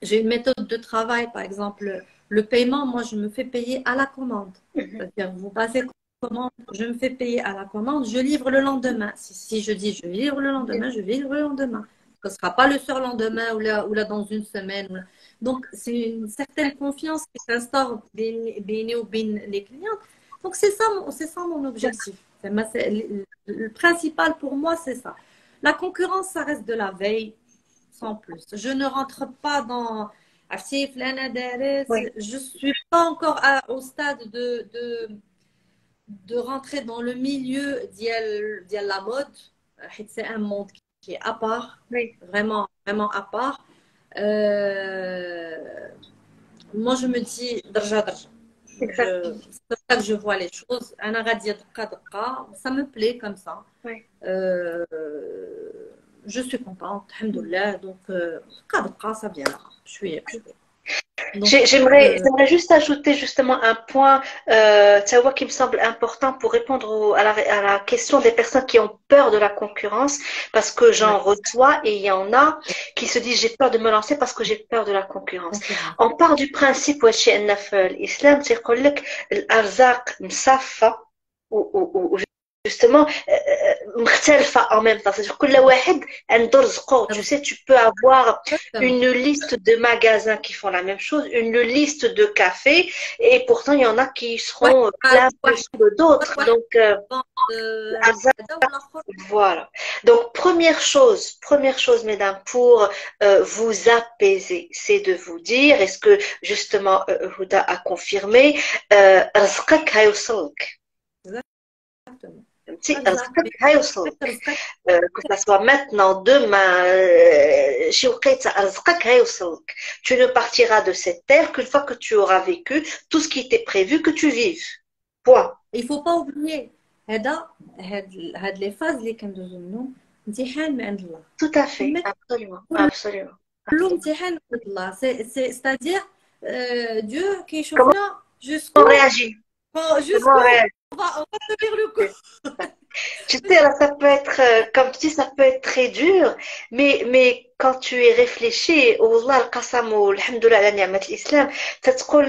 j'ai une méthode de travail, par exemple, le paiement, moi, je me fais payer à la commande. C'est-à-dire, vous passez commande, je me fais payer à la commande, je livre le lendemain. Si je dis je livre le lendemain, je livre le lendemain. Ce ne sera pas le surlendemain ou là dans une semaine. Donc, c'est une certaine confiance qui s'instaure bien les clients. Donc, c'est ça mon objectif. Le principal pour moi, c'est ça. La concurrence, ça reste de la veille. Sans plus. Je ne rentre pas dans je suis pas encore au stade de rentrer dans le milieu de la mode. C'est un monde qui est à part, vraiment, vraiment à part. Moi, je me dis, c'est comme ça que je vois les choses. Ça me plaît comme ça. Je suis contente, alhamdoulilah, donc ça vient là. J'aimerais juste ajouter justement un point qui me semble important pour répondre à la question des personnes qui ont peur de la concurrence, parce que j'en reçois et il y en a qui se disent j'ai peur de me lancer parce que j'ai peur de la concurrence. On part du principe l'islam, c'est que l'arzaq msaffa ou justement مختلفة en même temps, c'est-à-dire كل واحد عنده رزقه. Tu sais, tu peux avoir une liste de magasins qui font la même chose, une liste de cafés, et pourtant il y en a qui seront plein plus que d'autres. Donc voilà. Donc première chose mesdames, pour vous apaiser, c'est de vous dire, est-ce que justement Huda a confirmé, رزقك هيوصلك. Que ça soit maintenant, demain, tu ne partiras de cette terre qu'une fois que tu auras vécu tout ce qui était prévu que tu vives. Point. Il ne faut pas oublier, les phases اللي كندوزو منهم امتحان من عند الله. Tout à fait, absolument, absolument. امتحان من الله, c'est-à-dire Dieu qui يشوفنا jusqu'où on réagit. On va tenir le coup. Tu sais, là, ça peut être, comme tu dis, ça peut être très dur, mais quand tu es réfléchi, والله القسم والحمد لله على نعمة الإسلام, تتقول,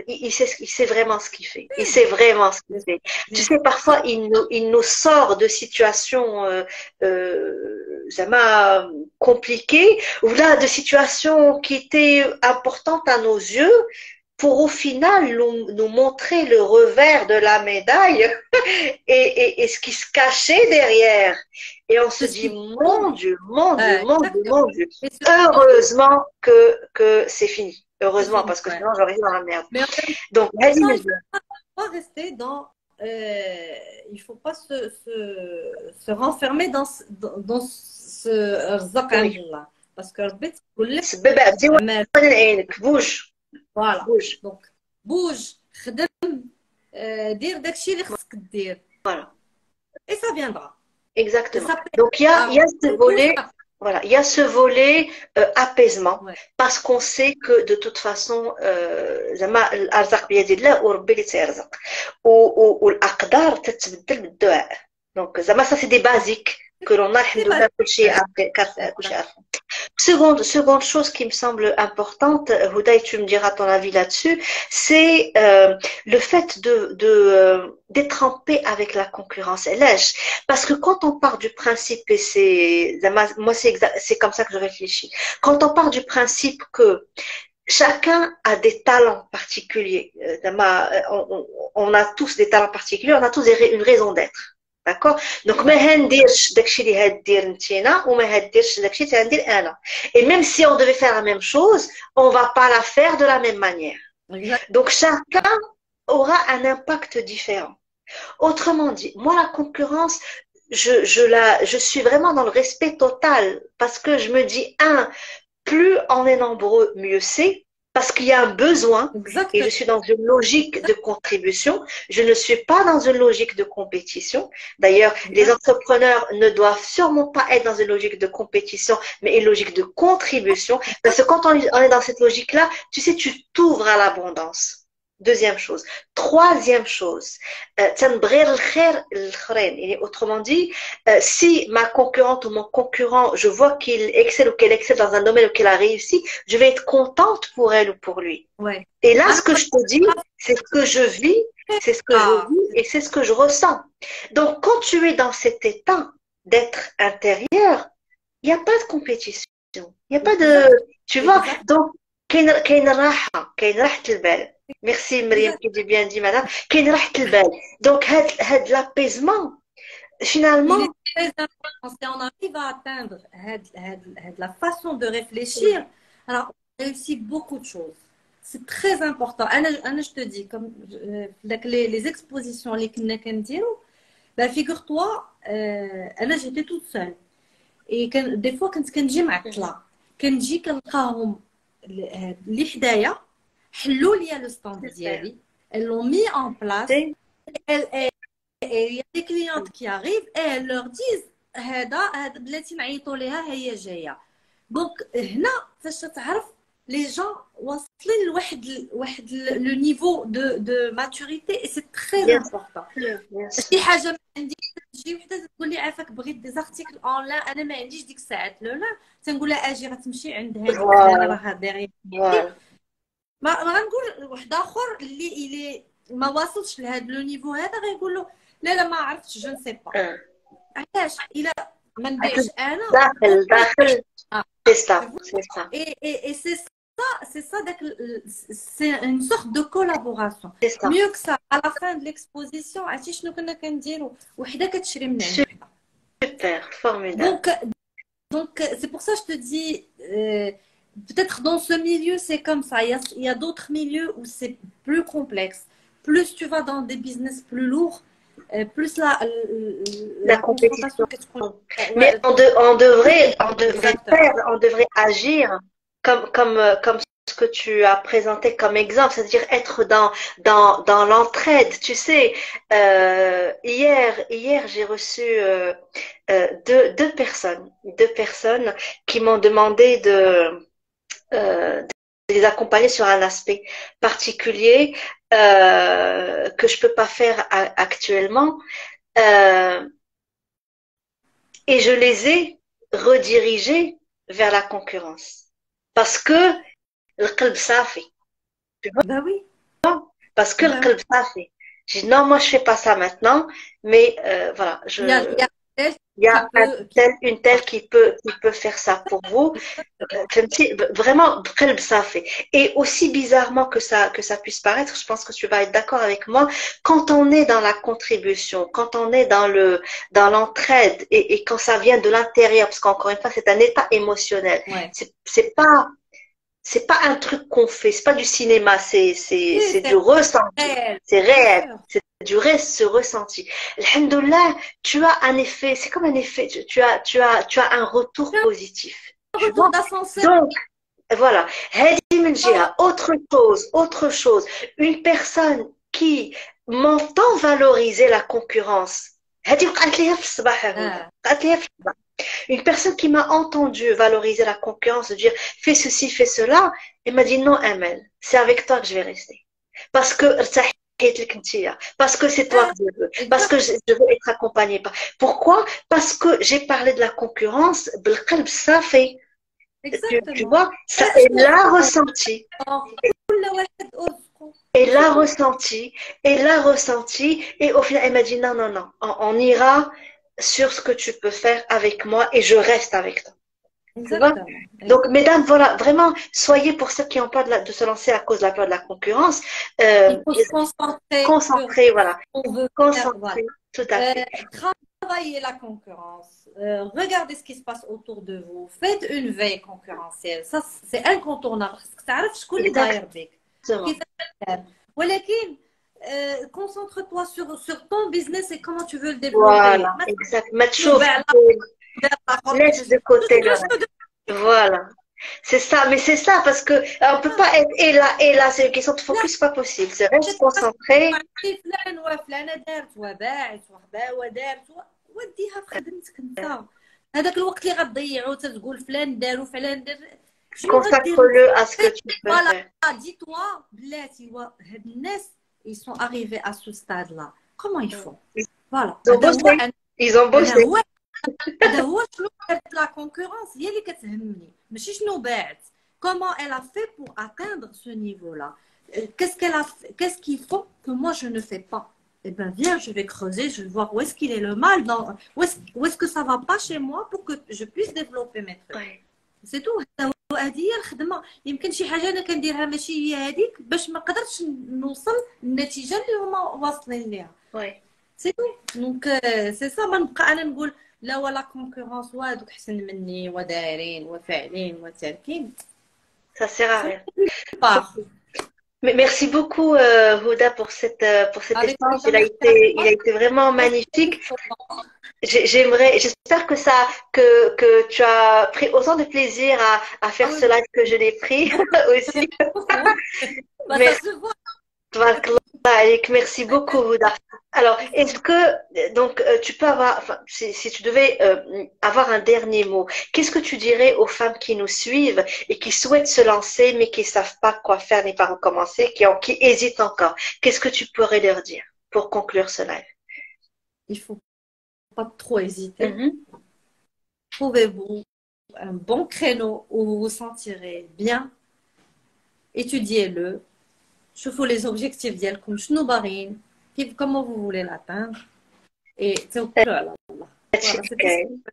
il sait vraiment ce qu'il fait. Il sait vraiment ce qu'il fait. Tu sais, parfois, il nous sort de situations, compliquées, ou là, de situations qui étaient importantes à nos yeux, pour au final nous montrer le revers de la médaille et ce qui se cachait derrière. Et on se dit, mon Dieu, heureusement que c'est fini. Heureusement, parce que sinon j'aurais été dans la merde. Donc, vas-y, pas rester dans. Il faut pas se renfermer dans ce رزق عند Oui. الله. Parce que ربي تقول لك سبب عبدي أعمال. وأنا عينك بوج Voilà. بوج. Donc, bouge, خدم, دير داكشي اللي خصك دير. Voilà. Et ça viendra. Et Exactement. ça Donc il y a ce volet, voilà, il y a ce volet apaisement, Ouais. parce qu'on sait que de toute façon, زعما الأرزاق بيد الله وربي اللي تيرزق، والأقدار تتبدل بالدعاء. Donc زعما ça c'est des basiques que l'on a الحمد لله كل شيء عارفين. Seconde chose qui me semble importante, Houdaï, tu me diras ton avis là-dessus, c'est le fait d'être en paix avec la concurrence. Parce que quand on part du principe, et moi c'est comme ça que je réfléchis, quand on part du principe que chacun a des talents particuliers, on a tous des talents particuliers, on a tous une raison d'être. D'accord. Donc ما هنديرش داكشي اللي هادير نتينا وما هاديرش داكشي اللي هندير انا. Et même si on devait faire la même chose, on va pas la faire de la même manière. Donc chacun aura un impact différent. Autrement dit, moi la concurrence, je suis vraiment dans le respect total, parce que je me dis, plus on est nombreux, mieux c'est. Parce qu'il y a un besoin, et je suis dans une logique de contribution, je ne suis pas dans une logique de compétition. D'ailleurs, les entrepreneurs ne doivent sûrement pas être dans une logique de compétition, mais une logique de contribution. Parce que quand on est dans cette logique-là, tu sais, tu t'ouvres à l'abondance. Deuxième chose. Troisième chose, autrement dit, si ma concurrente ou mon concurrent, je vois qu'il excelle ou qu'elle excelle dans un domaine où qu'elle a réussi, je vais être contente pour elle ou pour lui. Ouais. Et là, ce que je te dis, c'est ce que je vis, c'est ce que je vis et c'est ce que je ressens. Donc, quand tu es dans cet état d'être intérieur, il n'y a pas de compétition. Il n'y a pas de... Tu vois, donc, كاين راحة البال. Merci Myriam qui dit bien dit madame. كاين راحة البال. Donc هاد l'apaisement finalement il est très important. Si on arrive à atteindre la façon de réfléchir, alors on réussit beaucoup de choses. C'est très important. Anna, je te dis, comme les expositions les كنديرو, bah figure-toi, Anna j'étais toute seule. Et des fois كنت كنجي معطلة. كنجي كنلقاهم اللي حدايا حلوا لي لو ستاند ديالي. Elles l'ont mis en place. Et il y a des clientes qui arrivent et elles leur disent هذا بلاتي نعيطوا ليها هي جايه. دونك هنا فاش تعرف les gens واصلين لواحد لو نيفو دو ماتوريتي et c'est très important. شي حاجه ما عندي تجي وحده تقول لي عافاك بغيت دي زارتيكل اونلاين انا ما عنديش ديك الساعات لا تنقول لها اجي غتمشي عند هذيك انا راها دايرين ما غنقول واحد اخر اللي ما واصلش لهذا لو نيفو هذا غيقول له لا ما عرفتش جو نسي با علاش الا ما نبيعش انا داخل c'est ça et c'est ça c'est une sorte de collaboration. Mieux que ça à la fin de l'exposition عرفتي شنو كنا كنديروا وحده كتشري من عند وحده. Super, formidable. Donc c'est pour ça que je te dis peut-être dans ce milieu c'est comme ça, il y a d'autres milieux où c'est plus complexe. Plus tu vas dans des business plus lourds, plus la compétition. Mais on devrait agir comme ce que tu as présenté comme exemple, c'est-à-dire être dans l'entraide. Tu sais, hier j'ai reçu deux personnes qui m'ont demandé de les accompagner sur un aspect particulier que je peux pas faire actuellement, et je les ai redirigés vers la concurrence parce que le qalb safi, tu vois? Bah oui. Parce que le qalb safi. J'ai dit non, moi je fais pas ça maintenant, mais voilà, il y a une telle qui peut faire ça pour vous. Vraiment, ça fait. Et aussi bizarrement que ça puisse paraître, je pense que tu vas être d'accord avec moi, quand on est dans la contribution, quand on est dans l'entraide et quand ça vient de l'intérieur, parce qu'encore une fois, c'est un état émotionnel. Ouais. c'est pas un truc qu'on fait, c'est pas du cinéma, c'est Oui, du ressenti, réel, c'est bien réel, sûr. c'est du ce ressenti. Alhamdoulilah, tu as un effet, c'est comme un effet, tu as un retour positif, Un tu retour vois. d'ascenseur. Donc, voilà. هذه من جهة. Autre chose, une personne qui m'entend valoriser la concurrence. هذه وقعت ليها في الصباح يا هدى. Ah, وقعت ليها في الصباح. Une personne qui m'a entendu valoriser la concurrence, dire fais ceci, fais cela, elle m'a dit non, Amel, c'est avec toi que je vais rester. Parce que parce que c'est toi ah, que je veux, parce que exact, je veux être accompagnée par. Pourquoi? Parce que j'ai parlé de la concurrence, بالقلب صافي. Tu exactement. vois, ça, elle l'a ressenti. كل واحد ورزقه. Elle C'est l'a tout. ressenti, elle l'a ressenti, et au final, elle m'a dit non, non, non, on ira sur ce que tu peux faire avec moi et je reste avec toi. Tu vois? Exactement. Donc, mesdames, voilà, vraiment, soyez pour ceux qui ont peur de se lancer à cause de la peur de la concurrence, Il faut se concentrer sur concentrez, voilà, ce qu'on veut faire. Voilà. concentrez, tout à fait. Travaillez la concurrence. Regardez ce qui se passe autour de vous. Faites une veille concurrentielle. Ça, c'est incontournable. Parce que تعرف شكون اللي داير بك. Exactement. كيف تدير. ولكن concentre-toi sur ton business et comment tu veux le développer. Voilà, exact. Mais تشوف chauffe, على laisse de côté le reste. Voilà. C'est ça, mais c'est ça, parce que on peut pas être et là, c'est une question de focus, c'est pas possible. C'est reste concentré. فلان وفلانه دارت وباعت وحباوه دارت وديها في خدمتك انت. هذاك الوقت اللي غتضيعو تتقول فلان دار وفلان دار شنو غدير Consacre-le à ce que tu peux فوالا faire. دي توا بلاتي هاد الناس ils sont arrivés à ce stade là comment ils font فوالا Ils ont bossé. Ils ont bossé. هذا هو شنو دارت لا كونكورونس هي اللي كتهمني ماشي شنو باعت comment elle a fait pour atteindre ce niveau là qu'est-ce qu'il faut que moi je ne fais pas eh ben viens je vais creuser je vais voir où est-ce qu'il est le mal où est-ce que ça va pas chez moi pour que je puisse développer mes trucs Ouais. c'est tout هذه هي الخدمه يمكن شي حاجه انا كنديرها ماشي هي هذيك باش ما قدرتش نوصل للنتيجه اللي هما واصلين ليها Ouais. سي تو دونك سي سا ما نبقى انا نقول لا ولا كونكورونس وهذوك احسن مني ودايرين وفاعلين وتاركين Ça sert à rien. باغ Mais merci beaucoup, Huda, pour cet avec échange. Il a été vraiment magnifique. J'espère que tu as pris autant de plaisir à faire ce live que je l'ai pris aussi. Merci beaucoup, Huda. Alors, est-ce que, donc, tu peux avoir, enfin, si tu devais avoir un dernier mot, qu'est-ce que tu dirais aux femmes qui nous suivent et qui souhaitent se lancer, mais qui ne savent pas quoi faire ni par où commencer, qui hésitent encore? Qu'est-ce que tu pourrais leur dire pour conclure ce live? Il faut pas trop hésiter. Trouvez-vous un bon créneau où vous vous sentirez bien. Étudiez-le. شوفوا les objectifs ديالكم شنو باغيين كيف comment vous voulez l'atteindre et توكلوا على الله.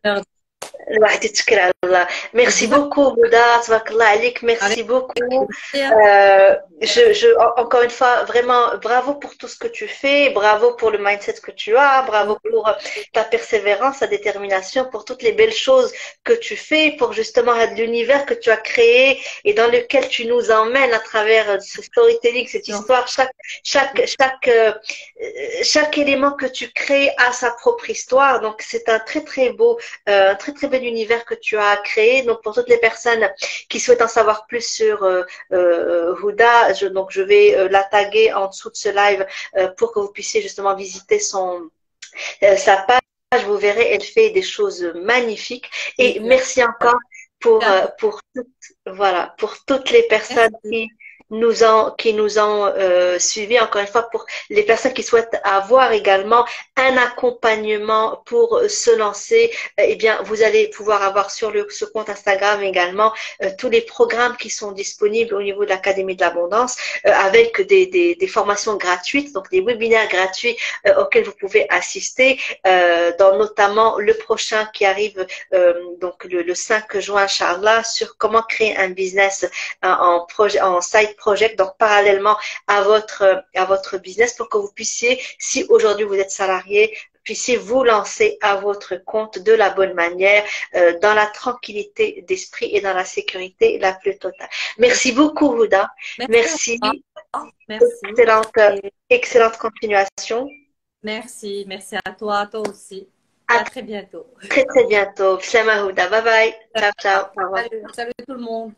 Voilà, الواحد يتكل على الله. Merci beaucoup, Huda. تبارك الله عليك. Merci beaucoup. Encore une fois, vraiment, bravo pour tout ce que tu fais. Bravo pour le mindset que tu as. Bravo pour ta persévérance, ta détermination, pour toutes les belles choses que tu fais, pour justement l'univers que tu as créé et dans lequel tu nous emmènes à travers ce storytelling, cette histoire. Chaque élément que tu crées a sa propre histoire. Donc, c'est un très, très beau, très bel univers que tu as créé. Donc pour toutes les personnes qui souhaitent en savoir plus sur Huda, je vais la taguer en dessous de ce live pour que vous puissiez justement visiter sa page. Vous verrez, elle fait des choses magnifiques. Et merci encore pour toutes les personnes qui nous ont suivis, encore une fois, pour les personnes qui souhaitent avoir également un accompagnement pour se lancer, eh bien, vous allez pouvoir avoir sur ce compte Instagram également tous les programmes qui sont disponibles au niveau de l'Académie de l'Abondance avec des formations gratuites, donc des webinaires gratuits auxquels vous pouvez assister, dans notamment le prochain qui arrive donc le 5 juin, Inch'Allah, sur comment créer un business en side project, donc parallèlement à votre business pour que vous puissiez, si aujourd'hui vous êtes salarié, puissiez vous lancer à votre compte de la bonne manière, dans la tranquillité d'esprit et dans la sécurité la plus totale. Merci beaucoup, Huda. Merci. Merci. Merci. Excellente continuation. Merci. Merci à toi aussi. À très bientôt. Très, très bientôt. Salam Huda. Bye bye. Ciao, ciao. Au revoir. Salut tout le monde.